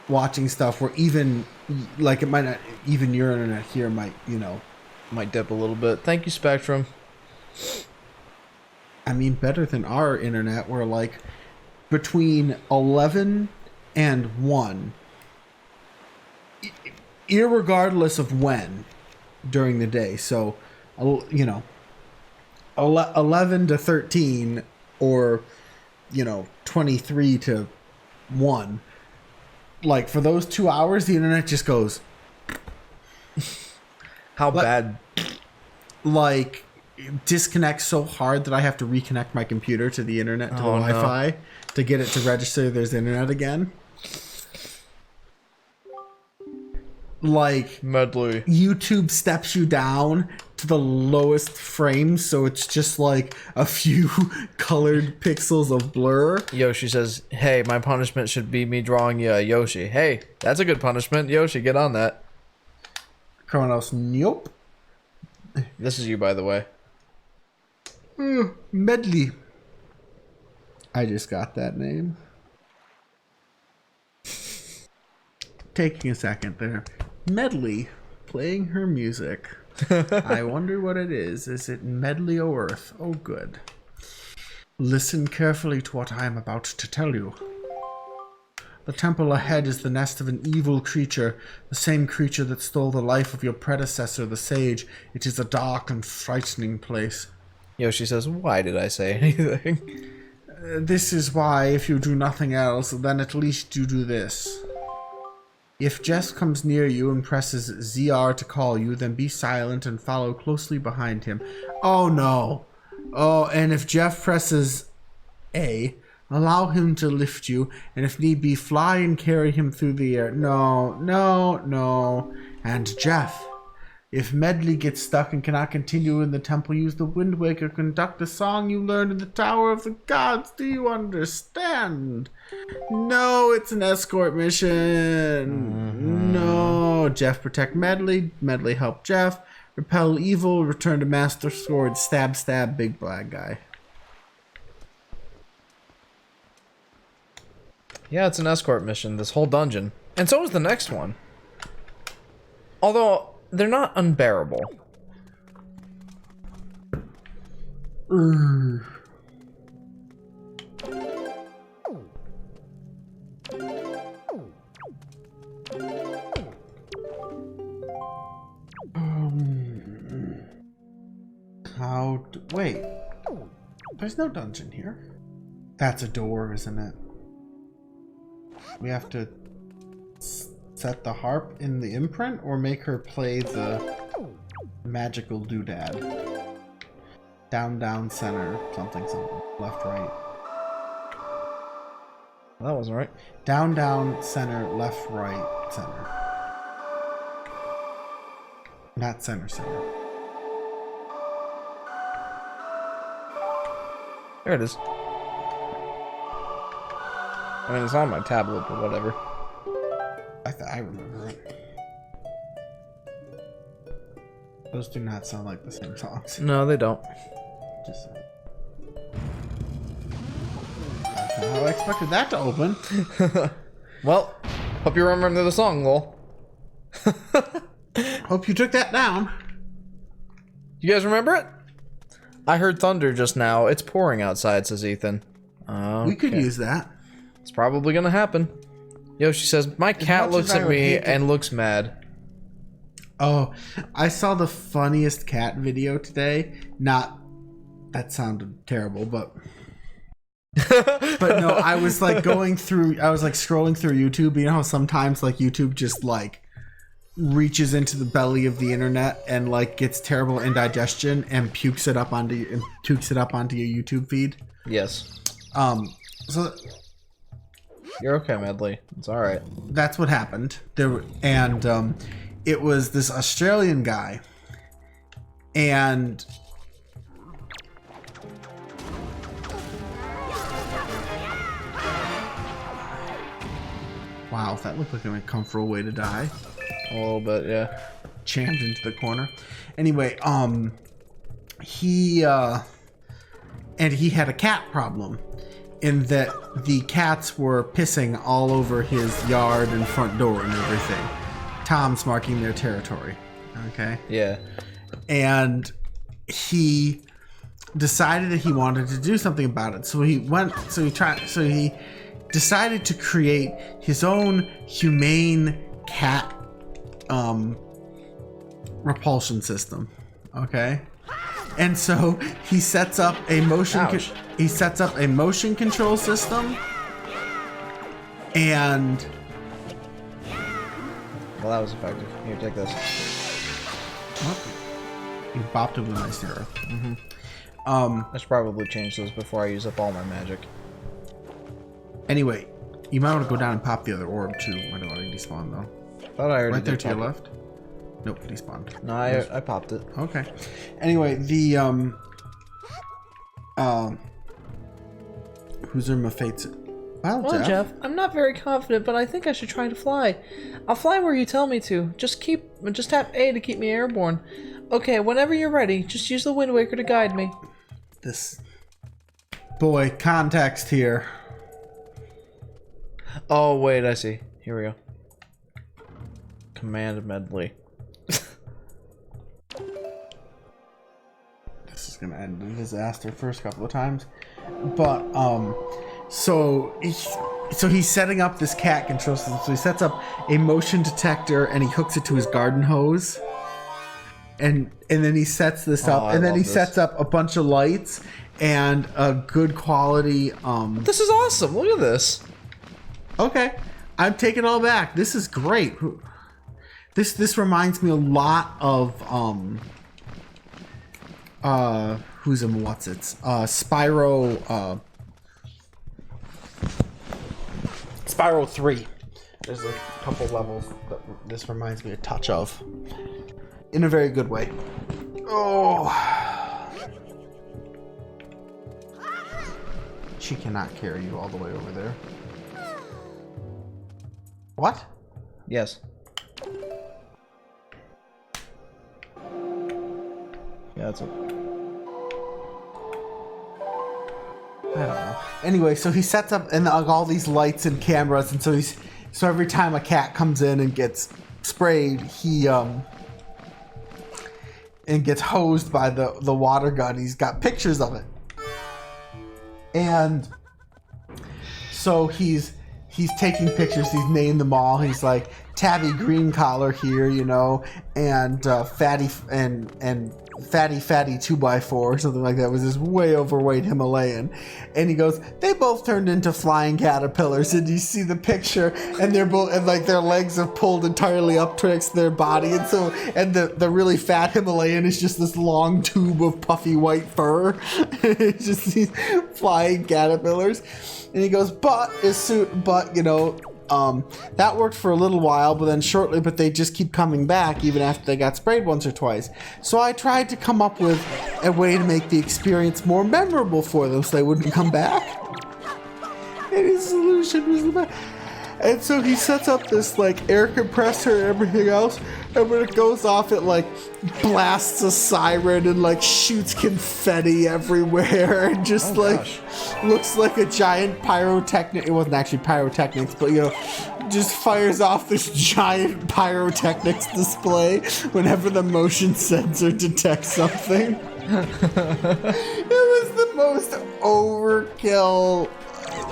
watching stuff. Where even like it might not, even your internet here might, you know, Might dip a little bit. Thank you, Spectrum. I mean, better than our internet, where like between 11 and 1, irregardless of when during the day. So, you know, 11 to 13 or, you know, 23 to 1. Like, for those 2 hours, the internet just goes... How bad? Like, disconnects so hard that I have to reconnect my computer to the internet, to the Oh, no. Wi-Fi, to get it to register there's internet again. Like, Medley. YouTube steps you down to the lowest frame, so it's just like a few colored pixels of blur. Yoshi says, hey, my punishment should be me drawing you a Yoshi. Hey, that's a good punishment. Yoshi, get on that. Kronos, nope. This is you, by the way. Medley. I just got that name. Taking a second there. Medley, playing her music. I wonder what it is. Is it Medley o' Earth? Oh, good. Listen carefully to what I am about to tell you. The temple ahead is the nest of an evil creature, the same creature that stole the life of your predecessor, the sage. It is a dark and frightening place. Yoshi says, why did I say anything? This is why, if you do nothing else, then at least you do this. If Jess comes near you and presses ZR to call you, then be silent and follow closely behind him. Oh no. Oh, and if Jeff presses A, allow him to lift you, and if need be, fly and carry him through the air. No, no, no. And Jeff, if Medley gets stuck and cannot continue in the temple, use the Wind Waker, conduct a song you learned in the Tower of the Gods. Do you understand? No, it's an escort mission. No. Jeff, protect Medley. Medley, help Jeff. Repel evil. Return to Master Sword. Stab, stab, big black guy. Yeah, it's an escort mission, this whole dungeon. And so is the next one. Although, they're not unbearable. Wait. There's no dungeon here. That's a door, isn't it? We have to set the harp in the imprint or make her play the magical doodad. Down, down, center, something, something. Left, right. That wasn't right. Down, down, center, left, right, center. Not center, center. There it is. I mean, it's on my tablet, but whatever. I remember it. Those do not sound like the same songs. No, they don't. Just that's not how I expected that to open. Well, hope you remember the song, lol. Hope you took that down. You guys remember it? I heard thunder just now. It's pouring outside, says Ethan. We could use that. It's probably gonna happen. Yoshi says, my cat looks at me and looks mad. Oh, I saw the funniest cat video today. Not, that sounded terrible, but no, I was like scrolling through YouTube. You know how sometimes like YouTube just like reaches into the belly of the internet and like gets terrible indigestion and pukes it up onto your YouTube feed? Yes. So you're okay, Medley. It's all right. that's what happened. It was this Australian guy, and wow, that looked like an uncomfortable way to die. A little bit, yeah. Jammed into the corner. Anyway, he had a cat problem in that the cats were pissing all over his yard and front door and everything. Tom's marking their territory. Okay. Yeah. And he decided that he wanted to do something about it. So he decided to create his own humane cat repulsion system. Okay. And so he sets up a motion control system, and well, that was effective. Here, take this. He bopped it with a nice arrow. I should probably change those before I use up all my magic. Anyway, you might want to go down and pop the other orb too. I don't want to despawn though. Thought I already right there did to your pop it. left. Nope, despawned. No, I popped it. Okay. Anyway, the who's my fates? Well, Jeff, I'm not very confident, but I think I should try to fly. I'll fly where you tell me to. Just tap A to keep me airborne. Okay, whenever you're ready, just use the Wind Waker to guide me. This boy, context here. Oh, wait, I see. Here we go. Command medley. This is gonna end in disaster first couple of times. But so he's setting up this cat control system. So he sets up a motion detector and he hooks it to his garden hose. And then he sets this up, and then he sets up a bunch of lights and a good quality. This is awesome. Look at this. Okay, I'm taking it all back. This is great. This reminds me a lot of who's in what's it? Spyro 3. There's a couple levels that this reminds me a touch of. In a very good way. Oh. She cannot carry you all the way over there. What? Yes. Yeah, that's it. I don't know. Anyway, so he sets up and all these lights and cameras, and so every time a cat comes in and gets sprayed, he and gets hosed by the water gun. He's got pictures of it, and so he's taking pictures. He's named them all. He's like Tabby Green Collar here, you know, and Fatty and Fatty 2x4 or something like that, was this way overweight Himalayan, and he goes, they both turned into flying caterpillars, and you see the picture, and they're both, and like their legs are pulled entirely up twixt their body, and so, and the really fat Himalayan is just this long tube of puffy white fur. It's just these flying caterpillars, and he goes, but you know, that worked for a little while, but they just keep coming back even after they got sprayed once or twice. So I tried to come up with a way to make the experience more memorable for them so they wouldn't come back. And his solution was the best. And so he sets up this like air compressor and everything else, and when it goes off, it like blasts a siren and like shoots confetti everywhere, and just looks like a giant pyrotechnic. It wasn't actually pyrotechnics, but you know, just fires off this giant pyrotechnics display whenever the motion sensor detects something. It was the most overkill.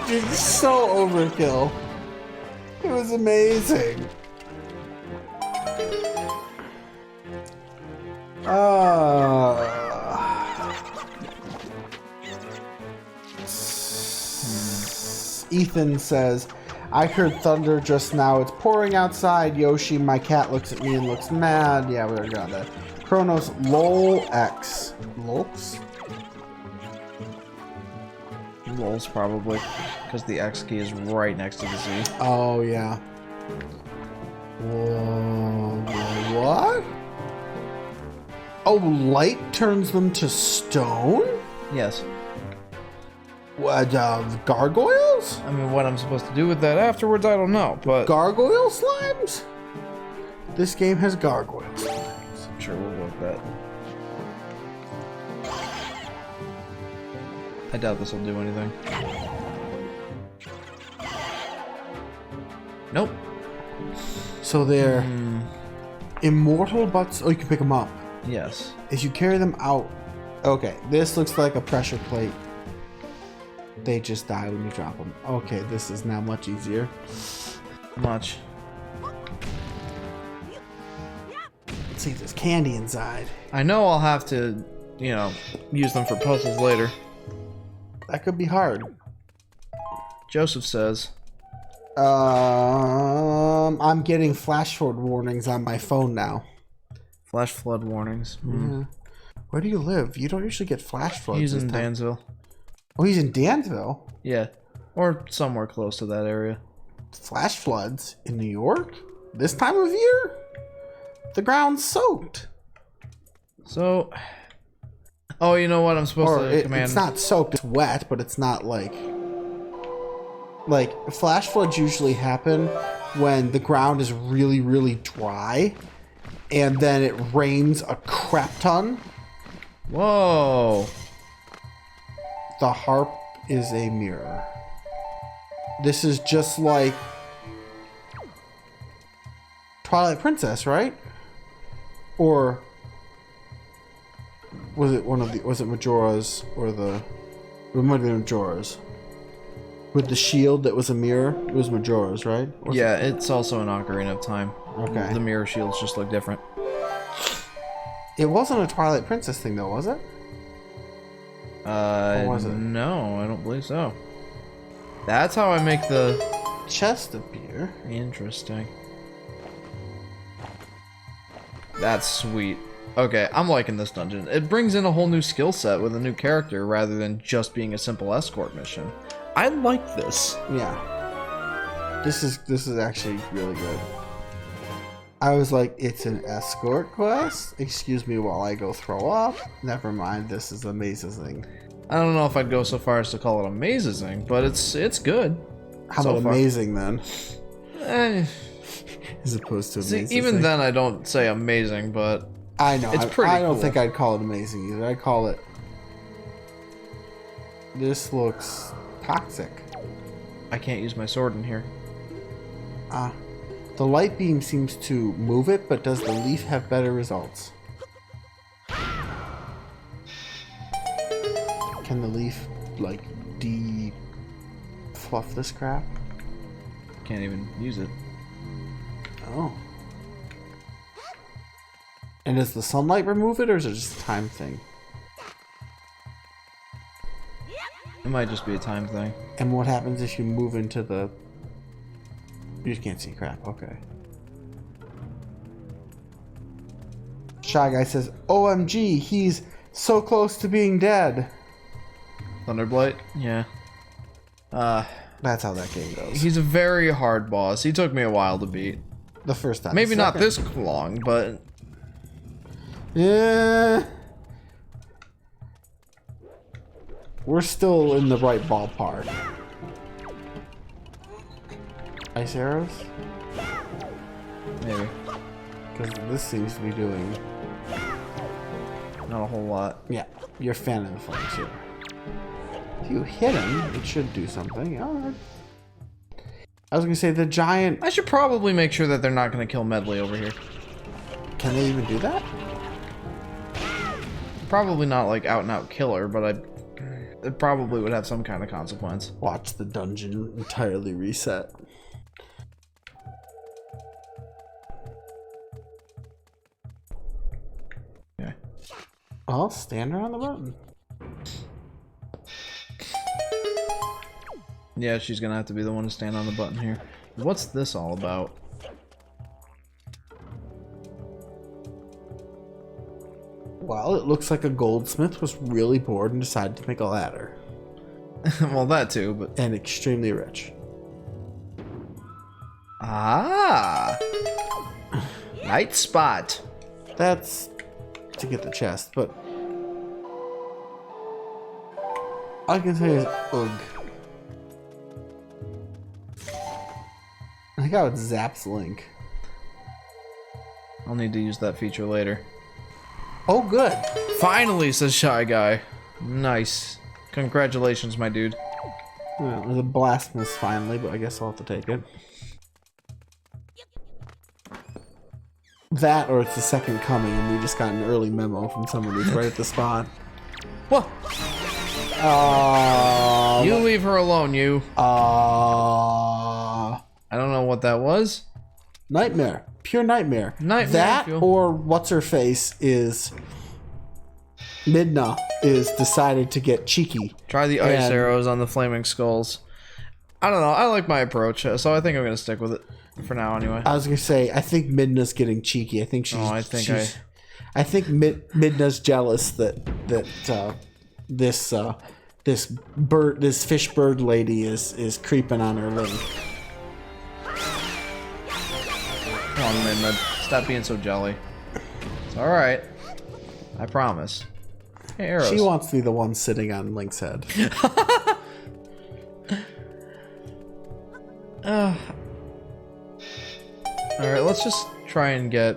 It's so overkill. It was amazing. Ethan says, I heard thunder just now. It's pouring outside. Yoshi, my cat, looks at me and looks mad. Yeah, we already got that. Kronos, lol, X. Lolx? Lol's probably, because the X key is right next to the Z. Oh, yeah. Whoa, what? Oh, light turns them to stone? Yes. What, gargoyles? I mean, what I'm supposed to do with that afterwards, I don't know, but... Gargoyle slimes? This game has gargoyle slimes. I'm sure we'll go with that. I doubt this will do anything. Nope. So they're immortal, but... Oh, you can pick them up. Yes. As you carry them out... Okay, this looks like a pressure plate. They just die when you drop them. Okay, this is now much easier. Much. Let's see if there's candy inside. I know I'll have to, you know, use them for puzzles later. That could be hard. Joseph says. I'm getting flash flood warnings on my phone now. Flash flood warnings. Yeah. Where do you live? You don't usually get flash floods. He's in Dansville. Oh, he's in Dansville? Yeah. Or somewhere close to that area. Flash floods in New York? This time of year? The ground's soaked. So... Oh, you know what? I'm supposed to command... It's not soaked, it's wet, but it's not like... Like, flash floods usually happen when the ground is really, really dry, and then it rains a crap ton. Whoa. The harp is a mirror. This is just like Twilight Princess, right? Or was it Majora's or the... It might have been Majora's. With the shield that was a mirror, it was Majora's, right? Yeah, it's also an Ocarina of Time. Okay. The mirror shields just look different. It wasn't a Twilight Princess thing, though, was it? Or was it? No, I don't believe so. That's how I make the... Chest appear. Interesting. That's sweet. Okay, I'm liking this dungeon. It brings in a whole new skill set with a new character rather than just being a simple escort mission. I like this. Yeah. This is actually really good. I was like, it's an escort quest? Excuse me while I go throw up? Never mind, this is amazing. I don't know if I'd go so far as to call it amazing, but it's good. How so about far. Amazing then? Eh, As opposed to see, amazing. even then I don't say amazing, but I know. it's pretty I don't cool. think I'd call it amazing either. I'd call it... This looks toxic. I can't use my sword in here. The light beam seems to move it, but does the leaf have better results? Can the leaf, like, fluff this crap? Can't even use it. Oh. And does the sunlight remove it, or is it just a time thing? It might just be a time thing. And what happens if you move into the... You just can't see crap, okay. Shy Guy says, OMG, he's so close to being dead. Thunderblight? Yeah. That's how that game goes. He's a very hard boss. He took me a while to beat. The first time. Maybe not Second. this long, but... Yeah. We're still in the right ballpark. Ice arrows? Maybe. Because this seems to be doing... Not a whole lot. Yeah, you're a fan of the flames here. If you hit him, it should do something. Alright. I was going to say, the giant... I should probably make sure that they're not going to kill Medley over here. Can they even do that? Probably not like out and out killer, but it probably would have some kind of consequence. Watch the dungeon entirely reset. Okay. Well, stand around the button. Yeah, she's gonna have to be the one to stand on the button here. What's this all about? Well, it looks like a goldsmith was really bored and decided to make a ladder. Well, that too, but... And extremely rich. Ah! Night spot! That's to get the chest, but... all I can say is, ugh. I think how it zaps Link. I'll need to use that feature later. Oh, good. Finally, says Shy Guy. Nice. Congratulations, my dude. Well, it was a blasphemous finally, but I guess I'll have to take it. That, or it's the second coming, and we just got an early memo from someone who's right at the spot. What? You leave her alone, you. I don't know what that was. Nightmare. Pure nightmare. Nightmare, that, I feel. or what's-her-face is... Midna is decided to get cheeky. Try the ice And- arrows on the flaming skulls. I don't know. I like my approach, so I think I'm gonna stick with it for now, anyway. I was gonna say, I think Midna's getting cheeky. I think she's. Oh, I think I think Midna's jealous that this fish bird lady is creeping on her Link. Come on, Midna. Stop being so jelly. It's alright. I promise. Hey, arrows. She wants to be the one sitting on Link's head. Alright, let's just try and get...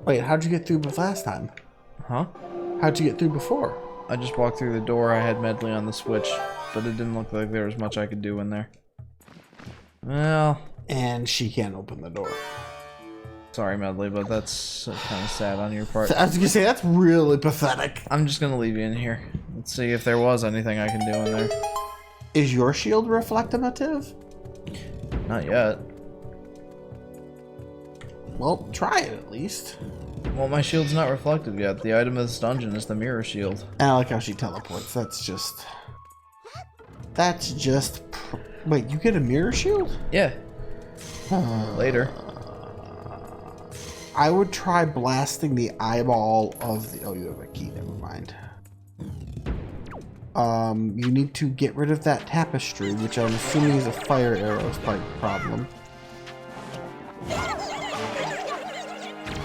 Wait, how'd you get through last time? Huh? How'd you get through before? I just walked through the door. I had Medley on the Switch, but it didn't look like there was much I could do in there. Well... And she can't open the door. Sorry, Medley, but that's kind of sad on your part. I was gonna say, that's really pathetic. I'm just gonna leave you in here. Let's see if there was anything I can do in there. Is your shield reflective? Not yet. Well, try it at least. Well, my shield's not reflective yet. The item of this dungeon is the mirror shield. And I like how she teleports. That's just... Wait, you get a mirror shield? Yeah. Later. I would try blasting the eyeball of the... Oh, you have a key. Never mind. You need to get rid of that tapestry, which I'm assuming is a fire arrows type problem.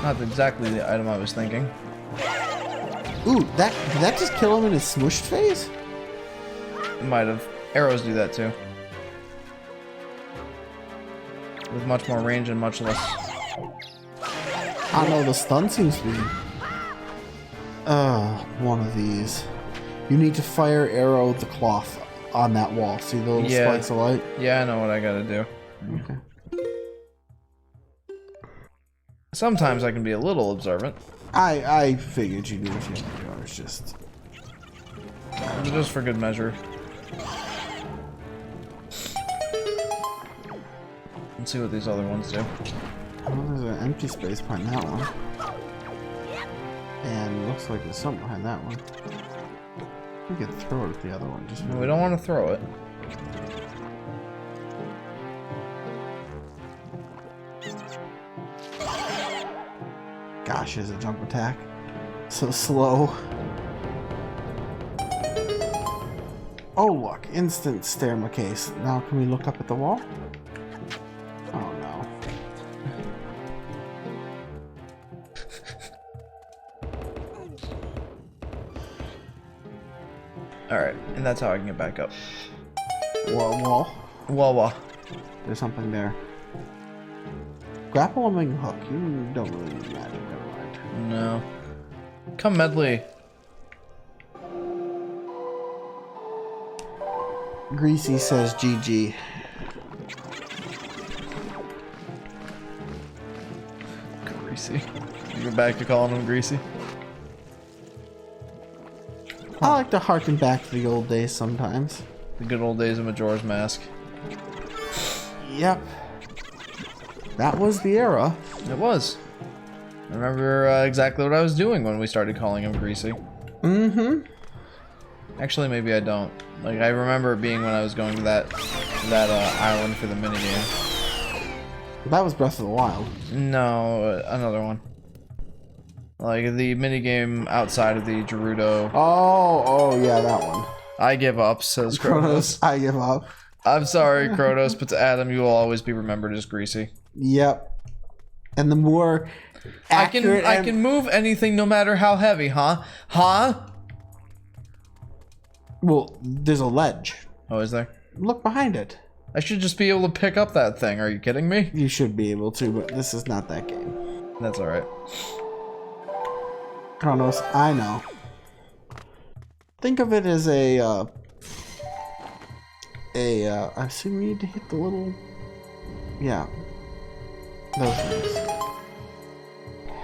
Not exactly the item I was thinking. Ooh, did that just kill him in his smushed phase? It might have. Arrows do that too. With much more range and much less. I don't know, the stun seems to be... one of these. You need to fire arrow the cloth on that wall. See the little spikes of light? Yeah, I know what I gotta do. Okay. Sometimes I can be a little observant. I figured you knew a few hours, just for good measure. Let's see what these other ones do. Oh, there's an empty space behind that one. And it looks like there's something behind that one. We could throw it at the other one. Just No, we don't want to throw it. Gosh, is a jump attack so slow. Oh look, instant staircase. Now can we look up at the wall? Oh no. Alright, and that's how I can get back up. Wall. Wah. There's something there. Grapple and hook. You don't really need magic, never mind. No. Come, Medley. Greasy says GG. Greasy. You go back to calling him Greasy? I like to harken back to the old days sometimes. The good old days of Majora's Mask. Yep. That was the era. It was. I remember exactly what I was doing when we started calling him Greasy. Mm-hmm. Actually, maybe I don't. Like, I remember it being when I was going to that island for the minigame. That was Breath of the Wild. No, another one. Like, the minigame outside of the Gerudo. Oh, yeah, that one. I give up, says Kronos. I give up. I'm sorry, Kronos, but to Adam, you will always be remembered as Greasy. Yep. And the more accurate I can move anything no matter how heavy, huh? Huh? Well, there's a ledge. Oh, is there? Look behind it. I should just be able to pick up that thing. Are you kidding me? You should be able to, but this is not that game. That's alright. Kronos, I know. Think of it as I assume you need to hit the little... Yeah. Those things.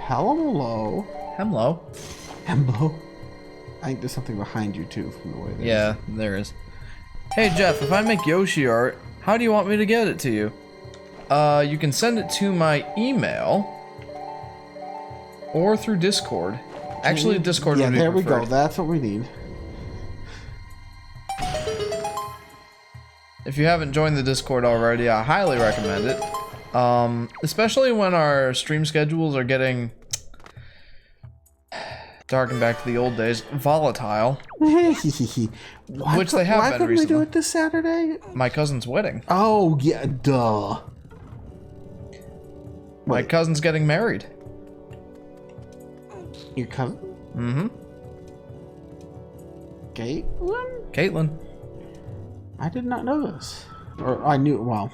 Hello? Hemlo? I think there's something behind you, too, from the way that Yeah, there is. Hey, Jeff, if I make Yoshi art, how do you want me to get it to you? You can send it to my email or through Discord. Actually, Discord would be there we preferred. go. That's what we need. If you haven't joined the Discord already, I highly recommend it. Especially when our stream schedules are getting, to harken back to the old days, volatile. Which they have why been couldn't we recently. do it this Saturday? My cousin's wedding. Oh, yeah, duh. My Wait. cousin's getting married. Your cousin? Mm-hmm. Caitlin? Caitlin. I did not know this. Or I knew, well,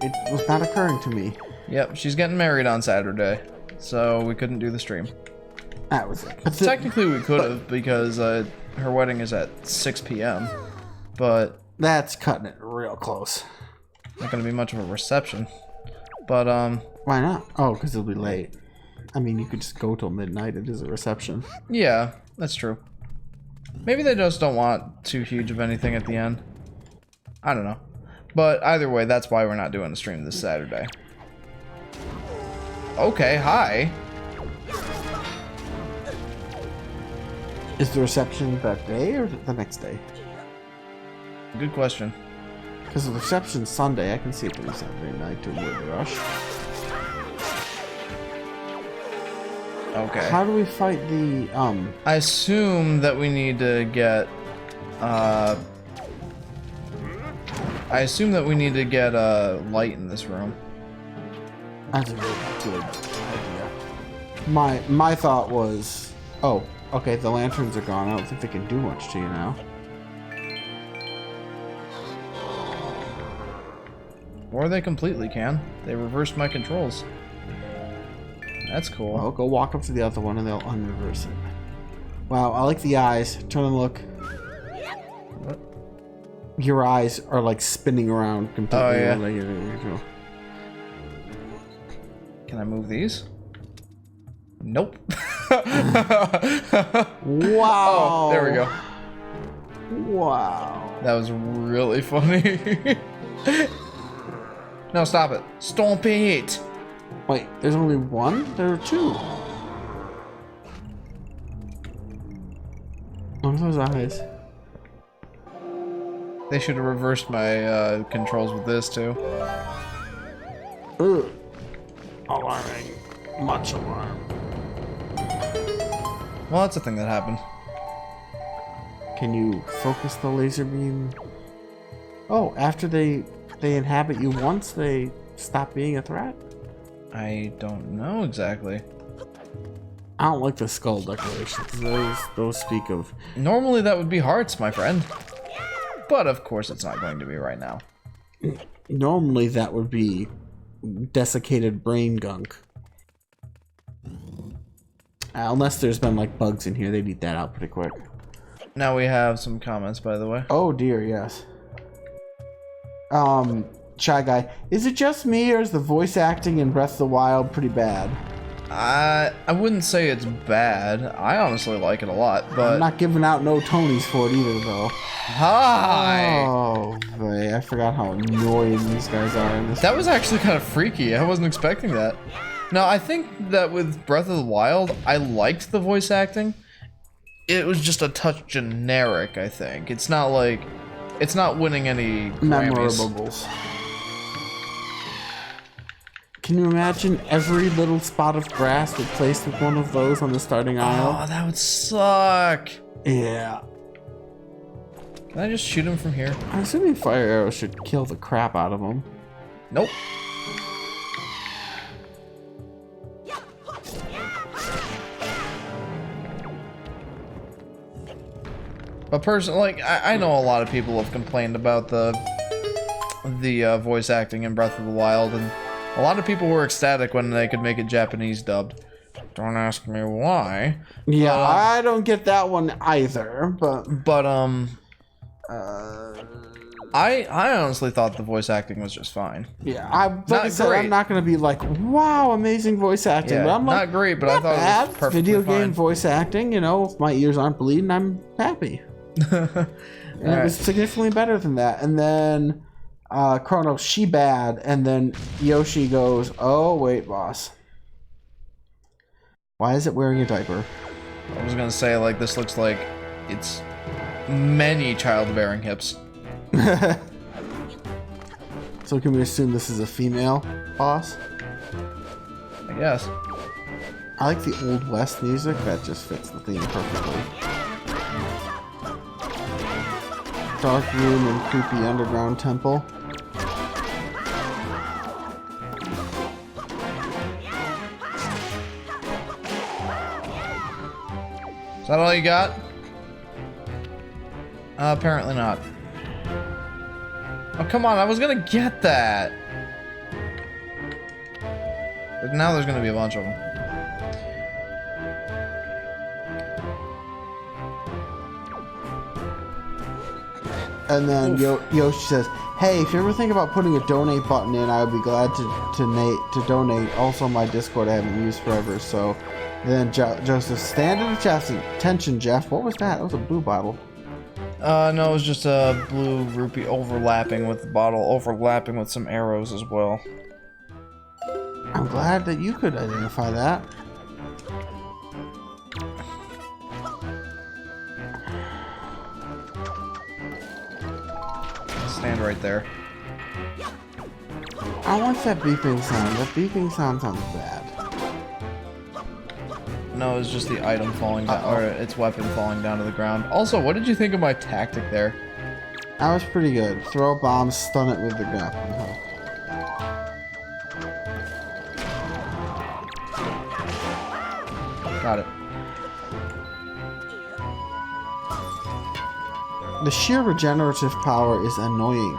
it was not occurring to me. Yep, she's getting married on Saturday, so we couldn't do the stream. That was it. But Technically, we could have because her wedding is at 6 p.m., but that's cutting it real close. not gonna be much of a reception. But Why not? Oh, because it'll be late. I mean, you could just go till midnight. It is a reception. yeah, that's true. Maybe they just don't want too huge of anything at the end. I don't know. But either way, that's why we're not doing the stream this Saturday. Okay, hi. Is the reception that day or the next day? Good question. Because the reception's Sunday. I can see it being Saturday night to avoid the rush. Okay. How do we fight the, I assume that we need to get, light in this room. That's a really good idea. My thought was, oh, okay, the lanterns are gone. I don't think they can do much to you now. Or they completely can. They reversed my controls. That's cool. Well, go walk up to the other one and they'll unreverse it. Wow, I like the eyes. Turn and look. What? Your eyes are like spinning around completely. Oh, yeah. Like, Can I move these? Nope. wow. Oh, there we go. Wow. That was really funny. No, stop it. Stomp it. Wait, there's only one? There are two. What are those eyes? They should have reversed my controls with this too. Ugh. Alarming. Much alarm. Well, that's a thing that happened. Can you focus the laser beam? Oh, after they inhabit you once, they stop being a threat? I don't know exactly. I don't like the skull decorations. Those speak of... Normally that would be hearts, my friend. But of course it's not going to be right now. Normally that would be desiccated brain gunk. Unless there's been like bugs in here, they'd eat that out pretty quick. Now we have some comments, by the way. Oh dear, yes. Shy Guy, is it just me or is the voice acting in Breath of the Wild pretty bad? I wouldn't say it's bad. I honestly like it a lot, but... I'm not giving out no Tonys for it either, though. Hi! Oh, boy, I forgot how annoying these guys are in this. That was actually kind of freaky. I wasn't expecting that. Now, I think that with Breath of the Wild, I liked the voice acting. It was just a touch generic, I think. It's not like... It's not winning any Grammys. Memorables. Can you imagine every little spot of grass replaced with one of those on the starting aisle? Oh, that would suck. Yeah. Can I just shoot him from here? I'm assuming fire arrows should kill the crap out of them. Nope. But personally, like, I know a lot of people have complained about the voice acting in Breath of the Wild, and a lot of people were ecstatic when they could make it Japanese dubbed. Don't ask me why. Yeah, I don't get that one either, but I honestly thought the voice acting was just fine. yeah, like I said, great. I'm not gonna be like, wow, amazing voice acting. Yeah, but I'm like, not great, but I not thought bad. it was perfectly Video fine. game voice acting, you know, if my ears aren't bleeding, I'm happy. And it was significantly better than that. And then Chronos, she bad, and then Yoshi goes, oh wait, boss. Why is it wearing a diaper? I was gonna say, like, this looks like it's many childbearing hips. So can we assume this is a female boss? I guess. I like the Old West music. That just fits the theme perfectly. Dark room and creepy underground temple. that all you got? Apparently not. Oh, come on, I was gonna get that. But now there's gonna be a bunch of them. And then Yoshi says, "Hey, if you ever think about putting a donate button in, I would be glad to donate. Also, my Discord I haven't used forever." So then Joseph, stand at attention, Jeff. What was that? That was a blue bottle. No, it was just a blue rupee overlapping with the bottle, overlapping with some arrows as well. I'm glad that you could identify that. Stand right there. I want that beeping sound. That beeping sound sounds bad. No, it's just the item falling down, or its weapon falling down to the ground. Also, what did you think of my tactic there? That was pretty good. Throw a bomb, stun it with the grappling hook. Got it. The sheer regenerative power is annoying.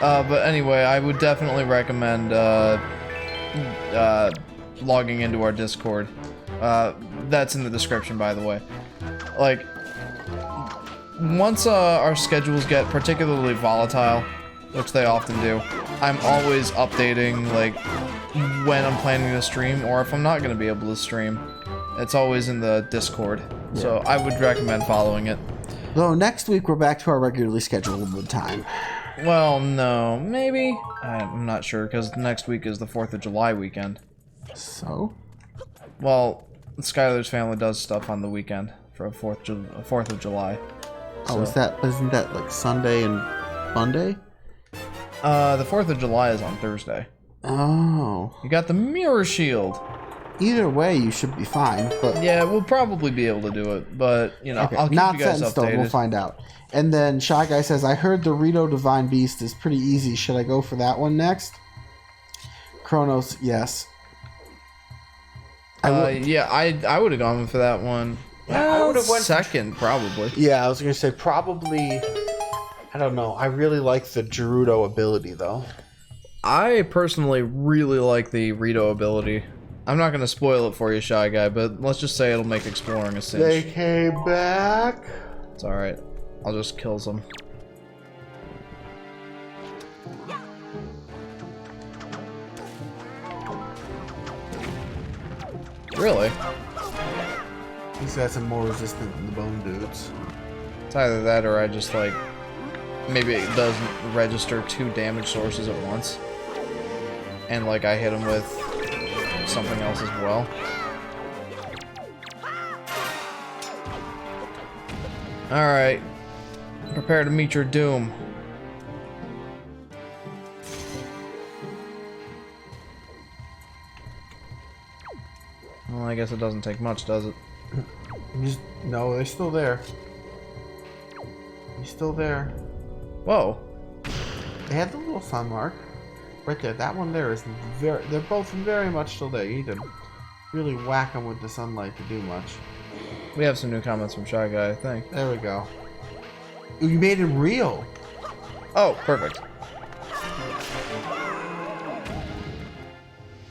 But anyway, I would definitely recommend logging into our Discord. That's in the description, by the way. Like, once our schedules get particularly volatile, which they often do, I'm always updating, like, when I'm planning to stream, or if I'm not going to be able to stream. It's always in the Discord. Yeah. So I would recommend following it. Though next week we're back to our regularly scheduled time. Well, no, maybe. I'm not sure, because next week is the 4th of July weekend. So? Well, Skylar's family does stuff on the weekend for 4th of July. Oh, isn't that like Sunday and Monday? The 4th of July is on Thursday. Oh. You got the mirror shield. Either way, you should be fine, but... Yeah, we'll probably be able to do it, but, you know, okay. I'll keep Not you guys set in stone. updated. We'll find out. And then Shy Guy says, I heard the Rito Divine Beast is pretty easy. Should I go for that one next? Kronos, yes. Yeah, I would have gone for that one. I would have went second, probably. Yeah, I was going to say probably... I don't know. I really like the Gerudo ability, though. I personally really like the Rito ability. I'm not going to spoil it for you, Shy Guy, but let's just say it'll make exploring a cinch. They came back. It's alright. I'll just kill some. Really? These guys are more resistant than the bone dudes. It's either that or I just, like, maybe it doesn't register 2 damage sources at once. And, like, I hit him with something else as well. Alright. Prepare to meet your doom. Well, I guess it doesn't take much, does it? No, they're still there. He's still there. Whoa. They had the little sun mark. Right there. That one there is very... They're both very much still there. You need to really whack them with the sunlight to do much. We have some new comments from Shy Guy, I think. There we go. You made him real. Oh, perfect.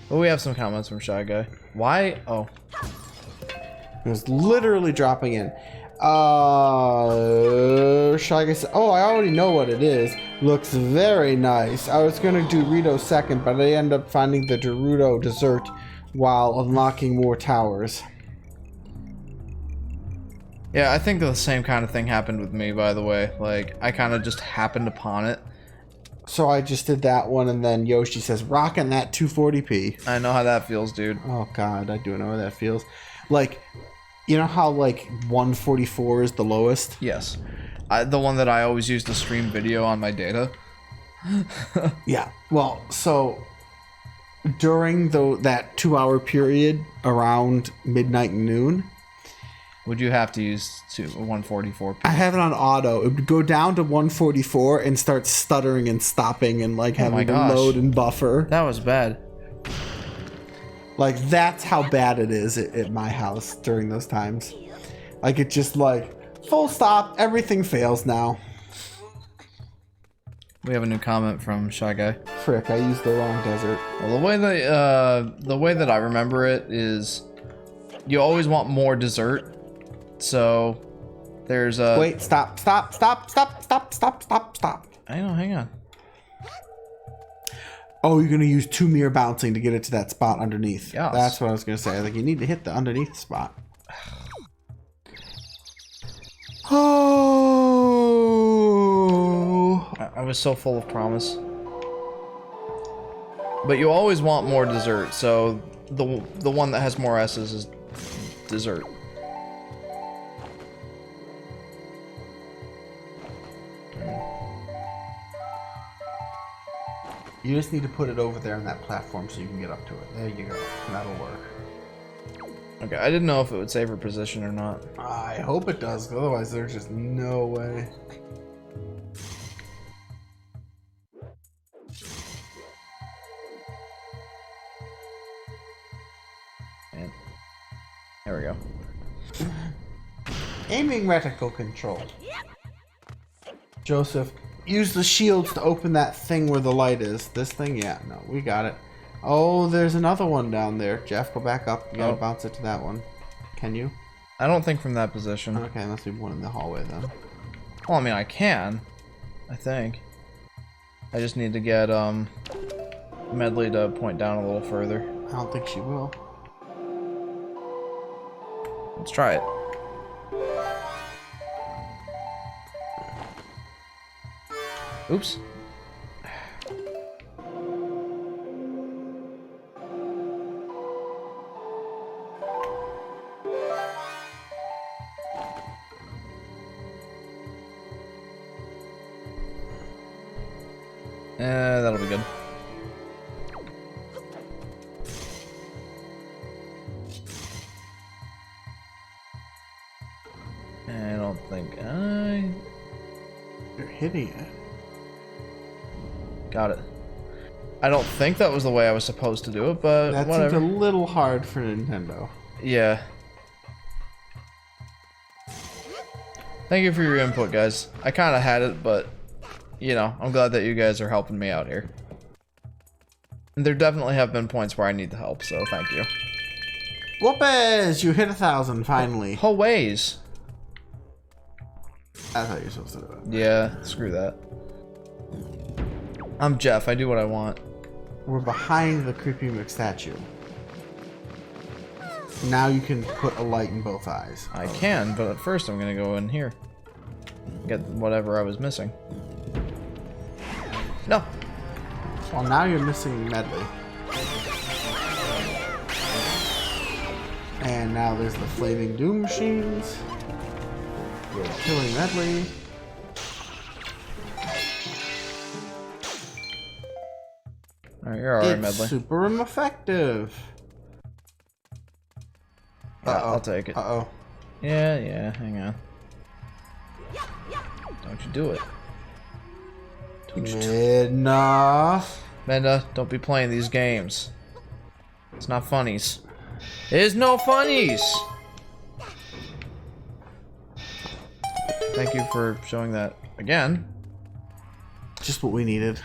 Well, we have some comments from Shy Guy. Why? Oh. It was literally dropping in. Shy Guy said, oh, I already know what it is. Looks very nice. I was going to do Rito second, but I ended up finding the Gerudo dessert while unlocking more towers. Yeah, I think the same kind of thing happened with me, by the way. Like, I kind of just happened upon it. So I just did that one, and then Yoshi says, rocking that 240p. I know how that feels, dude. Oh, God, I do know how that feels. Like... You know how, like, 144 is the lowest? Yes. The one that I always use to stream video on my data. Yeah. Well, so, during that 2-hour period around midnight and noon... Would you have to use 144p? I have it on auto. It would go down to 144 and start stuttering and stopping and, like, having to load and buffer. That was bad. Like, that's how bad it is at my house during those times. Like, it just, like, full stop, everything fails now. We have a new comment from Shy Guy. Frick, I used the wrong desert. Well, the way that I remember it is, you always want more dessert. So there's a Wait, stop. Hang on. Oh, you're gonna use 2 mirror bouncing to get it to that spot underneath. Yes. That's what I was gonna say. Like, you need to hit the underneath spot. Oh. I was so full of promise. But you always want more dessert, so the one that has more S's is dessert. You just need to put it over there on that platform so you can get up to it. There you go. That'll work. Okay, I didn't know if it would save her position or not. I hope it does, otherwise there's just no way. And there we go. Aiming reticle control. Joseph, use the shields to open that thing where the light is. This thing? Yeah, no, we got it. Oh, there's another one down there. Jeff, go back up. You gotta bounce it to that one. Can you? I don't think from that position. Okay, let's do one in the hallway then. Well, I mean, I can. I think. I just need to get, Medley to point down a little further. I don't think she will. Let's try it. Oops. That'll be good. I don't think You're hitting it. got it. I don't think that was the way I was supposed to do it, but That whatever. seems a little hard for Nintendo. Yeah. Thank you for your input, guys. I kind of had it, but, you know, I'm glad that you guys are helping me out here. And there definitely have been points where I need the help, so thank you. Whoopes! You hit 1,000 finally. Oh, ways. That's how you're supposed to do it. Yeah, screw that. I'm Jeff. I do what I want. We're behind the creepy McStatue. Now you can put a light in both eyes. I can, but at first I'm gonna go in here. Get whatever I was missing. No. Well, now you're missing Medley. And now there's the flaming doom machines. You're killing Medley. Alright, you're alright, It's Medley. super effective. Yeah, I'll take it. Uh-oh. Yeah, hang on. Don't you do it. Don't you do it. Midna. Menda, don't be playing these games. It's not funnies. There's no funnies! Thank you for showing that again. Just what we needed.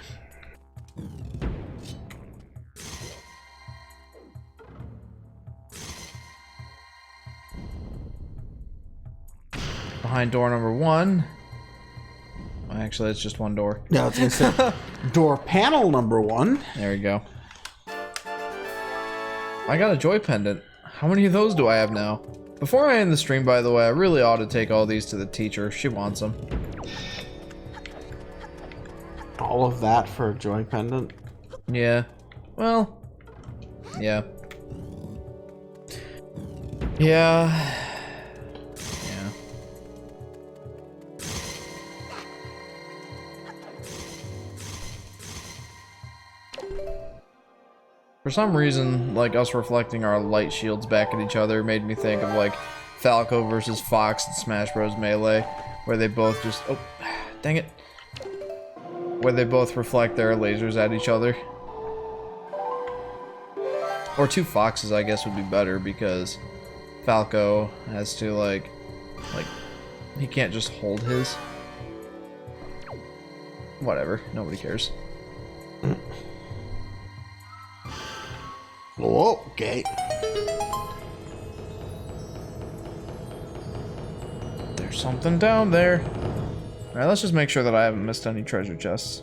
Behind door number 1. Actually, it's just one door. Yeah, I was gonna say door panel number 1. There we go. I got a joy pendant. How many of those do I have now? Before I end the stream, by the way, I really ought to take all these to the teacher. She wants them. All of that for a joy pendant. Yeah. Well. Yeah. Yeah. Yeah. For some reason, like, us reflecting our light shields back at each other made me think of, like, Falco versus Fox in Smash Bros. Melee, where they both just... Oh, dang it. Where they both reflect their lasers at each other. Or two foxes, I guess, would be better, because Falco has to, like, Like, he can't just hold his. Whatever, nobody cares. Oh, okay. There's something down there. Alright, let's just make sure that I haven't missed any treasure chests.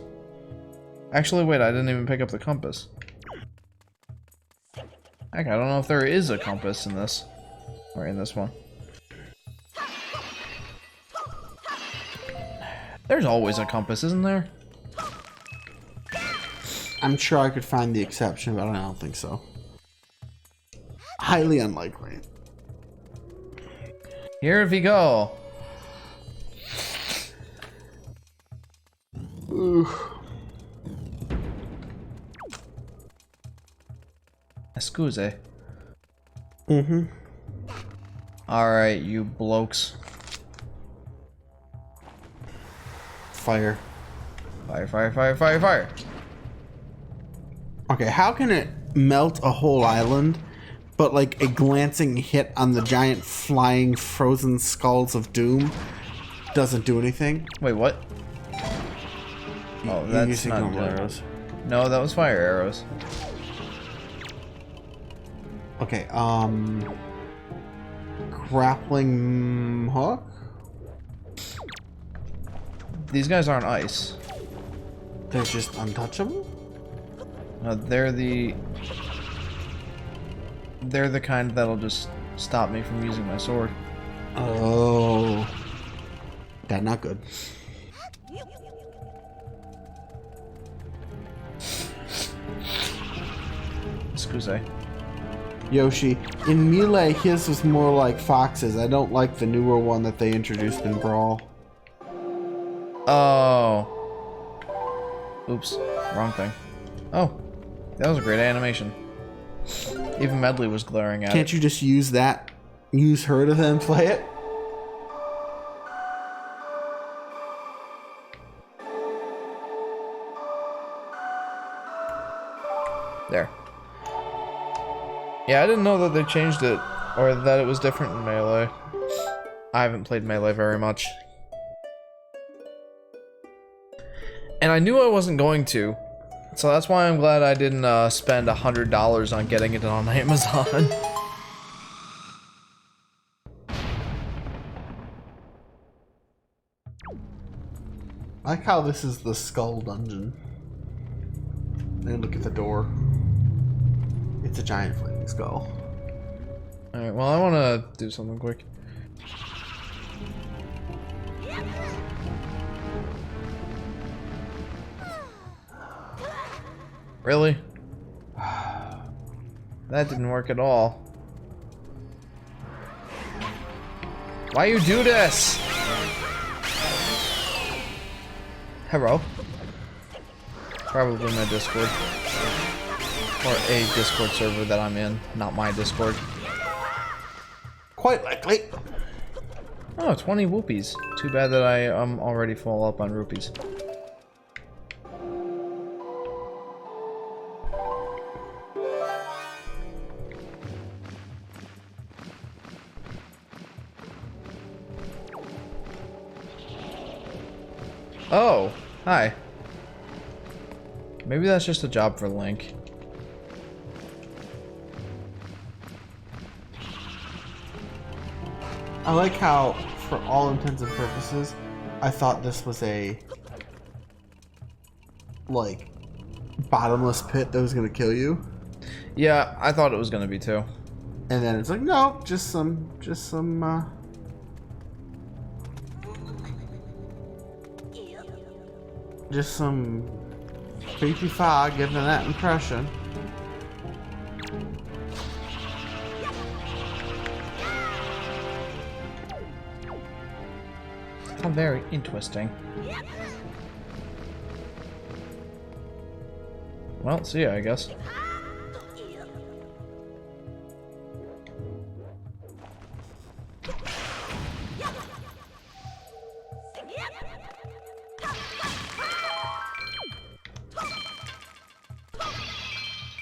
Actually, wait, I didn't even pick up the compass. Heck, I don't know if there is a compass in this. Or in this one. There's always a compass, isn't there? I'm sure I could find the exception, but I don't think so. Highly unlikely. Here we go. Ooh. Excuse. Mm-hmm. Alright, you blokes. Fire. Fire, fire, fire, fire, fire. Okay, how can it melt a whole island, but like a glancing hit on the giant flying frozen skulls of doom doesn't do anything? Wait, what? Oh, You're that's using not normal good. arrows. No, that was fire arrows. Okay, grappling hook? These guys aren't ice. They're just untouchable? No, they're the kind that'll just stop me from using my sword. Oh. That's not good. Excuse. Yoshi, in Melee, his was more like Fox's. I don't like the newer one that they introduced in Brawl. Oh. Oops. Wrong thing. Oh. That was a great animation. Even Medley was glaring at Can't it. you just use that? Use her to then play it? There. Yeah, I didn't know that they changed it, or that it was different in Melee. I haven't played Melee very much. And I knew I wasn't going to, so that's why I'm glad I didn't spend $100 on getting it on Amazon. I like how this is the skull dungeon. And look at the door. It's a giant flaming skull. Alright, well, I want to do something quick. Really? That didn't work at all. Why you do this? Hello? Probably my Discord. Or a Discord server that I'm in, not my Discord. Quite likely. Oh, 20 whoopies. Too bad that I already full up on rupees. Oh, hi. Maybe that's just a job for Link. I like how, for all intents and purposes, I thought this was a, like, bottomless pit that was gonna kill you. Yeah, I thought it was gonna be too. And then it's like, no, just some, creepy fog giving that impression. How very interesting. Well, see ya, I guess.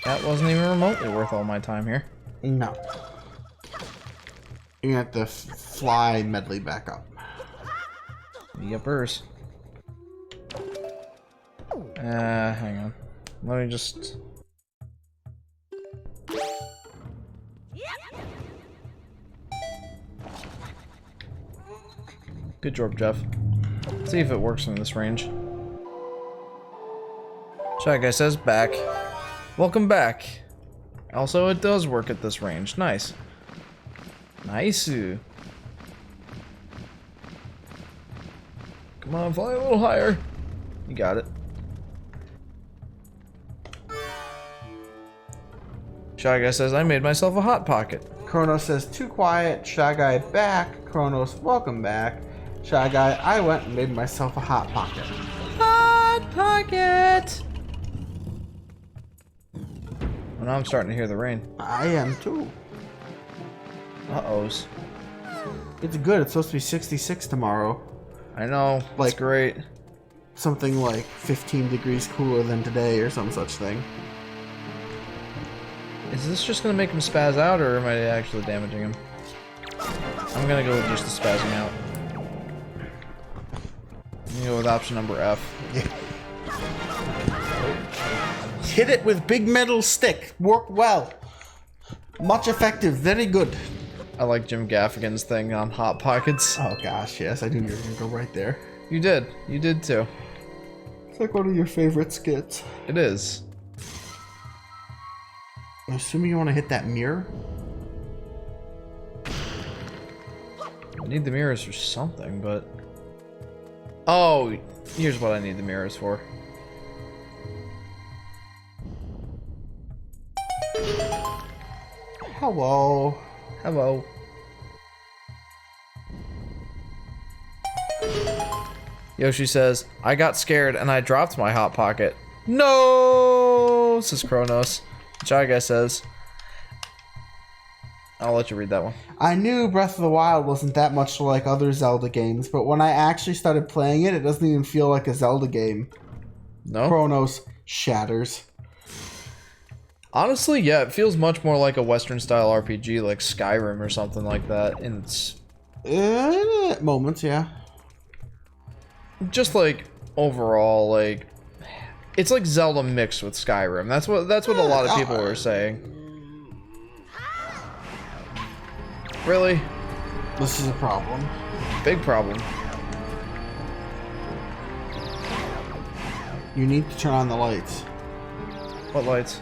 That wasn't even remotely worth all my time here. No. You have to fly medley back up. Yuppers. Hang on. Let me just... Good job, Jeff. Let's see if it works in this range. Shy Guy says back. Welcome back. Also, it does work at this range. Nice. Nice. Come on, fly a little higher. You got it. Shy Guy says, I made myself a hot pocket. Chronos says, too quiet. Shy Guy back. Chronos, welcome back. Shy Guy, I went and made myself a hot pocket. Hot pocket! Well, now I'm starting to hear the rain. I am too. Uh-ohs. It's good. It's supposed to be 66 tomorrow. I know. Like- It's great. Something like 15 degrees cooler than today or some such thing. Is this just gonna make him spaz out, or am I actually damaging him? I'm gonna go with just the spazzing out. I'm gonna go with option number F. Hit it with big metal stick. Work well. Much effective. Very good. I like Jim Gaffigan's thing on Hot Pockets. Oh gosh, yes, I knew you were gonna go right there. You did. You did too. It's like one of your favorite skits. It is. I'm assuming you want to hit that mirror? I need the mirrors for something, but... Oh, here's what I need the mirrors for. Hello. Hello. Yoshi says, I got scared and I dropped my Hot Pocket. No, says Kronos. Shy Guy says, I'll let you read that one. I knew Breath of the Wild wasn't that much like other Zelda games, but when I actually started playing it, it doesn't even feel like a Zelda game. No? Chronos shatters. Honestly, yeah, it feels much more like a Western style RPG like Skyrim or something like that. And it's Moments, yeah. just like overall, like it's like Zelda mixed with Skyrim. That's what a lot of people were saying. Really? This is a problem. Big problem. You need to turn on the lights. What lights?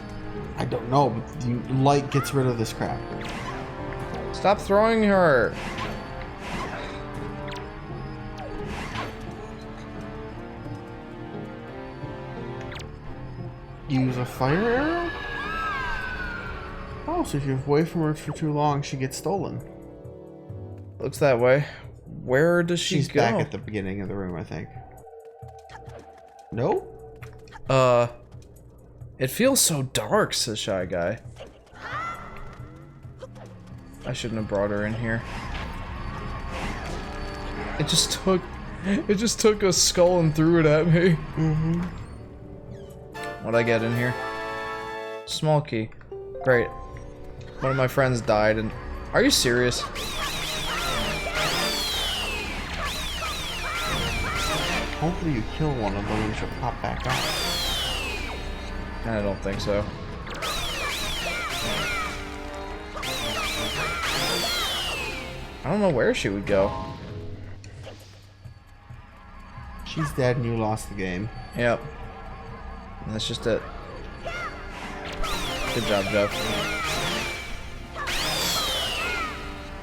I don't know, but the light gets rid of this crap. Stop throwing her. Use a fire arrow? Oh, so if you're away from her for too long, she gets stolen. Looks that way. Where does she She's go? back at the beginning of the room, I think. No? It feels so dark, says Shy Guy. I shouldn't have brought her in here. It just took a skull and threw it at me. Mm-hmm. What'd I get in here? Small key. Great. One of my friends died and... Are you serious? Hopefully you kill one of them and she'll pop back up. I don't think so. I don't know where she would go. She's dead and you lost the game. Yep. And that's just it. Good job, Jeff.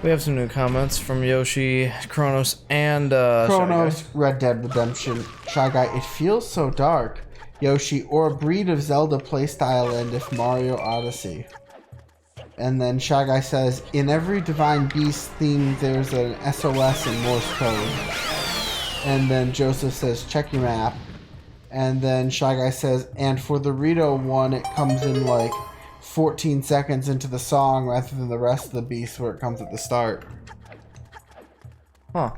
We have some new comments from Yoshi, Kronos, and Chronos, Shy Guy. Red Dead Redemption, Shy Guy, it feels so dark. Yoshi, or a breed of Zelda playstyle end if Mario Odyssey. And then Shy Guy says, in every Divine Beast theme there's an SOS in Morse code. And then Joseph says, check your map. And then Shy Guy says, and for the Rito one, it comes in like 14 seconds into the song rather than the rest of the beast where it comes at the start. Huh.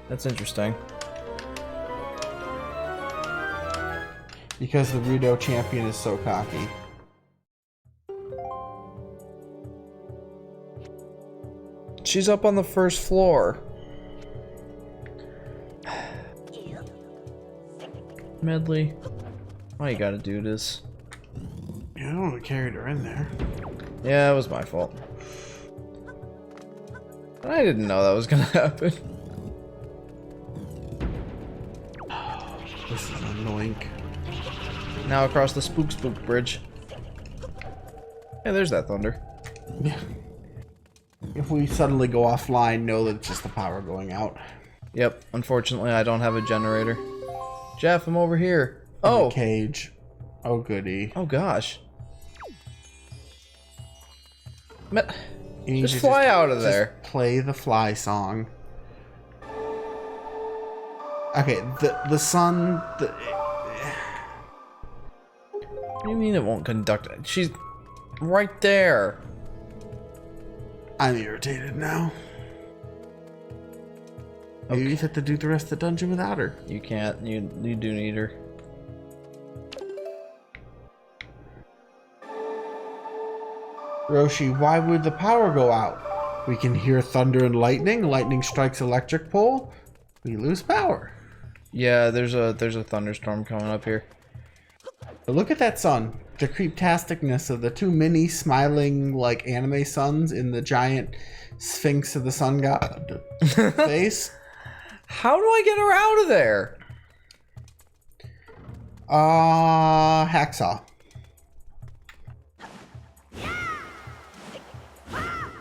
That's interesting. Because the Rito champion is so cocky. She's up on the first floor. Medley. Why you gotta do this? Yeah, I don't want to carry her in there. Yeah, it was my fault. I didn't know that was gonna happen. This is annoying. Now across the Spook Bridge. Hey, there's that thunder. Yeah. If we suddenly go offline, know that it's just the power going out. Yep, unfortunately I don't have a generator. Jeff, I'm over here. In Oh! the cage. Oh, goody. Oh gosh. You need Just to fly out of there. Just play the fly song. Okay, the sun... What do you mean it won't conduct it? She's right there. I'm irritated now. Maybe you just have to do the rest of the dungeon without her. You can't. You do need her. Roshi, why would the power go out? We can hear thunder and lightning. Lightning strikes electric pole. We lose power. Yeah, there's a thunderstorm coming up here. But look at that sun. The creeptasticness of the two mini smiling like anime suns in the giant sphinx of the sun god face. How do I get her out of there? Hacksaw.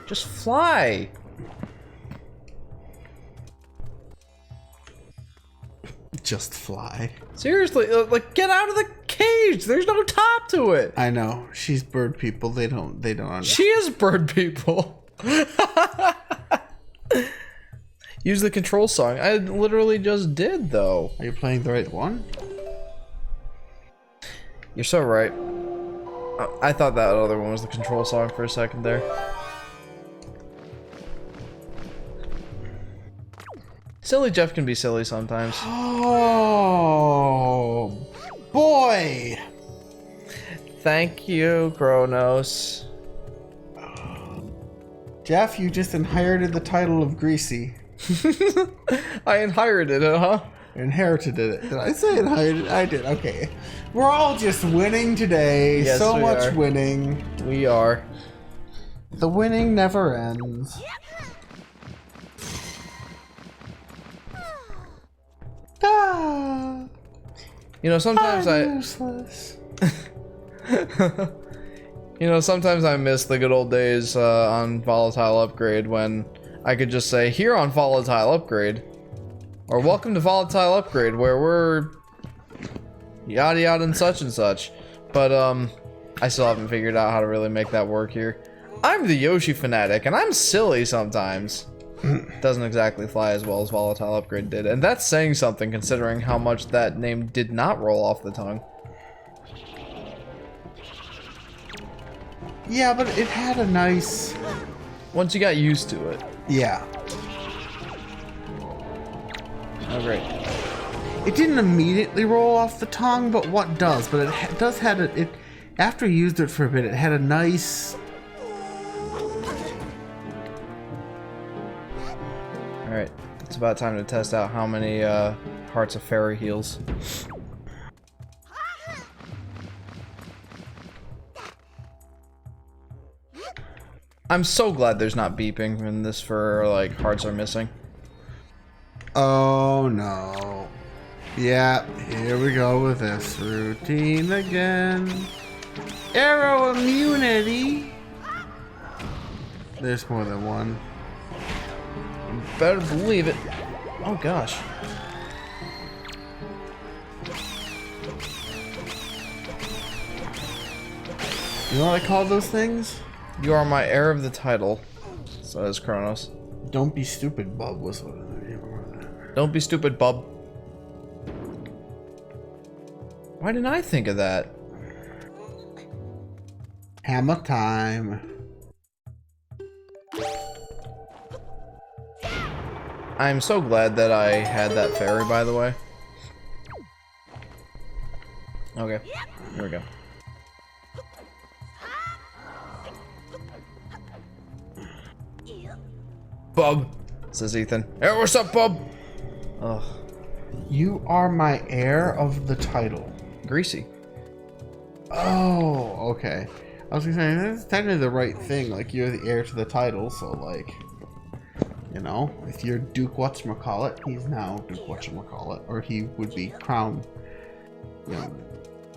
Just fly. Just fly. Seriously, like get out of the cage. There's no top to it. I know. She's bird people. They don't understand. She is bird people. Use the control song. I literally just did though. Are you playing the right one? You're so right. I thought that other one was the control song for a second there. Silly Jeff can be silly sometimes. Oh boy! Thank you, Kronos. Jeff, you just inherited the title of Greasy. I inherited it, huh? Inherited it. Did I say inherited? I did. Okay. We're all just winning today. Yes, so we much are. winning. We are. The winning never ends. Ah, You know, sometimes I'm useless. You know, sometimes I miss the good old days on Volatile Upgrade when I could just say, here on Volatile Upgrade, or welcome to Volatile Upgrade, where we're yada yada and such. But, I still haven't figured out how to really make that work here. I'm the Yoshi Fanatic, and I'm silly sometimes. Doesn't exactly fly as well as Volatile Upgrade did, and that's saying something considering how much that name did not roll off the tongue. Yeah, but it had a nice... Once you got used to it. Yeah. Oh, great. It didn't immediately roll off the tongue, but what does? But it does had it. After you used it for a bit, it had a nice. All right, it's about time to test out how many hearts a fairy heals. I'm so glad there's not beeping in this for like hearts are missing. Oh no. Yeah, here we go with this routine again. Arrow immunity. There's more than one. Better believe it. Oh gosh. You know what I call those things? You are my heir of the title, says Kronos. Don't be stupid, Bub was what it. Don't be stupid, bub. Why didn't I think of that? Hammer time. I'm so glad that I had that fairy, by the way. Okay, here we go. bub, says Ethan. Hey, what's up, bub? Ugh. You are my heir of the title. Greasy. Oh, okay. I was gonna say, that's technically the right thing. Like, you're the heir to the title, so, like, you know, if you're Duke Whatchamacallit, he's now Duke Whatchamacallit. Or he would be crown, you know,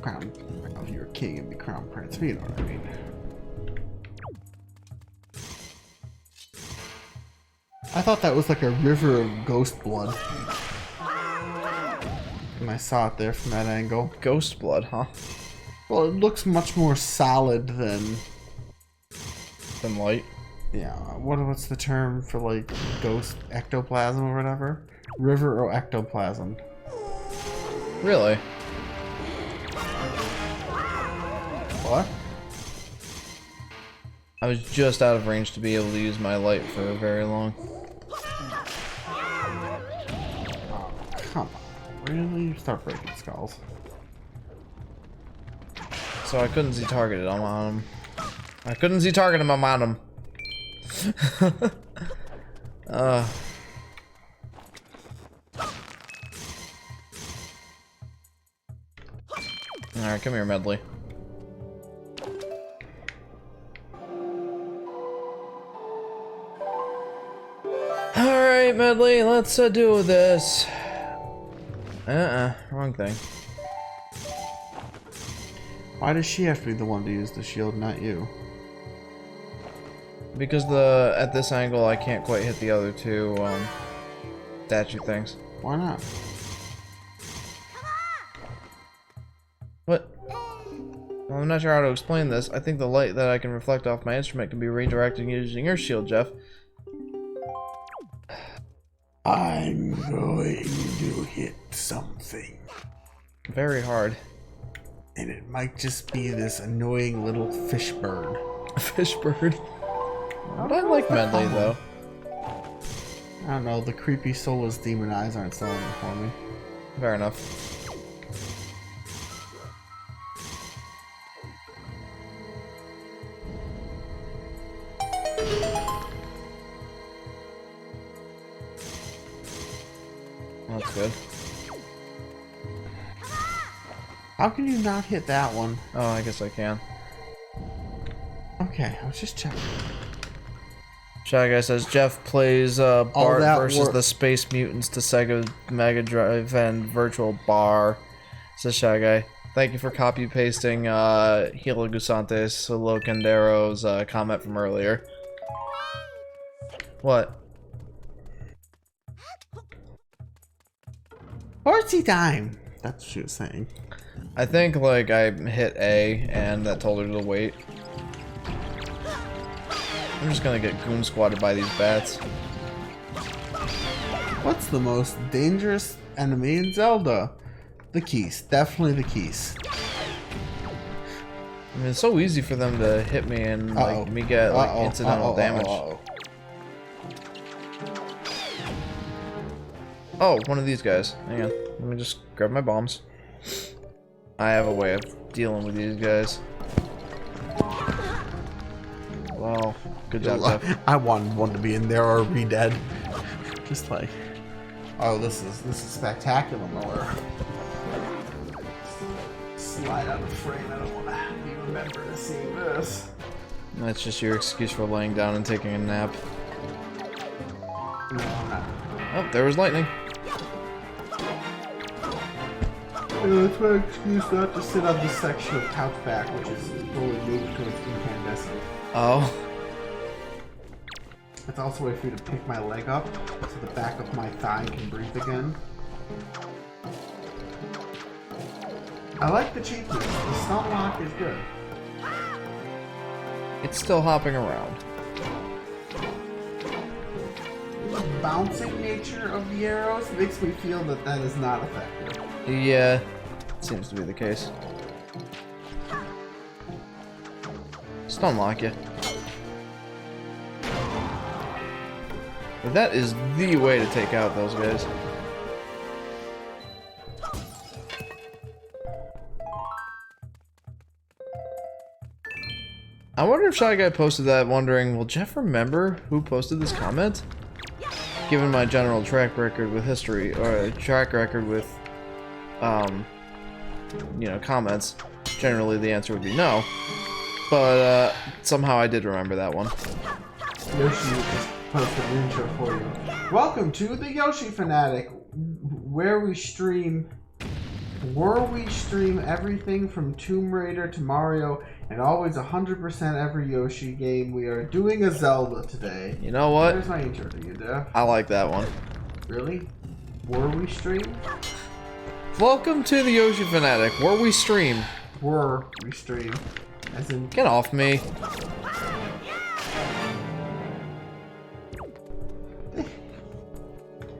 crown of your king and be crown prince. You know what I mean? I thought that was like a river of ghost blood. And I saw it there from that angle. Ghost blood, huh? Well, it looks much more solid than light. Yeah, what's the term for like ghost ectoplasm or whatever? River or ectoplasm? Really? What? I was just out of range to be able to use my light for very long. Oh, come on. Really? Start breaking skulls. So I couldn't see targeted on him. I couldn't see target him on him. Alright, come here, Medley. Alright, Medley, let's do this. Wrong thing. Why does she have to be the one to use the shield, not you? Because at this angle I can't quite hit the other two statue things. Why not? What? Well, I'm not sure how to explain this. I think the light that I can reflect off my instrument can be redirected using your shield, Jeff. I'm going to hit something. Very hard. And it might just be this annoying little fish bird. Fish bird. But I like Medley though. I don't know, the creepy soulless demon eyes aren't selling it for me. Fair enough. That's good. How can you not hit that one? Oh, I guess I can. Okay, I was just checking. Shy Guy says Jeff plays Bart versus the Space Mutants to Sega Mega Drive and Virtual Bar. Says Shy Guy. Thank you for copy pasting Hilo Gusantes Locandero's comment from earlier. What? Horsey time! That's what she was saying. I think like I hit A and that told her to wait. I'm just gonna get goon squatted by these bats. What's the most dangerous enemy in Zelda? The keys. Definitely the keys. I mean, it's so easy for them to hit me and like me get like incidental damage. Oh, one of these guys. Hang on. Let me just grab my bombs. I have a way of dealing with these guys. Well, good job, Jeff. I wanted one to be in there or be dead. Just like, oh, this is spectacular, Miller. Slide out of frame. I don't want to be remembered as seeing this. That's just your excuse for laying down and taking a nap. No, I'm not. Oh, there was lightning. It's my excuse not to sit on this section of couch back, which is fully moved towards incandescent. Oh. It's also a way for you to pick my leg up so the back of my thigh can breathe again. I like the cheapness. The stun lock is good. It's still hopping around. The bouncing nature of the arrows makes me feel that that is not effective. Yeah, seems to be the case. Stun lock you. That is the way to take out those guys. I wonder if Shy Guy posted that wondering, will Jeff remember who posted this comment? given my general track record with history, or track record with, you know, comments, generally the answer would be no. But, somehow I did remember that one. Yoshi just posted an intro for you. Welcome to the Yoshi Fanatic, where we stream everything from Tomb Raider to Mario, and always 100% every Yoshi game. We are doing a Zelda today. You know what? There's my intro to you, Jeff. I like that one. Really? Were we stream? Welcome to the Yoshi Fanatic, where we stream. Were we stream? As in... Get off me.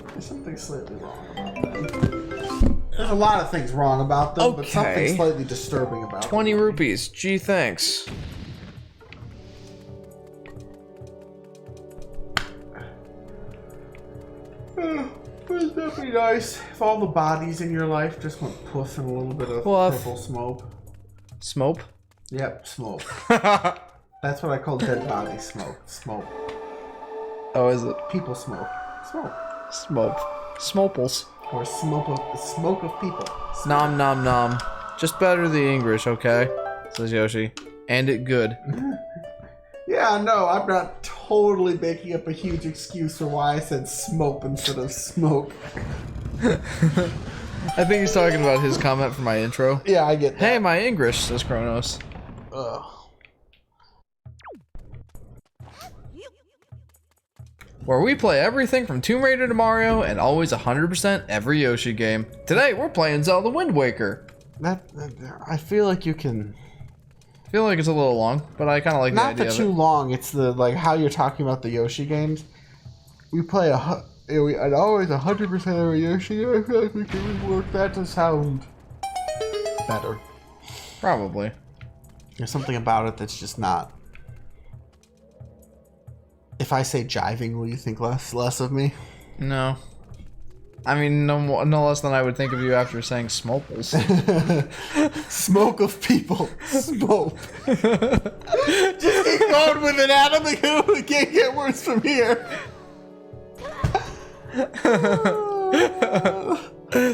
There's something slightly wrong about them. There's a lot of things wrong about them, but something slightly disturbing about 20 them. rupees. Gee, thanks. Wouldn't that be nice if all the bodies in your life just went poof in a little bit of purple smoke? Smoke? Yep, smoke. That's what I call dead body smoke. Smoke. Oh, is it? People smoke. Smoke. Smoke. Smoples. Or smoke of people. Smoke. Nom nom nom. Just better the English, okay? Says Yoshi. And it good. Yeah, no, I'm not totally making up a huge excuse for why I said smoke instead of smoke. I think he's talking about his comment for my intro. Yeah, I get that. Hey, my English, says Kronos. Ugh. Where we play everything from Tomb Raider to Mario and always 100% every Yoshi game. Today, we're playing Zelda Wind Waker. I feel like you can... I feel like it's a little long, but I kind of like the idea of it. Not too long, it's the, like, how you're talking about the Yoshi games. We play always 100% every Yoshi game. I feel like we can rework that to sound better. Probably. There's something about it that's just not... If I say jiving, will you think less of me? No. I mean, no less than I would think of you after saying Smoples. Smoke of people. Smoke. Just keep going with it, Adam. We can't get worse from here.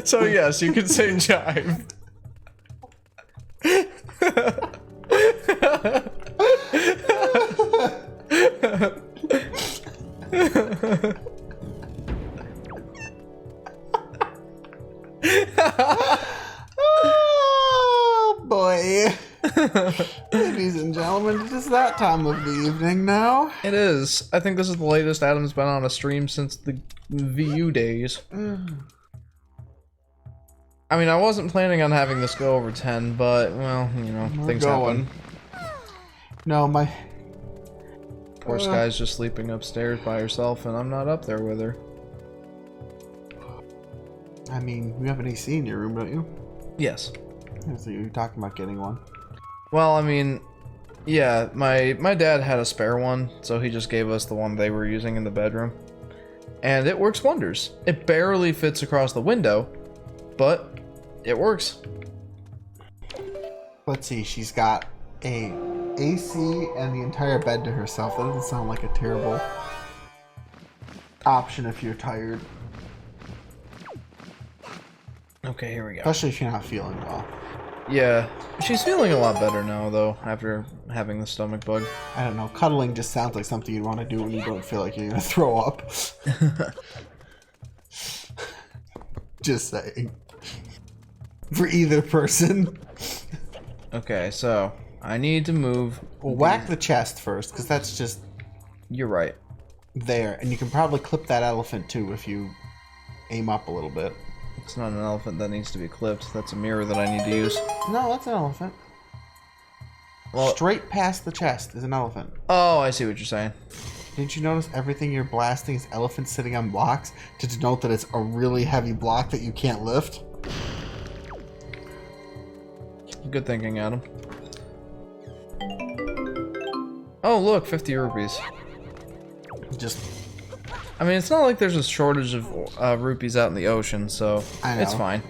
So yes, you could say jive. Oh boy. Ladies and gentlemen, it is that time of the evening now. It is. I think this is the latest Adam's been on a stream since the Wii U days. I mean, I wasn't planning on having this go over 10, but, well, you know, things happen. No, my... Poor Sky's just sleeping upstairs by herself, and I'm not up there with her. I mean, you have an AC in your room, don't you? Yes. So you're talking about getting one. Well, I mean, yeah, my dad had a spare one, so he just gave us the one they were using in the bedroom. And it works wonders. It barely fits across the window, but it works. Let's see, she's got a AC and the entire bed to herself. That doesn't sound like a terrible option if you're tired. Okay, here we go. Especially if you're not feeling well. Yeah, she's feeling a lot better now, though, after having the stomach bug. I don't know, cuddling just sounds like something you'd want to do when you don't feel like you're going to throw up. Just saying. For either person. Okay, so I need to move. Well, whack the chest first, because that's just... You're right. There, and you can probably clip that elephant too if you aim up a little bit. It's not an elephant that needs to be clipped. That's a mirror that I need to use. No, that's an elephant. Well, straight past the chest is an elephant. Oh, I see what you're saying. Didn't you notice everything you're blasting is elephants sitting on blocks to denote that it's a really heavy block that you can't lift? Good thinking, Adam. Oh, look, 50 rupees. Just... I mean, it's not like there's a shortage of rupees out in the ocean, so it's fine.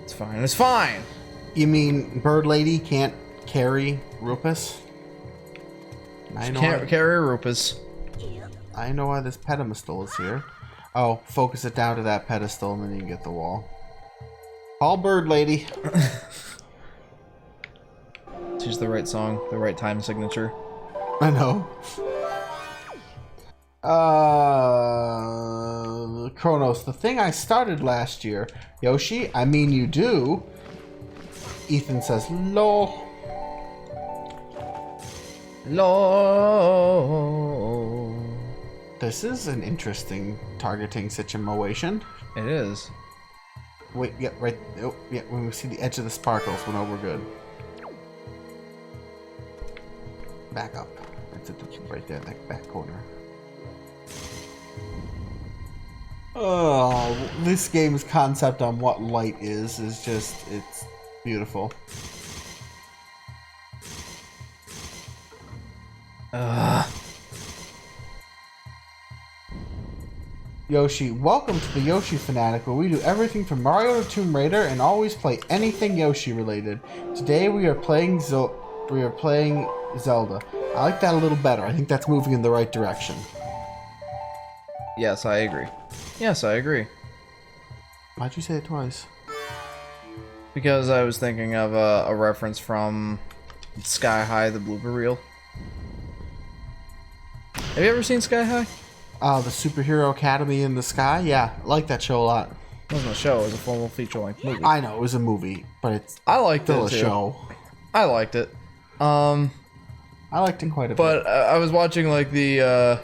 It's fine. It's fine! You mean Bird Lady can't carry Rupus? Can't carry Rupus. I know why this pedestal is here. Oh, focus it down to that pedestal and then you can get the wall. Call bird lady. Choose the right song, the right time signature. I know. Kronos, the thing I started last year. Yoshi, I mean you do. Ethan says, lol. Lol. This is an interesting targeting situation. It is. Wait, yeah, right. Oh, yeah, when we see the edge of the sparkles, we know we're good. Back up. It's right there in that back corner. Oh, this game's concept on what light is just, it's beautiful. Yoshi, welcome to the Yoshi Fanatic, where we do everything from Mario to Tomb Raider and always play anything Yoshi related. Today we are playing Zelda. I like that a little better. I think that's moving in the right direction. Yes, I agree. Yes, I agree. Why'd you say it twice? Because I was thinking of a reference from Sky High, the blooper reel. Have you ever seen Sky High? The Superhero Academy in the Sky? Yeah, I like that show a lot. It wasn't a show, it was a full feature-length movie. I know, it was a movie, but it's I liked still it a too. show. I liked it. I liked it quite a bit. But I was watching like the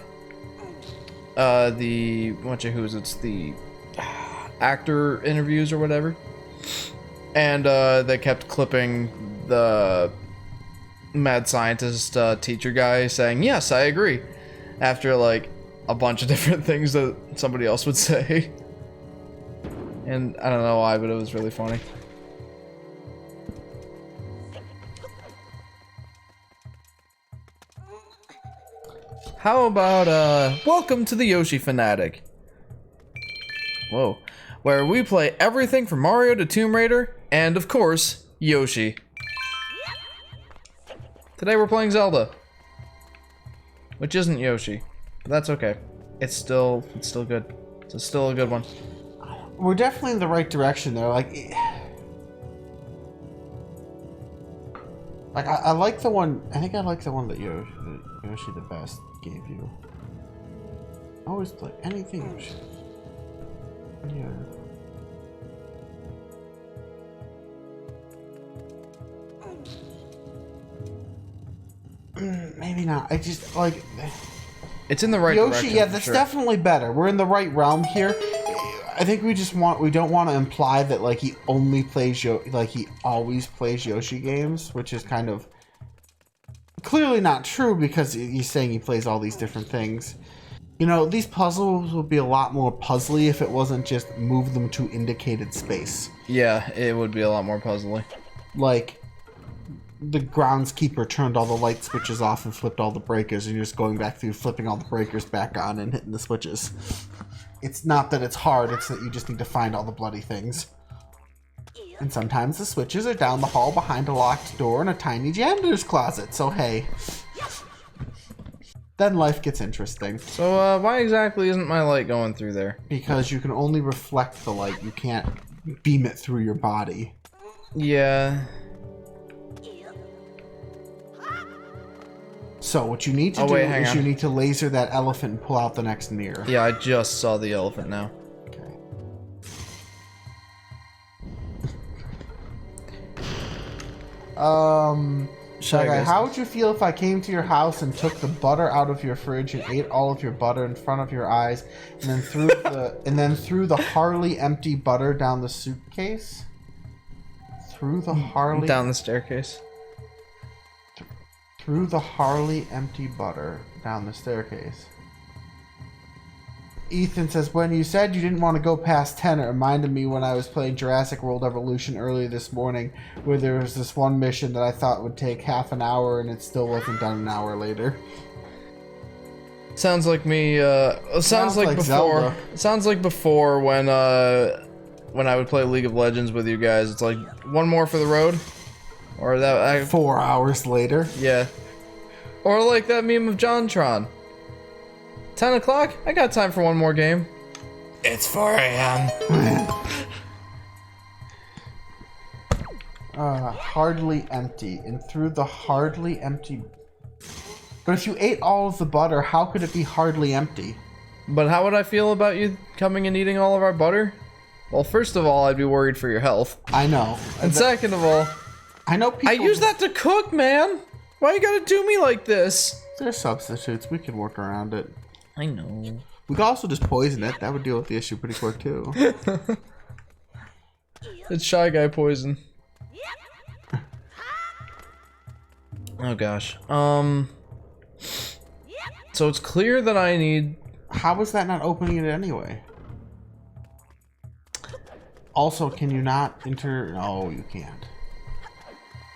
actor interviews or whatever, and they kept clipping the mad scientist teacher guy saying, "Yes, I agree," after like a bunch of different things that somebody else would say, and I don't know why, but it was really funny. How about, welcome to the Yoshi Fanatic. Whoa. Where we play everything from Mario to Tomb Raider, and of course, Yoshi. Today we're playing Zelda. Which isn't Yoshi. But that's okay. It's still good. It's still a good one. We're definitely in the right direction though. I like the one. I think I like the one that Yoshi the best gave you. I always play anything Yoshi. Yeah. Maybe not. I just like It's in the right Yoshi. direction. Yeah, that's definitely better. We're in the right realm here. I think we don't want to imply that like he only plays he always plays Yoshi games, which is kind of clearly not true because he's saying he plays all these different things. You know, these puzzles would be a lot more puzzly if it wasn't just move them to indicated space. Yeah, it would be a lot more puzzly. Like the groundskeeper turned all the light switches off and flipped all the breakers, and you're just going back through flipping all the breakers back on and hitting the switches. It's not that it's hard, it's that you just need to find all the bloody things. And sometimes the switches are down the hall behind a locked door in a tiny janitor's closet, so hey. Then life gets interesting. So, why exactly isn't my light going through there? Because you can only reflect the light, you can't beam it through your body. Yeah. So what you need to you need to laser that elephant and pull out the next mirror. Yeah, I just saw the elephant now. Okay. Shy how would you feel if I came to your house and took the butter out of your fridge and ate all of your butter in front of your eyes, and then threw the Harley empty butter down the suitcase? Through the Harley down the staircase. Threw the Harley empty butter down the staircase. Ethan says, when you said you didn't want to go past 10, it reminded me when I was playing Jurassic World Evolution earlier this morning, where there was this one mission that I thought would take half an hour and it still wasn't done an hour later. Sounds like me, sounds like before. Zelda. Sounds like before when I would play League of Legends with you guys. It's like, one more for the road? Or that 4 hours later. Yeah. Or like that meme of JonTron. 10 o'clock? I got time for one more game. It's 4 a.m. Hardly empty. And through the hardly empty... But if you ate all of the butter, how could it be hardly empty? But how would I feel about you coming and eating all of our butter? Well, first of all, I'd be worried for your health. I know. And second of all, I know people... I use that to cook, man! Why you gotta do me like this? There's substitutes. We can work around it. I know. We could also just poison it. That would deal with the issue pretty quick, too. It's Shy Guy poison. Oh gosh. So it's clear that I need... How is that not opening it anyway? Also, can you not enter... No, you can't.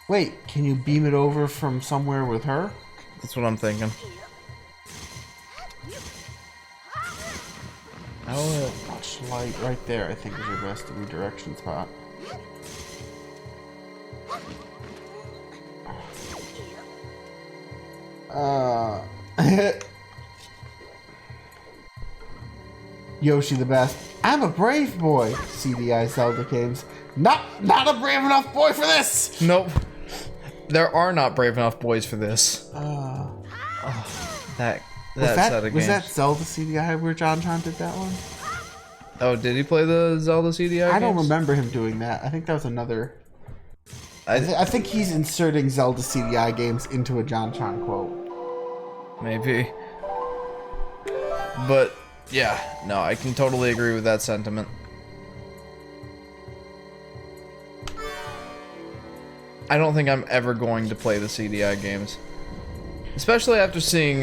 Wait, can you beam it over from somewhere with her? That's what I'm thinking. Much light right there, I think, is your best redirection spot. Yoshi the best. I'm a brave boy. CDI Zelda games. Not a brave enough boy for this. Nope. There are not brave enough boys for this. That set of games. Was that Zelda CDI where John did that one? Oh, did he play the Zelda CDI I don't games? remember him doing that. I think that was another... I think he's inserting Zelda CDI games into a John quote. Maybe. But, yeah. No, I can totally agree with that sentiment. I don't think I'm ever going to play the CDI games. Especially after seeing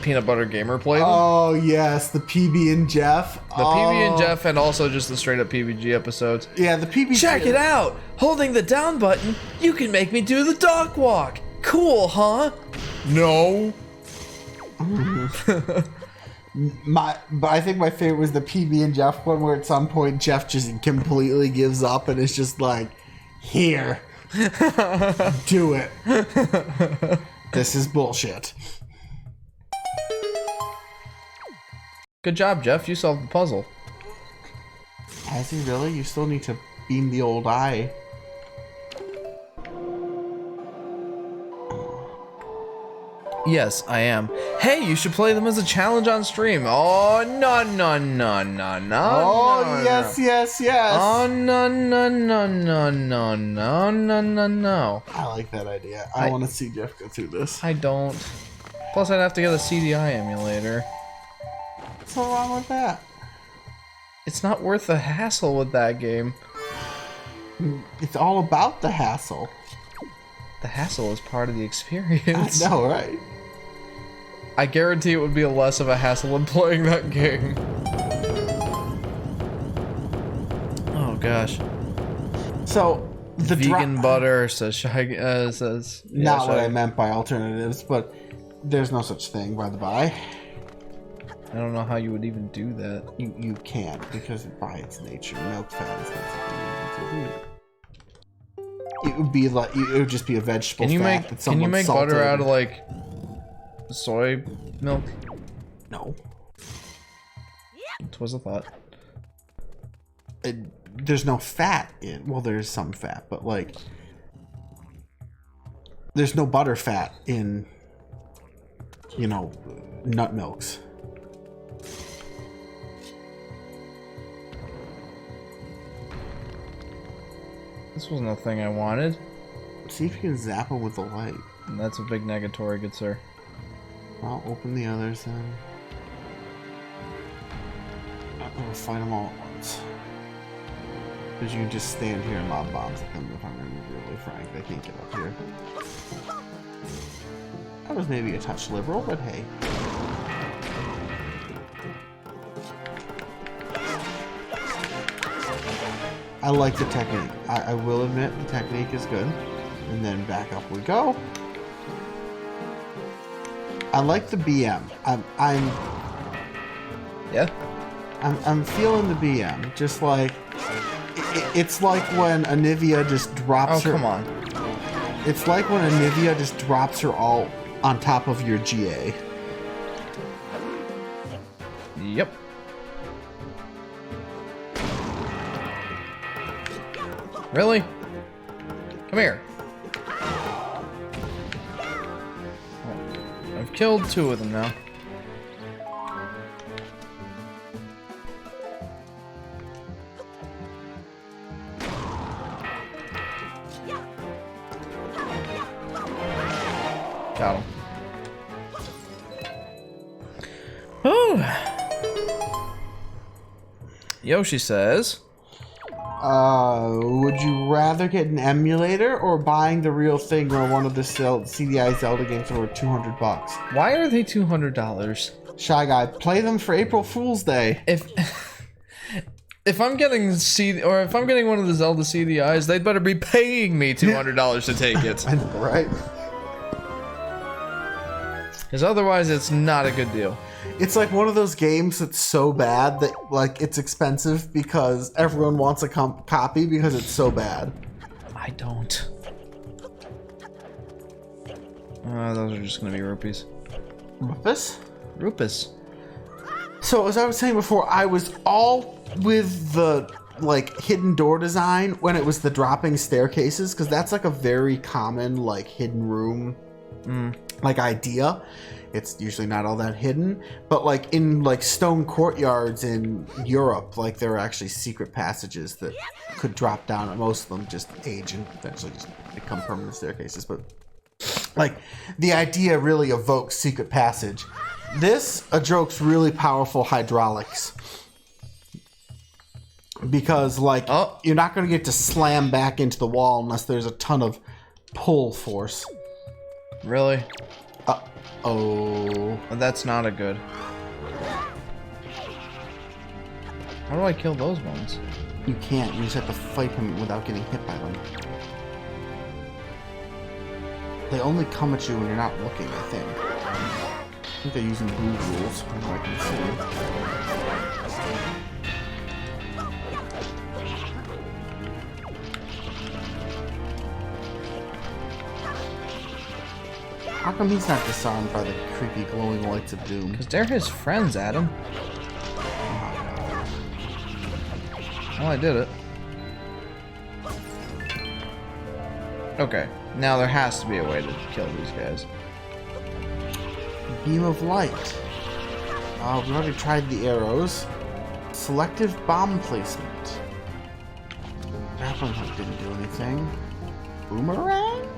Peanut Butter Gamer play them. Oh, yes. The PB and Jeff. The PB and Jeff, and also just the straight up PBG episodes. Yeah, the PB. Check it out! Holding the down button, you can make me do the dog walk. Cool, huh? No. But I think my favorite was the PB and Jeff one, where at some point Jeff just completely gives up and is just like, "Here, do it. This is bullshit." Good job, Jeff. You solved the puzzle. Has he really? You still need to beam the old eye. Yes, I am. Hey, you should play them as a challenge on stream. Oh, no. Oh, yes. Oh, no. I like that idea. I want to see Jeff go through this. I don't. Plus, I'd have to get a CDI emulator. What's so wrong with that? It's not worth the hassle with that game. It's all about the hassle. The hassle is part of the experience. I know, right? I guarantee it would be less of a hassle than playing that game. Oh gosh. So the vegan butter says says not what I meant by alternatives, but there's no such thing, by the by. I don't know how you would even do that. You can't, because by its nature, milk fat is not something you need to do. It would be like it would just be a vegetable fat that someone Can you make salted. butter out of like soy milk? No. It was a thought. There's no fat in. Well, there's some fat, but like there's no butter fat in, you know, nut milks. This wasn't a thing I wanted. See if you can zap them with the light. And that's a big negatory, good sir. Well, open the others then. I'm gonna fight them all at once. Because you can just stand here and lob bombs at them. If I'm gonna be really frank, they can't get up here. That was maybe a touch liberal, but hey. I like the technique. I will admit the technique is good. And then back up we go. I like the BM. I'm feeling the BM. Just like it's like when Anivia just drops her. Oh, come on. It's like when Anivia just drops her all on top of your GA. Yep. Really? Come here. Oh, I've killed 2 of them now. Got him. Ooh. Yoshi says, would you rather get an emulator or buying the real thing or one of the CDI Zelda games that were $200? why are they $200? Shy Guy, play them for April Fool's Day. If I'm getting if I'm getting one of the Zelda CDIs, they'd better be paying me $200 to take it. I know, right? Because otherwise, it's not a good deal. It's like one of those games that's so bad that like it's expensive because everyone wants a copy because it's so bad. I don't. Those are just gonna be rupees. Rufus? Rupus. So as I was saying before, I was all with the like hidden door design when it was the dropping staircases, because that's like a very common like hidden room like idea. It's usually not all that hidden, but like in like stone courtyards in Europe, like there are actually secret passages that could drop down, and most of them just age and eventually just become permanent staircases. But like the idea really evokes secret passage. This evokes really powerful hydraulics, because like you're not going to get to slam back into the wall unless there's a ton of pull force. Really? Oh. That's not a good. How do I kill those ones? You can't. You just have to fight him without getting hit by them. They only come at you when you're not looking, I think. I think they're using blue rules, from what I can see. How come he's not disarmed by the creepy glowing lights of doom? Because they're his friends, Adam. Well, I did it. Okay, now there has to be a way to kill these guys. Beam of light. We already tried the arrows. Selective bomb placement. Grappling hook didn't do anything. Boomerang?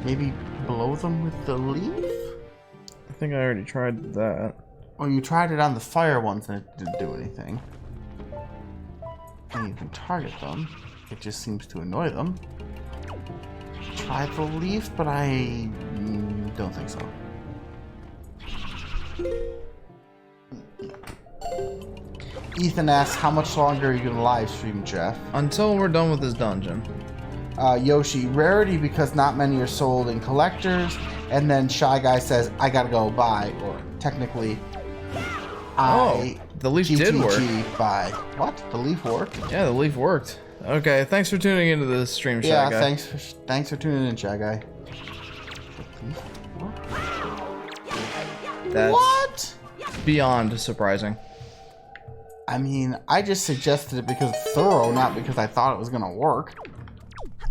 Maybe blow them with the leaf? I think I already tried that. Oh, you tried it on the fire ones and it didn't do anything. And you can target them. It just seems to annoy them. Try the leaf, but I don't think so. Ethan asks, how much longer are you going to live stream, Jeff? Until we're done with this dungeon. Yoshi, rarity because not many are sold in collectors. And then Shy Guy says, I gotta go buy. Or technically, the leaf did work. Buy. What? The leaf worked? Yeah, the leaf worked. Okay, thanks for tuning into the stream, Shy Guy. Yeah, thanks for tuning in, Shy Guy. That's what? Beyond surprising. I mean, I just suggested it because it's thorough, not because I thought it was gonna work.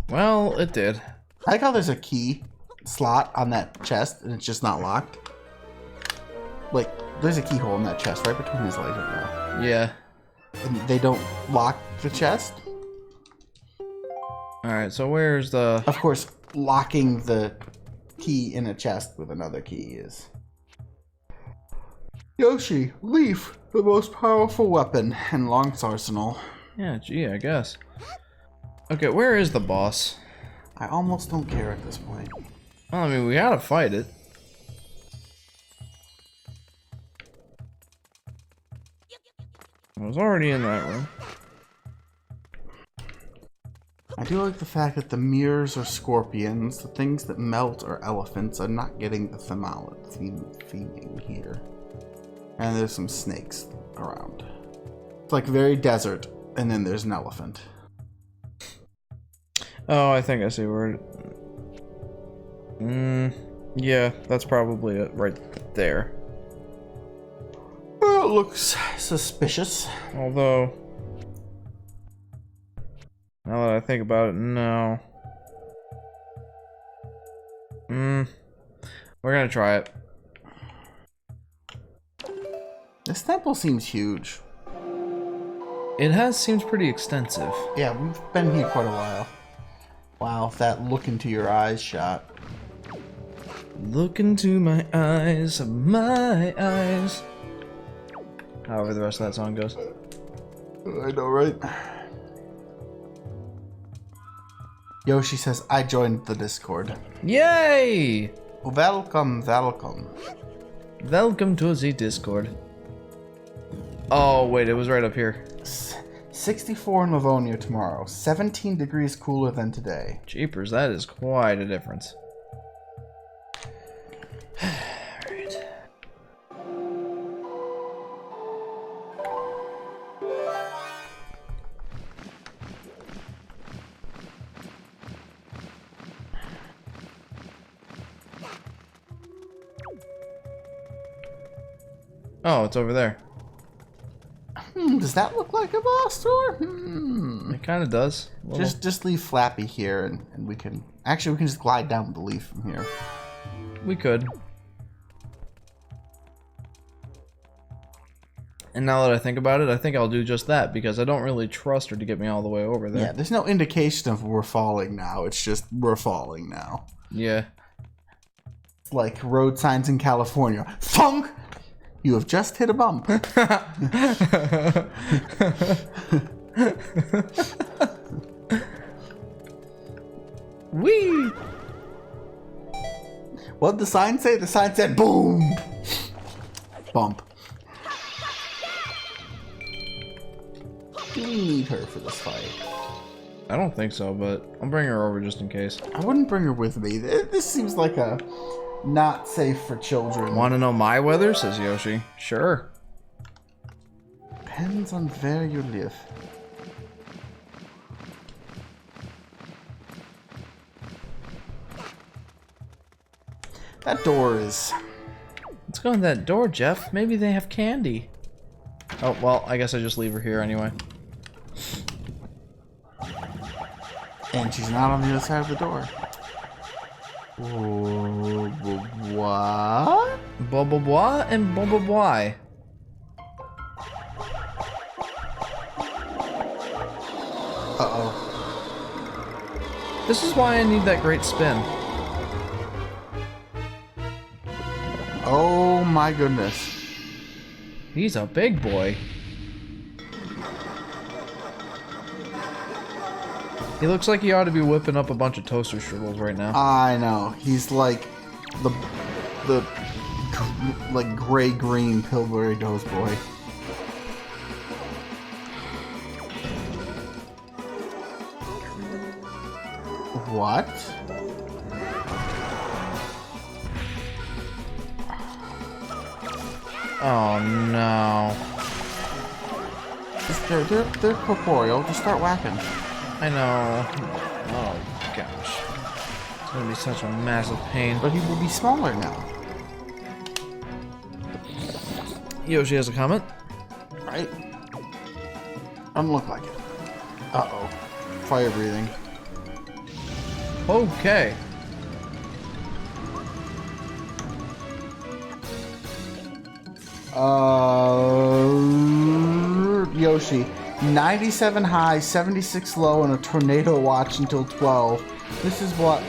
Well, it did. I like how there's a key slot on that chest and it's just not locked. Like, there's a keyhole in that chest right between his legs right now. Yeah. And they don't lock the chest? Alright, so where's the... Of course, locking the key in a chest with another key is... Yoshi, Leaf, the most powerful weapon in Long's arsenal. Yeah, gee, I guess. Okay, where is the boss? I almost don't care at this point. Well, I mean, we gotta fight it. I was already in that room. I do like the fact that the mirrors are scorpions, the things that melt are elephants. I'm not getting the theming here. And there's some snakes around. It's like very desert, and then there's an elephant. Oh, I think I see where it... yeah, that's probably it right there. Well, it looks suspicious. Although... Now that I think about it, no. We're gonna try it. This temple seems huge. It seems pretty extensive. Yeah, we've been here quite a while. Wow, that look into your eyes shot. Look into my eyes, my eyes. However the rest of that song goes. I know, right? Yoshi says, I joined the Discord. Yay! Welcome, welcome. Welcome to the Discord. Oh, wait, it was right up here. 64 in Livonia tomorrow. 17 degrees cooler than today. Jeepers, that is quite a difference. Alright. Oh, it's over there. Does that look like a boss door? It kind of does. Just leave Flappy here and we can... Actually, we can just glide down with the leaf from here. We could. And now that I think about it, I think I'll do just that because I don't really trust her to get me all the way over there. Yeah, there's no indication of we're falling now. It's just we're falling now. Yeah. It's like road signs in California. Thunk! You have just hit a bump. Whee! What'd the sign say? The sign said boom! Bump. Do we need her for this fight? I don't think so, but I'll bring her over just in case. I wouldn't bring her with me. This seems like a not safe for children. Want to know my weather? Says Yoshi. Sure. Depends on where you live. That door is... Let's go in that door, Jeff. Maybe they have candy. Oh, well, I guess I just leave her here anyway. And she's not on the other side of the door. What? Blah blah blah and blah blah blah. Uh-oh. This is why I need that great spin. Oh my goodness. He's a big boy. He looks like he ought to be whipping up a bunch of toaster strudels right now. I know. He's like the like gray-green Pillsbury Doughboy. What? Oh no. They're corporeal. Just start whacking. I know. Oh gosh. It's gonna be such a massive pain. But he will be smaller now. Yoshi has a comment. Right? Doesn't look like it. Uh-oh. Fire breathing. Okay. Yoshi. 97 high, 76 low, and a tornado watch until 12. This is what?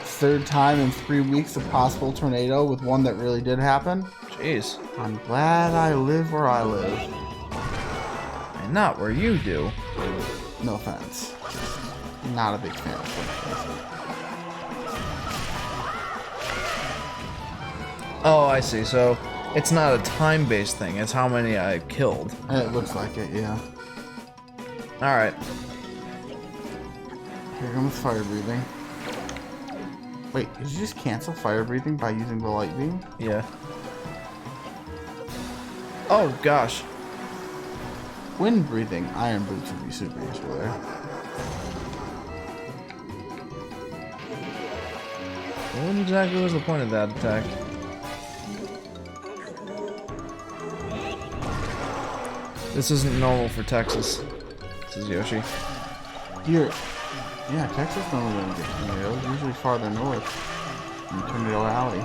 Third time in 3 weeks a possible tornado with one that really did happen? Jeez. I'm glad I live where I live. And not where you do. No offense. Not a big fan of it. Oh, I see. So it's not a time-based thing. It's how many I killed. It looks like it, yeah. All right. Here comes fire breathing. Wait, did you just cancel fire breathing by using the light beam? Yeah. Oh gosh. Wind breathing. Iron boots would be super useful there. What exactly was the point of that attack? This isn't normal for Texas, says Yoshi. Here. Yeah, Texas don't really get tornadoes. Usually farther north in Tornado Alley.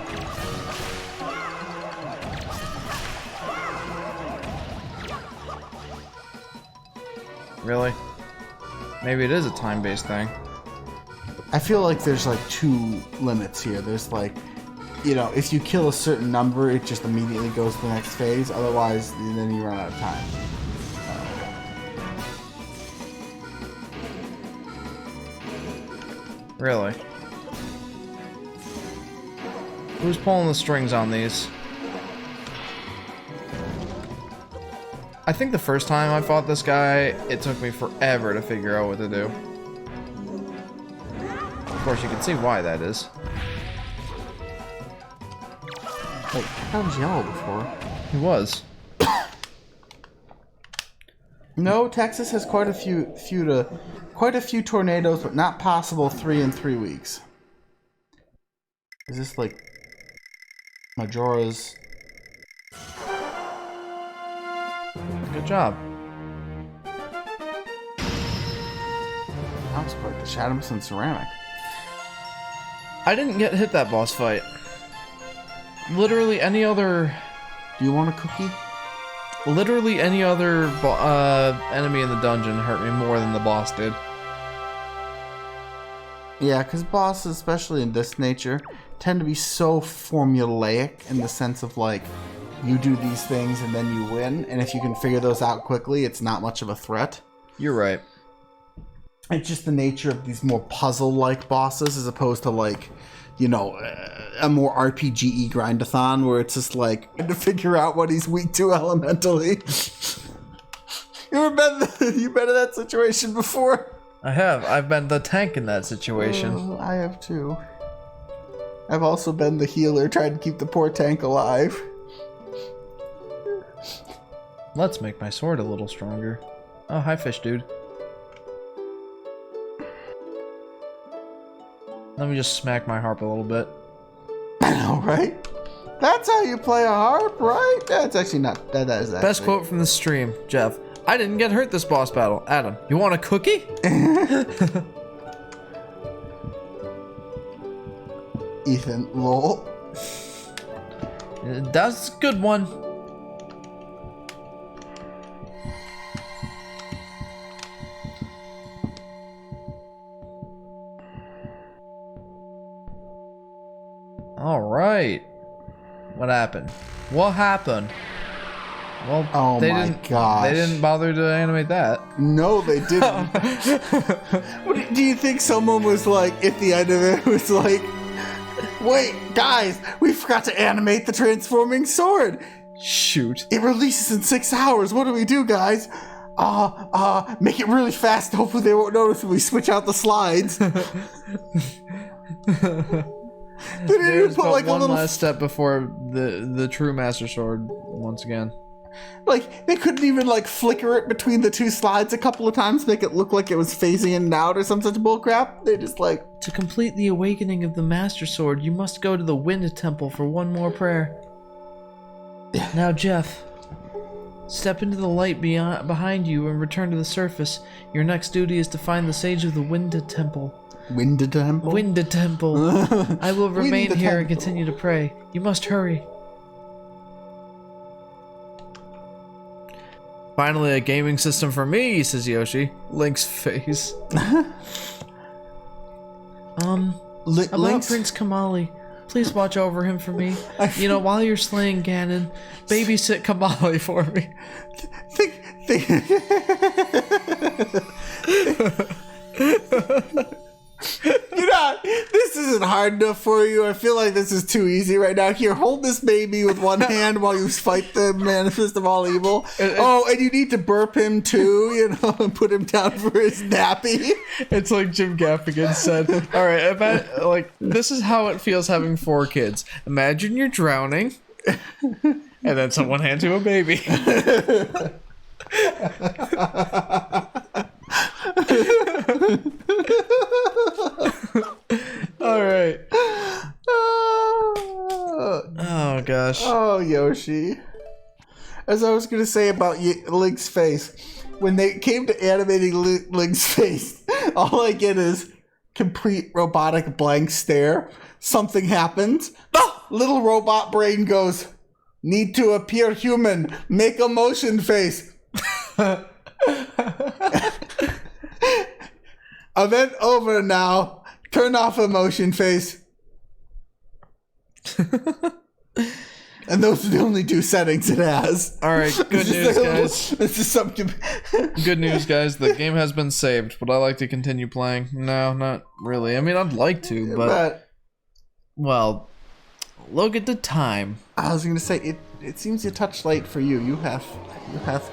Really? Maybe it is a time-based thing. I feel like there's like two limits here. There's like, you know, if you kill a certain number, it just immediately goes to the next phase. Otherwise, then you run out of time. Really? Who's pulling the strings on these? I think the first time I fought this guy, it took me forever to figure out what to do. Of course, you can see why that is. Wait, that was yellow before. He was. No, Texas has quite a few tornadoes, but not possible 3 in 3 weeks. Is this like Majora's? Good job. That was quite the Shadow's and ceramic. I didn't get hit that boss fight. Literally any other... Do you want a cookie? Literally any other enemy in the dungeon hurt me more than the boss did. Yeah, because bosses, especially in this nature, tend to be so formulaic in the sense of like, you do these things and then you win, and if you can figure those out quickly, it's not much of a threat. You're right. It's just the nature of these more puzzle-like bosses as opposed to like, you know, a more RPG-y grindathon where it's just like to figure out what he's weak to elementally. You've been in that situation before? I have. I've been the tank in that situation. Oh, I have too. I've also been the healer trying to keep the poor tank alive. Let's make my sword a little stronger. Oh, hi, fish dude. Let me just smack my harp a little bit. I know, right? That's how you play a harp, right? That's actually not. That is actually. Best quote from the stream, Jeff. I didn't get hurt this boss battle. Adam, you want a cookie? Ethan, lol. That's a good one. All right. What happened? What happened? Well, Oh they my didn't. gosh. They didn't bother to animate that. No, they didn't. Do you think someone was like, at the end of it, was like, wait, guys, we forgot to animate the transforming sword. Shoot. It releases in 6 hours. What do we do, guys? Make it really fast. Hopefully they won't notice when we switch out the slides. They didn't even put like one a little last step before the true Master Sword once again. Like, they couldn't even, like, flicker it between the two slides a couple of times, make it look like it was phasing in and out or some such bullcrap. They just, like... To complete the awakening of the Master Sword, you must go to the Wind Temple for one more prayer. Now, Jeff, step into the light behind you and return to the surface. Your next duty is to find the Sage of the Wind Temple. Wind Temple? Wind Temple. I will remain here and continue to pray. You must hurry. Finally, a gaming system for me, says Yoshi. Link's face. About Link's... Prince Kamali. Please watch over him for me. You know, while you're slaying Ganon, babysit Kamali for me. You know, this isn't hard enough for you. I feel like this is too easy right now. Here, hold this baby with one hand while you fight the manifest of all evil. Oh, and you need to burp him too, you know, and put him down for his nappy. It's like Jim Gaffigan said. All right, like this is how it feels having 4 kids. Imagine you're drowning, and then someone hands you a baby. All right. Oh gosh. Oh, Yoshi. As I was going to say about Link's face, when they came to animating Link's face, All I get is complete robotic blank stare. Something happens. Oh! Little robot brain goes, need to appear human. Make a motion face. Event over now. Turn off a motion face. And those are the only 2 settings it has. All right, good news, guys. This is something. Good news, guys. The game has been saved. Would I like to continue playing? No, not really. I mean, I'd like to, but well, look at the time. I was gonna say it seems a touch late for you. You have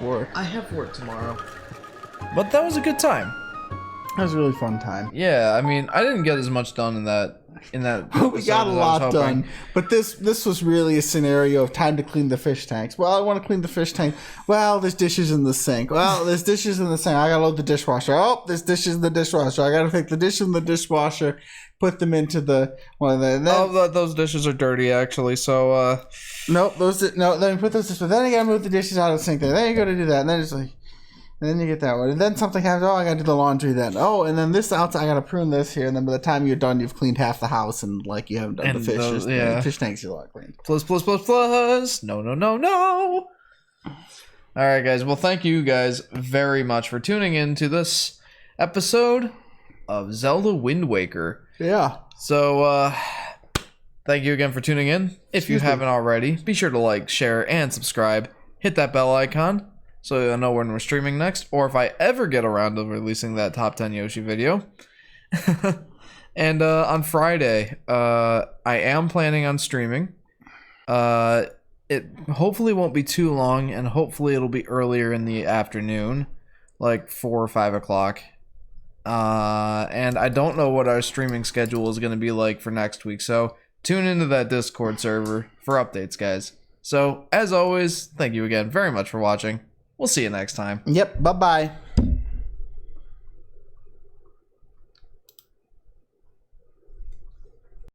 work. I have work tomorrow. But that was a good time. That was a really fun time. Yeah, I mean, I didn't get as much done in that. We got a lot done, but this was really a scenario of time to clean the fish tanks. Well, I want to clean the fish tank. Well, there's dishes in the sink. Well, there's dishes in the sink. I gotta load the dishwasher. Oh, there's dishes in the dishwasher. I gotta take the dishes in the dishwasher, put them into the one of the. Those dishes are dirty, actually. So nope, no. Then you put those dishes. Then you gotta move the dishes out of the sink. Then you gotta do that, and then it's like. And then you get that one. And then something happens. Oh, I gotta do the laundry then. Oh, and then this outside, I gotta prune this here. And then by the time you're done, you've cleaned half the house and like you haven't done the fish. The fish tanks are all cleaned. Plus. No. All right, guys. Well, thank you guys very much for tuning in to this episode of Zelda Wind Waker. Yeah. So, thank you again for tuning in. If you haven't already, be sure to like, share, and subscribe. Hit that bell icon so you'll know when we're streaming next, or if I ever get around to releasing that top 10 Yoshi video. And on Friday, I am planning on streaming. It hopefully won't be too long, and hopefully it'll be earlier in the afternoon, like 4 or 5 o'clock. And I don't know what our streaming schedule is going to be like for next week, so tune into that Discord server for updates, guys. So, as always, thank you again very much for watching. We'll see you next time. Yep, bye-bye.